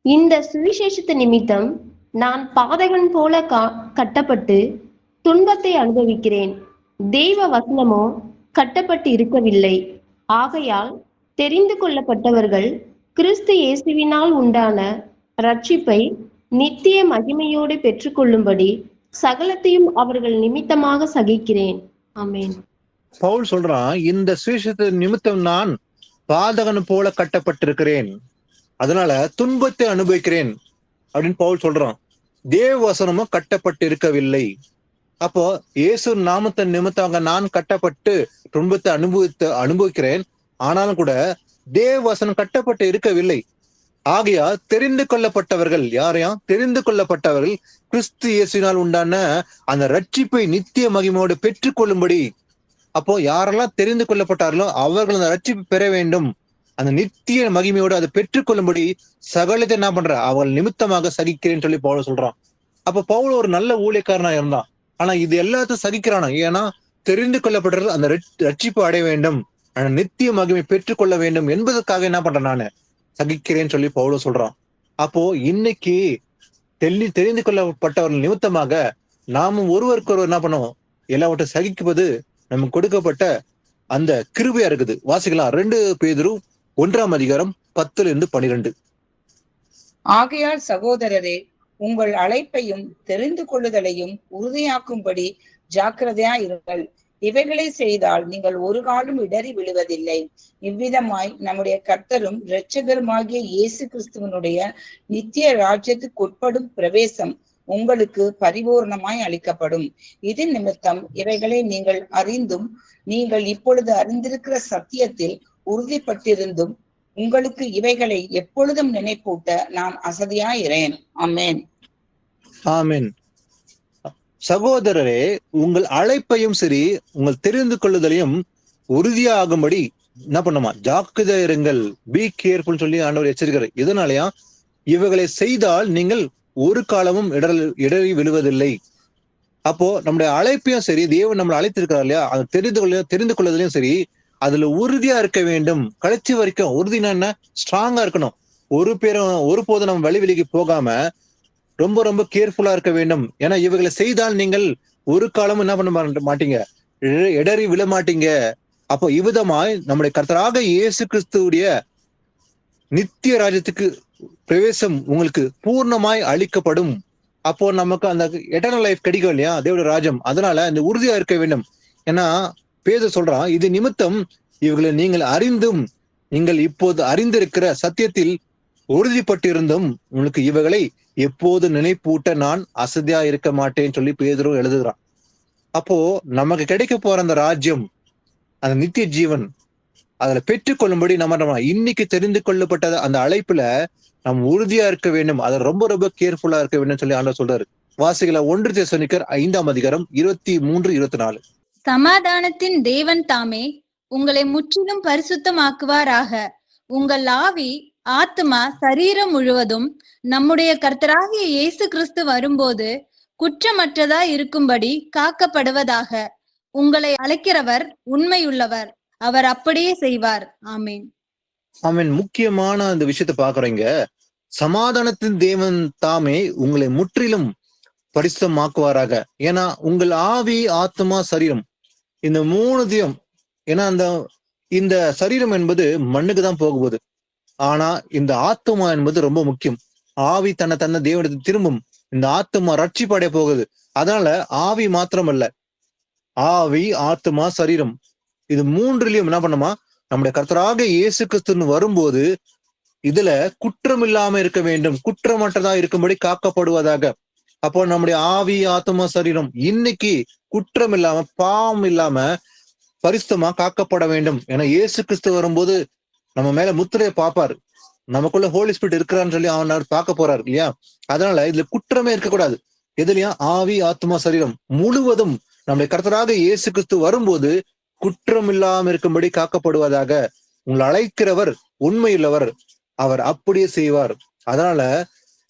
இந்த சுவிசேஷத்து நிமித்தம் நான் பாதகன் போல கட்டப்பட்டு துன்பத்தை அனுபவிக்கிறேன். தெய்வ வசனமோ கட்டப்பட்டு இருக்கவில்லை. ஆகையால் தெரிந்து கொள்ளப்பட்டவர்கள் கிறிஸ்து இயேசுவினால் உண்டான ரட்சிப்பை நித்திய மகிமையோடு பெற்றுக்கொள்ளும்படி சகலத்தையும் அவர்கள் நிமித்தமாக சகிக்கிறேன். ஆமென். பவுல் சொல்றான், இந்த சுவிசேஷத்து நிமித்தம் நான் பாதகன் போல கட்டப்பட்டிருக்கிறேன், அதனால துன்பத்தை அனுபவிக்கிறேன் அப்படின்னு பவுல் சொல்றான். தேவ வசனமும் கட்டப்பட்டு இருக்கவில்லை. அப்போ இயேசு நாமத்தின் நிமித்தமாக நான் கட்டப்பட்டு துன்பத்தை அனுபவிக்கிறேன், ஆனாலும் கூட தேவ வசனம் கட்டப்பட்டு இருக்கவில்லை. ஆகையா தெரிந்து கொள்ளப்பட்டவர்கள், யாரையும் தெரிந்து கொள்ளப்பட்டவர்கள் கிறிஸ்து இயேசுவினால் உண்டான அந்த ரட்சிப்பை நித்திய மகிமையோடு பெற்றுக்கொள்ளும்படி. அப்போ யாரெல்லாம் தெரிந்து கொள்ளப்பட்டார்களோ அவர்கள் அந்த ரட்சிப்பை பெற வேண்டும், அந்த நித்திய மகிமையோடு அதை பெற்றுக்கொள்ளும்படி சகலத்தை என்ன பண்ற, அவர்கள் நிமித்தமாக சகிக்கிறேன்னு சொல்லி பவுல் சொல்றான். அப்ப பவுல் ஒரு நல்ல ஊழியக்காரனா இருந்தான். ஆனா இது எல்லாத்தையும் சகிக்கிறானா, ஏன்னா தெரிந்து கொள்ளப்பட்டவர்கள் அந்த ரட்சிப்பு அடைய வேண்டும், நித்திய மகிமை பெற்றுக்கொள்ள வேண்டும் என்பதற்காக என்ன பண்றேன், நானு சகிக்கிறேன்னு சொல்லி பவுல் சொல்றான். அப்போ இன்னைக்கு தெரிந்து கொள்ளப்பட்டவர்கள் நிமித்தமாக நாமும் ஒருவருக்கொருவர் என்ன பண்ணுவோம், எல்லாவற்றையும் சகிப்பது நமக்கு கொடுக்கப்பட்ட அந்த கிருபையா இருக்குது. வாசிக்கலாம் 2 பேதுரு 1:10-12. ஆகையால் சகோதரரே, உங்கள் அழைப்பையும் தெரிந்து கொள்ளுதலையும் உறுதியாக்கும்படி ஜாக்கிரதையா இருங்கள். இவைகளை செய்தால் நீங்கள் ஒரு காலம் இடறி விழுவதில்லை. இவ்விதமாய் நம்முடைய கர்த்தரும் இரட்சகருமாகிய இயேசு கிறிஸ்துவனுடைய நித்திய ராஜ்யத்துக்கு உட்படும் பிரவேசம் உங்களுக்கு பரிபூர்ணமாய் அளிக்கப்படும். இது நிமித்தம் இவைகளை நீங்கள் அறிந்தும் நீங்கள் இப்பொழுது அறிந்திருக்கிற சத்தியத்தில் உறுதிப்பட்டிருந்தும் உங்களுக்கு இவைகளை எப்பொழுதும் நினைப்பூட்ட நான் அசதியாயிரேன். ஆமென். ஆமென். சகோதரரே, உங்கள் அழைப்பையும் சரி உங்கள் தெரிந்து கொள்ளுதலையும் உறுதியாகும்படி என்ன பண்ணுமா, ஜாக்கிரதை இருங்கள், பி கேர்ஃபுல் சொல்லி ஆண்டவர் எச்சரிக்கிறார். இதனாலயா இவைகளை செய்தால் நீங்கள் ஒரு காலமும் இடறி விழுவதில்லை. அப்போ நம்முடைய அழைப்பையும் சரி, தேவன் நம்மளை அழைத்திருக்கிறார் இல்லையா, அதை தெரிந்து கொள்வதிலையும் சரி அதுல உறுதியா இருக்க வேண்டும். கடைசி வரைக்கும் உறுதினா என்ன, ஸ்ட்ராங்கா இருக்கணும். ஒருபோதும் நம்ம வழி விலகி போகாம ரொம்ப ரொம்ப கேர்ஃபுல்லா இருக்க வேண்டும். ஏன்னா இவைகளை செய்தால் நீங்கள் ஒரு காலமும் என்ன பண்ண மாட்டீங்க, இடறி விழ மாட்டீங்க. அப்போ இவ்விதமாய் நம்முடைய கர்த்தராக இயேசு கிறிஸ்துவுடைய நித்திய ராஜ்யத்துக்கு பிரவேசம் உங்களுக்கு பூர்ணமாய் அளிக்கப்படும். அப்போ நமக்கு அந்த எட்டர்னல் லைஃப் கிடைக்கும் இல்லையா, தேவனுடைய ராஜ்யம். அதனால இந்த உறுதியா இருக்க வேண்டும். ஏன்னா பேதுரு சொல்றான், இது நிமித்தம் இவர்களை நீங்கள் அறிந்தும் நீங்கள் இப்போது அறிந்திருக்கிற சத்தியத்தில் உறுதிப்பட்டிருந்தும் உங்களுக்கு இவைகளை எப்போது நினைப்பூட்ட நான் அசதியா இருக்க மாட்டேன்னு சொல்லி பேதுரு எழுதுகிறான். அப்போ நமக்கு கிடைக்க போற அந்த ராஜ்யம், அந்த நித்திய ஜீவன், அதுல பெற்றுக்கொள்ளும்படி நம்ம இன்னைக்கு தெரிந்து கொள்ளப்பட்ட அந்த அழைப்புல நம்ம உறுதியா இருக்க வேண்டும். அதை ரொம்ப ரொம்ப கேர்ஃபுல்லா இருக்க வேண்டும் சொல்லி ஆண்டவர் சொல்றாரு. வாசிகள 1 தெசலோனிக்கர் 5:23-24. சமாதானத்தின் தேவன் தாமே உங்களை முற்றிலும் பரிசுத்தமாக்குவாராக. உங்கள் ஆவி, ஆத்மா, சரீரம் முழுவதும் நம்முடைய கர்த்தராகிய இயேசு கிறிஸ்து வரும்போது குற்றமற்றதா இருக்கும்படி காக்கப்படுவதாக. உங்களை அழைக்கிறவர் உண்மையுள்ளவர், அவர் அப்படியே செய்வார். ஆமீன். ஆமீன். முக்கியமான அந்த விஷயத்தை பாக்குறீங்க. சமாதானத்தின் தேவன் தாமே உங்களை முற்றிலும் பரிசுத்தமாக்குவாராக. ஏன்னா உங்கள் ஆவி, ஆத்மா, சரீரம், இந்த 3தையும், ஏன்னா இந்த சரீரம் என்பது மண்ணுக்கு தான் போகும்போது, ஆனா இந்த ஆத்மா என்பது ரொம்ப முக்கியம். ஆவி தன்னை தேவனிடத்தில் திரும்பும், இந்த ஆத்மா ரட்சிப்படைய போகுது. அதனால ஆவி மாத்திரமல்ல, ஆவி, ஆத்மா, சரீரம், இது 3லையும் என்ன பண்ணுமா, நம்முடைய கர்த்தராக இயேசு கிறிஸ்துன்னு வரும்போது இதுல குற்றம் இல்லாம இருக்க வேண்டும், குற்றமற்றதா இருக்கும்படி காக்கப்படுவதாக. அப்போ நம்முடைய ஆவி, ஆத்மா, சரீரம் இன்னைக்கு குற்றம் இல்லாம, பாவம் இல்லாம, பரிசுத்தமா காக்கப்பட வேண்டும். ஏன்னா இயேசு கிறிஸ்து வரும்போது நம்ம மேல முத்திரையை பார்ப்பாரு, நமக்குள்ள ஹோலி ஸ்பிரிட் இருக்கிறான்னு சொல்லி அவர் பார்க்க போறாரு இல்லையா? அதனால இதுல குற்றமே இருக்கக்கூடாது. எதுலயும் ஆவி, ஆத்மா, சரீரம் முழுவதும் நம்முடைய கர்த்தராக இயேசு கிறிஸ்து வரும்போது குற்றம் இல்லாம இருக்கும்படி காக்கப்படுவதாக. உங்களை அழைக்கிறவர் உண்மையுள்ளவர், அவர் அப்படியே செய்வார். அதனால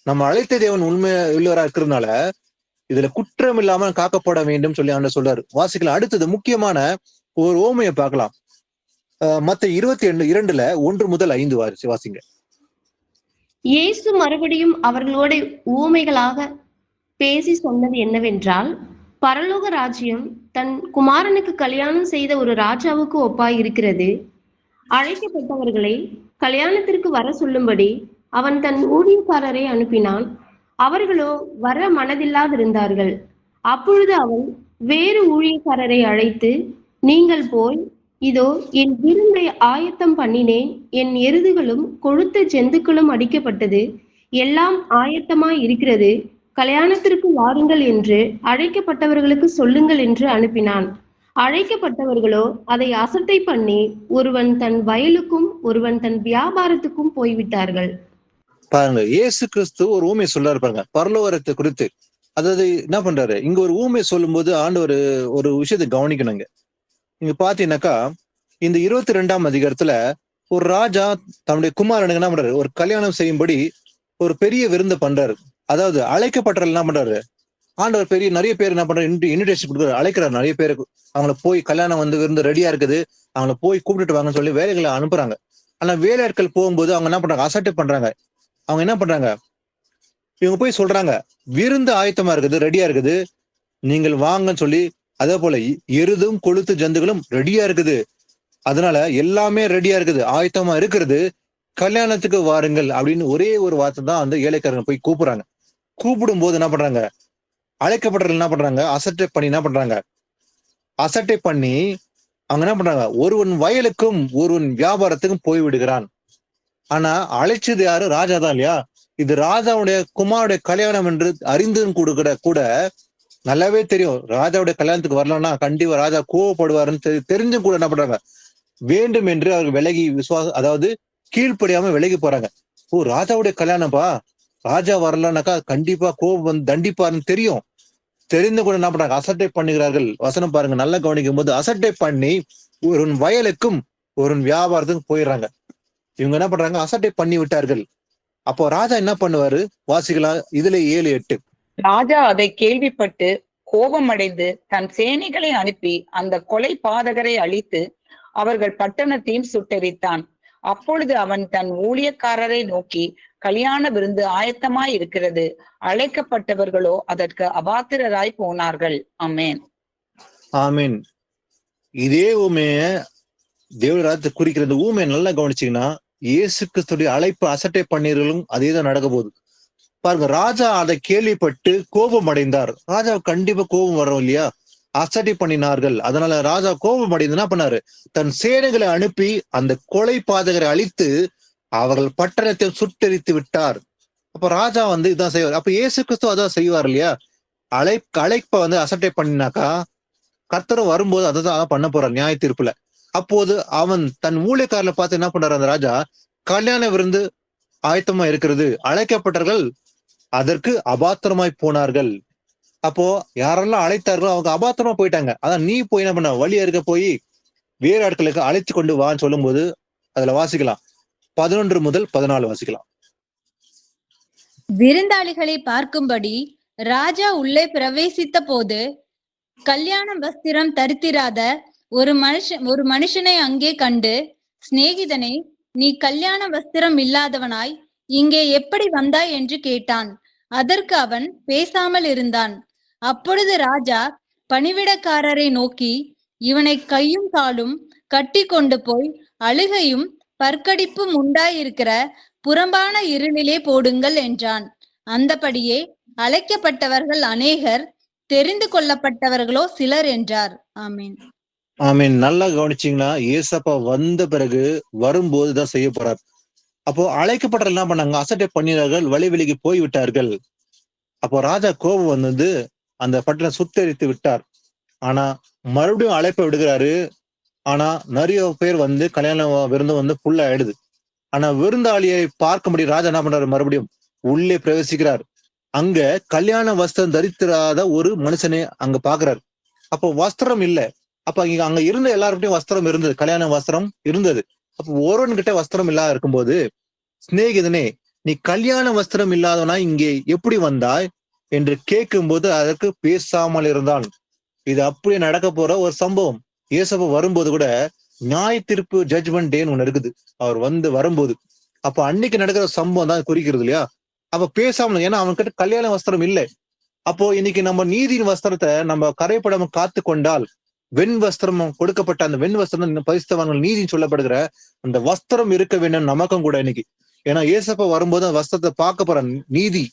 நம்ம அழைத்த தேவன் உண்மை உள்ளவரா இருக்கிறதுனால இதுல குற்றம் இல்லாம காக்கப்பட வேண்டும் சொல்லி ஆண்டவர் சொல்றாரு. வாசிக்கலாம். அடுத்தது முக்கியமான ஒரு ஓமையை பார்க்கலாம். மத்தேயு 22:2 1 முதல் 5 வாசிங்க. இயேசு மறுபடியும் அவர்களோட ஊமைகளாக பேசி சொன்னது என்னவென்றால், பரலோக ராஜ்யம் தன் குமாரனுக்கு கல்யாணம் செய்த ஒரு ராஜாவுக்கு ஒப்பாய் இருக்கிறது. அழைக்கப்பட்டவர்களை கல்யாணத்திற்கு வர சொல்லும்படி அவன் தன் ஊழியக்காரரை அனுப்பினான். அவர்களோ வர மனதில்லாதிருந்தார்கள். அப்பொழுது அவன் வேறு ஊழியக்காரரை அழைத்து, நீங்கள் போய், இதோ என் விருந்தை ஆயத்தம் பண்ணினேன், என் எருதுகளும் கொழுத்த ஜந்துக்களும் அடிக்கப்பட்டது, எல்லாம் ஆயத்தமாய் இருக்கிறது, கல்யாணத்திற்கு வாருங்கள் என்று அழைக்கப்பட்டவர்களுக்கு சொல்லுங்கள் என்று அனுப்பினான். அழைக்கப்பட்டவர்களோ அதை அசட்டை பண்ணி ஒருவன் தன் வயலுக்கும் ஒருவன் தன் வியாபாரத்துக்கும் போய்விட்டார்கள். பாருங்க, இயேசு கிறிஸ்து ஒரு ஊமை சொல்றாரு பாருங்க, பரலோகத்தை குறித்து. அதாவது என்ன பண்றாரு, இங்க ஒரு ஊமை சொல்லும் போது ஆண்டவர் ஒரு விஷயத்தை கவனிக்கணுங்க. இங்க பாத்தீங்கன்னாக்கா இந்த 22ஆம் அதிகாரத்துல ஒரு ராஜா தன்னுடைய குமாரனுக்கு என்ன பண்றாரு, ஒரு கல்யாணம் செய்யும்படி ஒரு பெரிய விருந்து பண்றாரு. அதாவது அழைக்கப்பட்டவர்கள் என்ன பண்றாரு, ஆண்டவர் நிறைய பேர் என்ன பண்றாரு, இன்விடேஷன் கொடுக்குறாரு, அழைக்கிறாரு நிறைய பேருக்கு. அவங்கள போய் கல்யாணம் விருந்து ரெடியா இருக்குது, அவங்கள போய் கூப்பிட்டுட்டு வாங்கன்னு சொல்லி வேலைகளை அனுப்புறாங்க. ஆனா வேலையாட்கள் போகும்போது அவங்க என்ன பண்றாங்க, அசட்டை பண்றாங்க. அவங்க என்ன பண்றாங்க, இவங்க போய் சொல்றாங்க, விருந்து ஆயத்தமா இருக்குது, ரெடியா இருக்குது, நீங்கள் வாங்கன்னு சொல்லி. அதே போல எருதும் கொழுத்து ஜந்துகளும் ரெடியா இருக்குது, அதனால எல்லாமே ரெடியா இருக்குது, ஆயத்தமா இருக்கிறது, கல்யாணத்துக்கு வாருங்கள் அப்படின்னு ஒரே ஒரு வார்த்தை தான் அந்த ஏழைக்காரங்க போய் கூப்பிடுறாங்க. கூப்பிடும் போது என்ன பண்றாங்க, அழைக்கப்பட்டவர்கள் என்ன பண்றாங்க, அசட்டை பண்ணி என்ன பண்றாங்க, அசட்டை பண்ணி அவங்க என்ன பண்றாங்க, ஒருவன் வயலுக்கும் ஒருவன் வியாபாரத்துக்கும் போய் விடுகிறான். ஆனா அழைச்சது யாரு, ராஜா தான் இல்லையா? இது ராஜாவுடைய குமாருடைய கல்யாணம் என்று அறிந்து கூட நல்லாவே தெரியும், ராஜாவுடைய கல்யாணத்துக்கு வரலன்னா கண்டிப்பா ராஜா கோவப்படுவாருன்னு தெரிஞ்சும் கூட என்ன பண்றாங்க, வேண்டும் என்று அவர்கள் விலகி அதாவது கீழ்ப்படியாம விலகி போறாங்க. ஓ, ராஜாவுடைய கல்யாணம்ப்பா, ராஜா வரலன்னாக்கா கண்டிப்பா கோபம் தண்டிப்பாருன்னு தெரியும், தெரிந்து கூட என்ன பண்றாங்க, அசட்டை பண்ணுகிறார்கள். வசனம் பாருங்க, நல்லா கவனிக்கும் போது அசட்டை பண்ணி ஒரு வயலுக்கும் ஒரு வியாபாரத்துக்கும் போயிடுறாங்க. இவங்க என்ன பண்றாங்க, அசட்டை பண்ணி விட்டார்கள். அப்போ ராஜா என்ன பண்ணுவாரு, வாசிக்கலாம் இதுல 7-8. ராஜா அதை கேள்விப்பட்டு கோபம் அடைந்து தன் சேனைகளை அனுப்பி அந்த கொலை பாதகரை அழித்து அவர்கள் பட்டணத்தையும் சுட்டெரித்தான். அப்பொழுது அவன் தன் ஊழியக்காரரை நோக்கி, கல்யாண விருந்து ஆயத்தமாய் இருக்கிறது, அழைக்கப்பட்டவர்களோ அதற்கு அபாத்திரராய் போனார்கள். ஆமேன், ஆமீன். இதே ஊமைய தேவராஜத்தை குறிக்கிற இந்த ஊமையை நல்லா கவனிச்சீங்கன்னா, இயேசு கிறிஸ்துடைய அழைப்பு அசட்டை பண்ணீர்களும் அதேதான் நடக்க போகுது பாருங்க. ராஜா அதை கேள்விப்பட்டு கோபம் அடைந்தார். ராஜா கண்டிப்பா கோபம் வரும் இல்லையா, அசட்டை பண்ணினார்கள். அதனால ராஜா கோபம் அடைந்து என்ன பண்ணாரு, தன் சேனைகளை அனுப்பி அந்த கொலை பாதகரை அழித்து அவர்கள் பட்டணத்தை சுட்டெரித்து விட்டார். அப்ப ராஜா இதான் செய்வார். அப்ப இயேசு கிறிஸ்து அதான் செய்வார் இல்லையா? அழைப்ப அசட்டை பண்ணினாக்கா கர்த்தரும் வரும்போது அதான் பண்ண போறார் நியாய தீர்ப்புல. அப்போது அவன் தன் ஊழியக்காரர்ல பார்த்து என்ன பண்றாரு, அந்த ராஜா, கல்யாண விருந்து ஆயத்தமா இருக்கிறது, அழைக்கப்பட்டவர்கள் அதற்கு அபாத்திரமாய் போனார்கள். அப்போ யாரெல்லாம் அழைத்தார்களோ அவங்க அபாத்திரமா போயிட்டாங்க. அதான் நீ போய் என்ன பண்ண, வழியா இருக்க போய் வேறு ஆட்களுக்கு அழைத்து கொண்டு வான்னு சொல்லும் போது அதுல வாசிக்கலாம் 11 முதல் 14 வாசிக்கலாம். விருந்தாளிகளை பார்க்கும்படி ராஜா உள்ளே பிரவேசித்த போது கல்யாண வஸ்திரம் தரித்திராத ஒரு மனுஷனை அங்கே கண்டு, சிநேகிதனே, நீ கல்யாண வஸ்திரம் இல்லாதவனாய் இங்கே எப்படி வந்தாய் என்று கேட்டான். அதற்கு அவன் பேசாமல் இருந்தான். அப்பொழுது ராஜா பணிவிடக்காரரை நோக்கி, இவனை கையும் காலும் கட்டி கொண்டு போய் அழுகையும் பற்கடிப்பும் உண்டாயிருக்கிற புறம்பான இருளிலே போடுங்கள் என்றான். அந்தபடியே அழைக்கப்பட்டவர்கள் அநேகர், தெரிந்து கொள்ளப்பட்டவர்களோ சிலர் என்றார். ஆமீன், ஆமீன். நல்லா கவனிச்சீங்கன்னா, ஏசப்பா வந்த பிறகு வரும்போதுதான் செய்ய போறார். அப்போ அழைக்கப்பட்ட என்ன பண்ணாங்க, அசட்டை பண்ணினார்கள், வழி விலகி போய் விட்டார்கள். அப்போ ராஜா கோபம் வந்தது, அந்த பட்டணம் சுத்தரித்து விட்டார். ஆனா மறுபடியும் அழைப்பை விடுகிறாரு. ஆனா நிறைய பேர் வந்து கல்யாண விருந்து வந்து ஃபுல்லா ஆயிடுது. ஆனா விருந்தாளியை பார்க்கும்படி ராஜா என்ன பண்றாரு, மறுபடியும் உள்ளே பிரவேசிக்கிறார். அங்க கல்யாண வஸ்திரம் தரித்திராத ஒரு மனுஷனை அங்க பாக்குறாரு. அப்போ வஸ்திரம் இல்ல. அப்ப அங்க இருந்த எல்லார்கிட்டையும் வஸ்திரம் இருந்தது, கல்யாண வஸ்திரம் இருந்தது. அப்ப ஒருவன் கிட்ட வஸ்திரம் இல்லாத இருக்கும்போது, சிநேகிதனே, நீ கல்யாண வஸ்திரம் இல்லாதவனா இங்கே எப்படி வந்தாய் என்று கேட்கும்போது அதற்கு பேசாமல் இருந்தான். இது அப்படியே நடக்க போற ஒரு சம்பவம். இயேசப்பா வரும்போது கூட நியாய தீர்ப்பு ஜட்ஜ்மெண்ட் டேன்னு ஒண்ணு இருக்குது. அவர் வரும்போது அப்ப அன்னைக்கு நடக்கிற சம்பவம் தான் குறிக்கிறது இல்லையா. அப்ப பேசாமல், ஏன்னா அவன்கிட்ட கல்யாண வஸ்திரம் இல்லை. அப்போ இன்னைக்கு நம்ம நீதியின் வஸ்திரத்தை நம்ம கரைப்படாம காத்து கொண்டால், வெண் வஸ்திரம் கொடுக்கப்பட்ட அந்த வெண் வஸ்திரம் பரிசுத்தவான்கள் நீதின்னு சொல்லப்படுகிற அந்த வஸ்திரம் இருக்க வேண்டும் நமக்கும் கூட இன்னைக்கு. ஏன்னா இயேசப்பா வரும்போது அந்த வஸ்திரத்தை பார்க்க போற நீதி.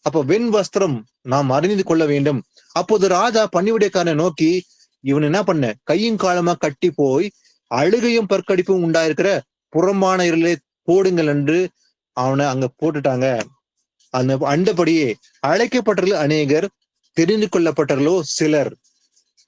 அப்ப வெண் வஸ்திரம் நாம் அறிந்து கொள்ள வேண்டும். அப்போது ராஜா பணிவிடைக்காரனை நோக்கி, இவன் என்ன பண்ண, கையும் காலமா கட்டி போய் அழுகையும் பற்கடிப்பும் உண்டாயிருக்கிற புறம்பான இருளை போடுங்கள் என்று அவனை அங்க போட்டுட்டாங்க. அந்த அண்டபடியே அழைக்கப்பட்டவர்கள் அநேகர், தெரிந்து கொள்ளப்பட்டவர்களோ சிலர்.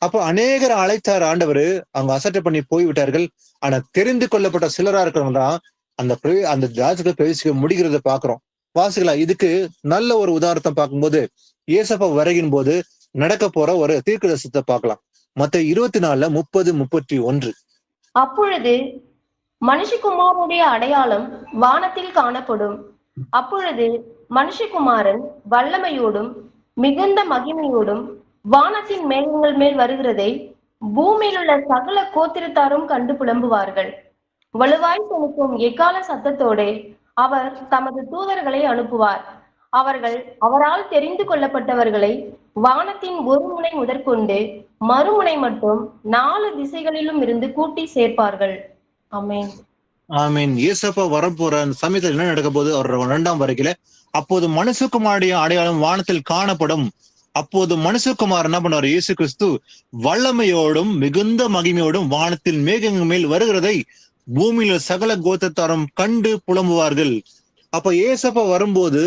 அப்போ அநேகர் அழைத்தார் ஆண்டவர், அவங்க அசட்டை பண்ணி போய்விட்டார்கள். ஆனா தெரிந்து கொள்ளப்பட்ட சிலரா இருக்கிறவங்க தான் அந்த ராஜ்யத்தை பிரவேசிக்க முடிகிறத பாக்குறோம். வாசிகளா, இதுக்கு நல்ல ஒரு உதாரணத்தை பார்க்கும்போது இயேசப்பா வருகின் போது நடக்க போற ஒரு தீர்க்கதரிசனத்தை பார்க்கலாம். மத்தேயு 24:30-31. அப்பொழுது மனுஷகுமாரனுடைய அடையாளம் வானத்தில் காணப்படும். அப்பொழுது மனுஷகுமாரன் வல்லமையோடும் மிகுந்த மகிமையோடும் வானத்தின் மேகங்கள் மேல் வருகிறதை பூமியில் உள்ள சகல கோத்திரத்தாரும் கண்டு புலம்புவார்கள். வலுவாய் செலுத்தும் எக்கால சத்தத்தோடு அவர் தமது தூதர்களை அனுப்புவார். அவர்கள் அவரால் தெரிந்து கொள்ளப்பட்டவர்களை வானத்தின் ஒரு முனை முதற்கொண்டு மறுமுனை மட்டும் 4 திசைகளிலும் இருந்து கூட்டி சேர்ப்பார்கள். ஆமென். ஆமீன். இயேசப்பா வரப்போற அந்த சமயத்தில் என்ன நடக்க போது, அவர் 2ஆம் வருகையில அப்போது மனுஷகுமாருடைய அடையாளம் வானத்தில் காணப்படும். அப்போது மனுஷகுமார் என்ன பண்ணுவார், இயேசு கிறிஸ்து வல்லமையோடும் மிகுந்த மகிமையோடும் வானத்தில் மேகங்கள் மேல் வருகிறதை பூமியில சகல கோத்திரத்தாரும் கண்டு புலம்புவார்கள். அப்ப இயேசப்பா வரும்போது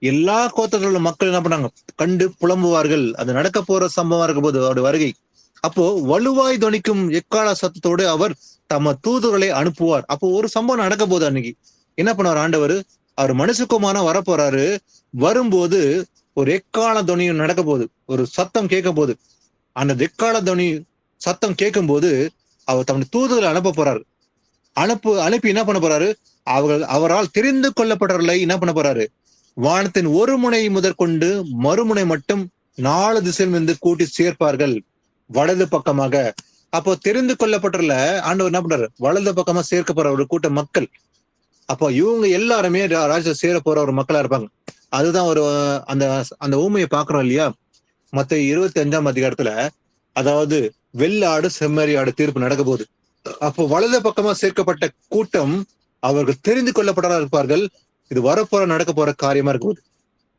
எல்லா கோத்திரத்துல மக்கள் என்ன பண்ணாங்க, கண்டு புலம்புவார்கள். அது நடக்க போற சம்பவம் இருக்க போது அவருடைய வருகை. அப்போ வலுவாய் தொனிக்கும் எக்கால சத்தத்தோடு அவர் தம தூதுகளை அனுப்புவார். அப்போ ஒரு சம்பவம் நடக்க போது அன்னைக்கு என்ன பண்ணுவார் ஆண்டவர், அவர் மனுஷகுமாரா வரப்போறாரு. வரும்போது ஒரு எக்கால துணி நடக்க போகுது, ஒரு சத்தம் கேட்க போகுது. அந்த எக்கால துணி சத்தம் கேட்கும் போது அவர் தம்முடைய தூதுகளை அனுப்ப போறாரு. அனுப்பி என்ன பண்ண போறாரு, அவரால் தெரிந்து கொள்ளப்பட்டவர்களை என்ன பண்ண போறாரு, வானத்தின் ஒரு முனை முதற்கொண்டு மறுமுனை மட்டும் 4 திசையில் இருந்து கூட்டி சேர்ப்பார்கள் வலது பக்கமாக. அப்போ தெரிந்து கொள்ளப்பட்டல ஆண்டவர் என்ன பண்றாரு, வலது பக்கமா சேர்க்க போற ஒரு கூட்ட மக்கள். அப்போ இவங்க எல்லாருமே ராஜ்யத்தை சேர போற ஒரு மக்களா இருப்பாங்க. அதுதான் ஒரு அந்த ஊமையை பாக்குறோம் இல்லையா. மத்தேயு 25ஆம் அதிகாரத்துல, அதாவது வெள்ளாடு செம்மறி ஆடு தீர்ப்பு நடக்க போகுது. அப்போ வலது பக்கமா சேர்க்கப்பட்ட கூட்டம் அவர்கள் தெரிந்து கொள்ளப்பட்டவர்களா இருப்பார்கள். இது வரப்போற நடக்க போற காரியமா இருக்கும்.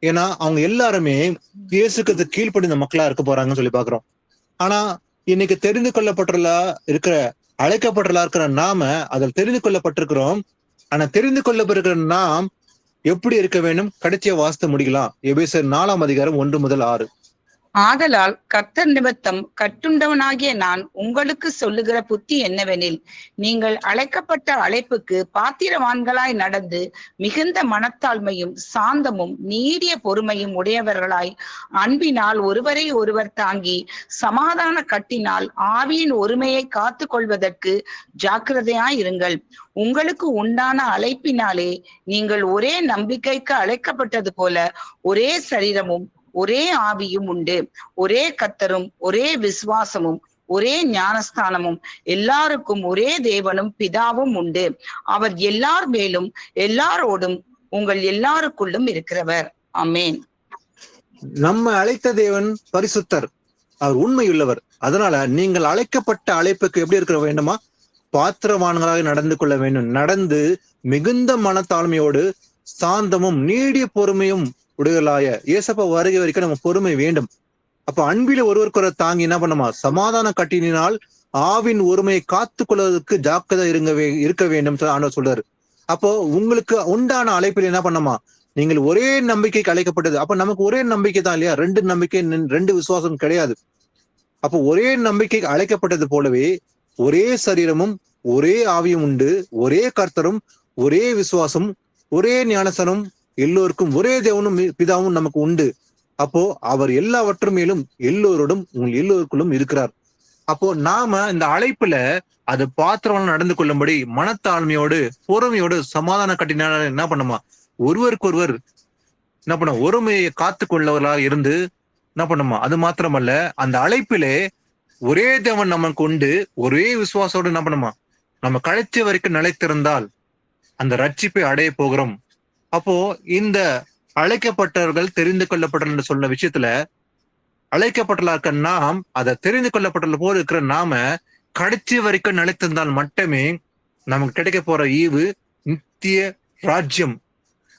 ஏன்னா அவங்க எல்லாருமே இயேசுக்கு கீழ்ப்படிந்த மக்களா இருக்க போறாங்கன்னு சொல்லி பாக்குறோம். ஆனா இன்னைக்கு தெரிந்து கொள்ளப்பட்டலா இருக்கிற, அழைக்கப்பட்டலா இருக்கிற நாம அதில் தெரிந்து கொள்ளப்பட்டிருக்கிறோம். ஆனா தெரிந்து கொள்ளப்பட்டிருக்கிற நாம் எப்படி இருக்க வேண்டும், கடைசியா வாசித்து முடிக்கலாம். எபேசியர் 4ஆம் அதிகாரம் 1-6. ஆதலால் கர்த்தர் நிமித்தம் கட்டுண்டவனாகிய நான் உங்களுக்கு சொல்லுகிற புத்தி என்னவெனில், நீங்கள் அழைக்கப்பட்ட அழைப்புக்கு பாத்திரவான்களாய் நடந்து மிகுந்த மனத்தாழ்மையும் சாந்தமும் நீடிய பொறுமையும் உடையவர்களாய் அன்பினால் ஒருவரை ஒருவர் தாங்கி சமாதான கட்டினால் ஆவியின் ஒருமையை காத்து கொள்வதற்கு ஜாக்கிரதையாயிருங்கள். உங்களுக்கு உண்டான அழைப்பினாலே நீங்கள் ஒரே நம்பிக்கைக்கு அழைக்கப்பட்டது போல ஒரே சரீரமும் ஒரே ஆவியும் உண்டு, ஒரே கர்த்தரும் ஒரே விசுவாசமும் ஒரே ஞானஸ்தானமும் எல்லாருக்கும் ஒரே தேவனும் பிதாவும் உண்டு. அவர் எல்லார் மேலும் எல்லாரோடும் உங்கள் எல்லாருக்குள்ளும் இருக்கிறவர். ஆமென். நம்ம அழைத்த தேவன் பரிசுத்தர், அவர் உண்மையுள்ளவர். அதனால நீங்கள் அழைக்கப்பட்ட அழைப்புக்கு எப்படி இருக்க வேண்டுமா, பாத்திரவான்களாக நடந்து கொள்ள வேண்டும். நடந்து மிகுந்த மனத்தாழ்மையோடு சாந்தமும் நீடிய பொறுமையும் உடையலாய. இயேசப்பா வருகை வரைக்கும் நம்ம பொறுமை வேண்டும். அப்ப அன்பில ஒருவருக்கு தாங்கி என்ன பண்ணுமா, சமாதான கட்டினால் ஆவின் ஒருமையை காத்து கொள்வதற்கு ஜாக்கிரதை இருக்க வேண்டும் ஆண்டவர் சொல்றாரு. அப்போ உங்களுக்கு உண்டான அழைப்பில் என்ன பண்ணமா, நீங்கள் ஒரே நம்பிக்கைக்கு அழைக்கப்பட்டது. அப்ப நமக்கு ஒரே நம்பிக்கை தான் இல்லையா? 2 நம்பிக்கை, 2 விசுவாசம் கிடையாது. அப்போ ஒரே நம்பிக்கைக்கு அழைக்கப்பட்டது போலவே ஒரே சரீரமும் ஒரே ஆவியும் உண்டு, ஒரே கர்த்தரும் ஒரே விசுவாசம், ஒரே ஞானசனம், எல்லோருக்கும் ஒரே தேவனும் பிதாவும் நமக்கு உண்டு. அப்போ அவர் எல்லாவற்றும் மேலும் எல்லோரோடும் உங்கள் எல்லோருக்குள்ளும் இருக்கிறார். அப்போ நாம இந்த அழைப்புல அது பாத்திரம் நடந்து கொள்ளும்படி மனத்தாழ்மையோடு பொறுமையோடு சமாதான கட்டினால என்ன பண்ணுமா, ஒருவருக்கு ஒருவர் என்ன பண்ண ஒருமையை காத்து கொள்ளவர்களாக இருந்து என்ன பண்ணுமா. அது மாத்திரமல்ல, அந்த அழைப்பிலே ஒரே தேவன் நமக்கு உண்டு, ஒரே விசுவாசோடு என்ன பண்ணுமா, நம்ம கடைசி வரைக்கும் நிலைத்திருந்தால் அந்த ரட்சிப்பை அடைய போகிறோம். அப்போ இந்த அழைக்கப்பட்டவர்கள் தெரிந்து கொள்ளப்பட்டவர்கள் என்று சொன்ன விஷயத்துல அழைக்கப்பட்டுள்ள இருக்க நாம், அதை தெரிந்து கொள்ளப்பட்டுள்ள போது இருக்கிற நாம கடைசி வரைக்கும் நிலைத்திருந்தால் மட்டுமே நமக்கு கிடைக்க போற ஈவு நித்திய ராஜ்யம்.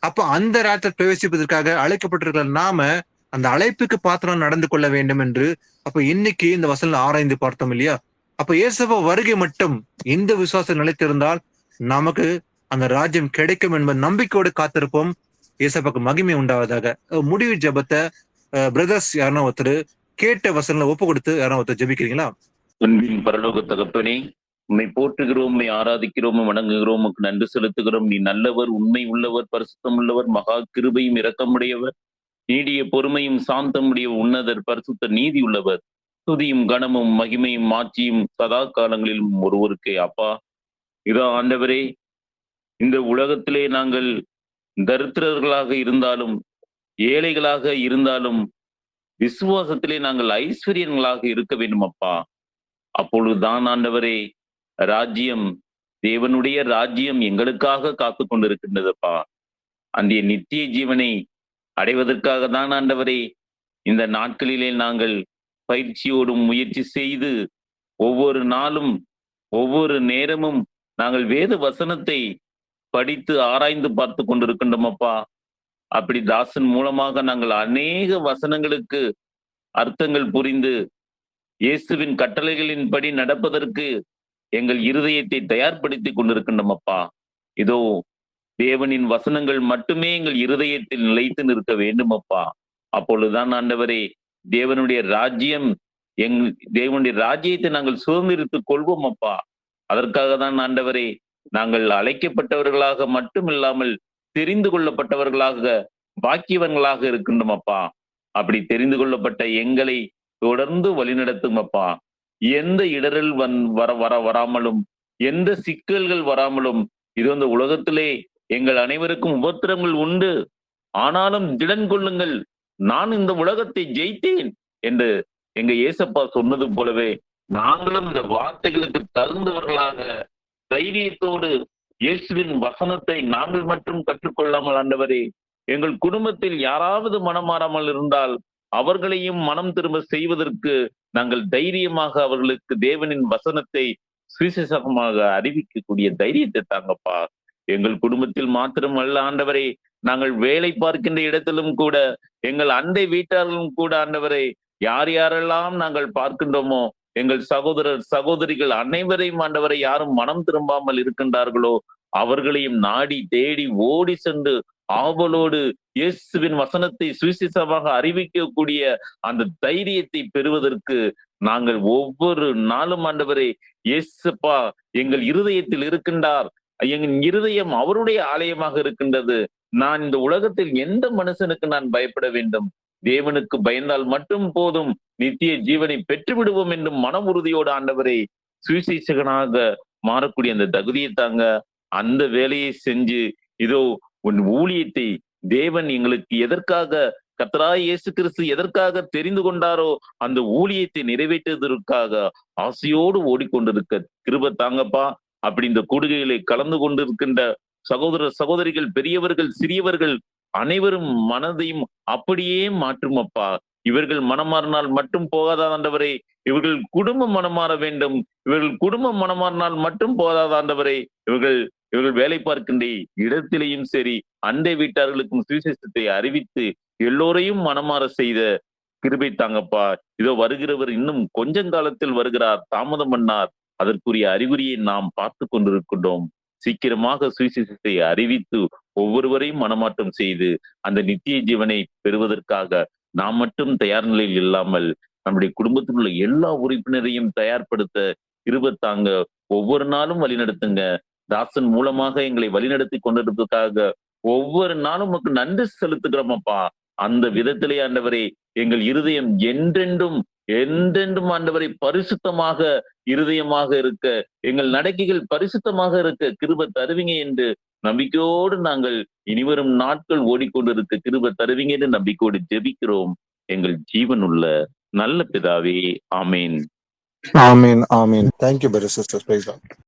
அப்ப அந்த ராஜ்யத்தை பிரவேசிப்பதற்காக அழைக்கப்பட்டிருக்கிற நாம அந்த அழைப்புக்கு பாத்திரம் நடந்து கொள்ள வேண்டும் என்று அப்ப இன்னைக்கு இந்த வசனம் ஆராய்ந்து பார்த்தோம் இல்லையா? அப்ப இயேசுவ வருகை மட்டும் இந்த விசுவாசம் நிலைத்திருந்தால் நமக்கு அந்த ராஜ்யம் கிடைக்கும் என்பது நம்பிக்கையோடு காத்திருப்போம். இயேசுவுக்கு மகிமை உண்டாவதாக. முடிவு ஜெபத்தை பிரதர்ஸ் யாருன்னா ஒருத்தர் கேட்ட வசனங்களை ஒப்பு கொடுத்து யாரா ஒருத்தர் ஜெபிக்கிறீங்களா? அன்பின் பரலோக தகப்பனே, உம்மை போற்றுகிறோம், உம்மை ஆராதிக்கிறோம், வணங்குகிறோம், உமக்கு நன்றி செலுத்துகிறோம். நீ நல்லவர், உண்மை உள்ளவர், பரிசுத்தம் உள்ளவர், மகா கிருபையும் இரக்கமுடையவர், நீடிய பொறுமையும் சாந்தமுடைய உன்னதர், பரிசுத்த நீதி உள்ளவர். துதியும் கனமும் மகிமையும் மாட்சியும் சதா காலங்களிலும் ஒருவருக்கே. அப்பா, இதோ ஆண்டவரே, இந்த உலகத்திலே நாங்கள் தரித்திரர்களாக இருந்தாலும் ஏழைகளாக இருந்தாலும் விசுவாசத்திலே நாங்கள் ஐஸ்வர்யங்களாக இருக்க வேண்டும் அப்பா. அப்பொழுதுதான் ஆண்டவரே ராஜ்யம், தேவனுடைய ராஜ்யம் எங்களுக்காக காத்து கொண்டிருக்கின்றதப்பா. அந்த நித்திய ஜீவனை அடைவதற்காக தான் ஆண்டவரே இந்த நாட்களிலே நாங்கள் பயிற்சியோடும் முயற்சி செய்து ஒவ்வொரு நாளும் ஒவ்வொரு நேரமும் நாங்கள் வேத வசனத்தை படித்து ஆராய்ந்து பார்த்து கொண்டிருக்கின்றோம் அப்பா. அப்படி தாசன் மூலமாக நாங்கள் அநேக வசனங்களுக்கு அர்த்தங்கள் புரிந்து இயேசுவின் கட்டளைகளின்படி நடப்பதற்கு எங்கள் இருதயத்தை தயார்படுத்தி கொண்டிருக்கின்றோம் அப்பா. இதோ தேவனின் வசனங்கள் மட்டுமே எங்கள் இருதயத்தில் நிலைத்து நிற்க வேண்டும் அப்பா. அப்பொழுதுதான் ஆண்டவரே தேவனுடைய ராஜ்யம், தேவனுடைய ராஜ்யத்தை நாங்கள் சுதந்திரித்துக் கொள்வோம் அப்பா. அதற்காக தான் ஆண்டவரே நாங்கள் அழைக்கப்பட்டவர்களாக மட்டும் இல்லாமல் தெரிந்து கொள்ளப்பட்டவர்களாக பாக்கியவன்களாக இருக்கின்றோம் அப்பா. அப்படி தெரிந்து கொள்ளப்பட்ட எங்களை தொடர்ந்து வழிநடத்தும் அப்பா. எந்த இடரல் வராமலும் எந்த சிக்கல்கள் வராமலும், இது இந்த உலகத்திலே எங்கள் அனைவருக்கும் உபத்திரங்கள் உண்டு, ஆனாலும் திடன் கொள்ளுங்கள், நான் இந்த உலகத்தை ஜெயித்தேன் என்று எங்க இயேசப்பா சொன்னது போலவே நாங்களும் இந்த வார்த்தைகளுக்கு தகுந்தவர்களாக தைரியத்தோடு இயேசுவின் வசனத்தை நாங்கள் மட்டும் கற்றுக்கொள்ளாமல் ஆண்டவரே, எங்கள் குடும்பத்தில் யாராவது மனம் மாறாமல் இருந்தால் அவர்களையும் மனம் திரும்ப செய்வதற்கு நாங்கள் தைரியமாக அவர்களுக்கு தேவனின் வசனத்தை சுவிசேஷமாக அறிவிக்கக்கூடிய தைரியத்தை தாங்கப்பா. எங்கள் குடும்பத்தில் மாத்திரம் அல்ல ஆண்டவரே, நாங்கள் வேலை பார்க்கின்ற இடத்திலும் கூட, எங்கள் அண்டை வீட்டார்களும் கூட ஆண்டவரே, யார் யாரெல்லாம் நாங்கள் பார்க்கின்றோமோ எங்கள் சகோதரர் சகோதரிகள் அனைவரையும் ஆண்டவரை யாரும் மனம் திரும்பாமல் இருக்கின்றார்களோ அவர்களையும் நாடி தேடி ஓடி சென்று ஆவலோடு இயேசுவின் வசனத்தை சுவிசேஷமாக அறிவிக்கக்கூடிய அந்த தைரியத்தை பெறுவதற்கு நாங்கள் ஒவ்வொரு நாளும் ஆண்டவரே, இயேசுப்பா எங்கள் இருதயத்தில் இருக்கின்றார், எங்கள் இருதயம் அவருடைய ஆலயமாக இருக்கின்றது. நான் இந்த உலகத்தில் எந்த மனுஷனுக்கு நான் பயப்பட வேண்டும்? தேவனுக்கு பயந்தால் மட்டும் போதும், நித்திய ஜீவனை பெற்று விடுவோம் என்றும் மன உறுதியோடு ஆண்டவரை சுவிசேஷகனாக மாறக்கூடிய அந்த தகுதியை தாங்க. அந்த வேலையை செஞ்சு இதோ உன் ஊழியத்தை தேவன் எங்களுக்கு எதற்காக, கர்த்தராகிய இயேசு கிறிஸ்து எதற்காக தெரிந்து கொண்டாரோ அந்த ஊழியத்தை நிறைவேற்றுவதற்காக ஆசையோடு ஓடிக்கொண்டிருக்க கிருபை தாங்கப்பா. அப்படி இந்த கூடுகைகளை கலந்து கொண்டிருக்கின்ற சகோதர சகோதரிகள், பெரியவர்கள், சிறியவர்கள் அனைவரும் மனதையும் அப்படியே மாற்றும் அப்பா. இவர்கள் மனமாறினால் மட்டும் போகாதா ஆண்டவரே, இவர்கள் குடும்பம் மனமாற வேண்டும். இவர்கள் குடும்பம் மனமாறினால் மட்டும் போதாத ஆண்டவரே, இவர்கள் வேலை பார்க்கின்ற இடத்திலேயும் சரி அண்டை வீட்டார்களுக்கும் சுவிசேஷத்தை அறிவித்து எல்லோரையும் மனமாற செய்த கிருபை தாங்கப்பா. இதோ வருகிறவர் இன்னும் கொஞ்ச காலத்தில் வருகிறார், தாமதம் பண்ணார். அதற்குரிய அறிகுறியை நாம் பார்த்து கொண்டிருக்கின்றோம். சீக்கிரமாக சுவிசேஷத்தை அறிவித்து ஒவ்வொருவரையும் மனமாற்றம் செய்து அந்த நித்திய ஜீவனை பெறுவதற்காக நாம் மட்டும் தயார் நிலையில் இல்லாமல் நம்முடைய குடும்பத்தில் உள்ள எல்லா உறுப்பினரையும் தயார்படுத்த இருபத்தாங்க ஒவ்வொரு நாளும் வழிநடத்துங்க. தாசன் மூலமாக எங்களை வழிநடத்தி கொண்டிருப்பதற்காக ஒவ்வொரு நாளும் உமக்கு நன்றி செலுத்துகிறோம் அப்பா. அந்த விதத்திலே ஆண்டவரே எங்கள் இருதயம் என்றென்றும் ஆண்டவரை பரிசுத்தமாக இருதயமாக இருக்க, எங்கள் நடக்கைகள் பரிசுத்தமாக இருக்க கிருபை தருவீங்க என்று நம்பிக்கையோடு நாங்கள் இனிவரும் நாட்கள் ஓடிக்கொண்டிருக்க கிருபை தருவீங்க என்று நம்பிக்கையோடு ஜெபிக்கிறோம் எங்கள் ஜீவனுள்ள நல்ல பிதாவே. ஆமேன். ஆமீன். ஆமீன். Thank you brother sister. Praise the Lord.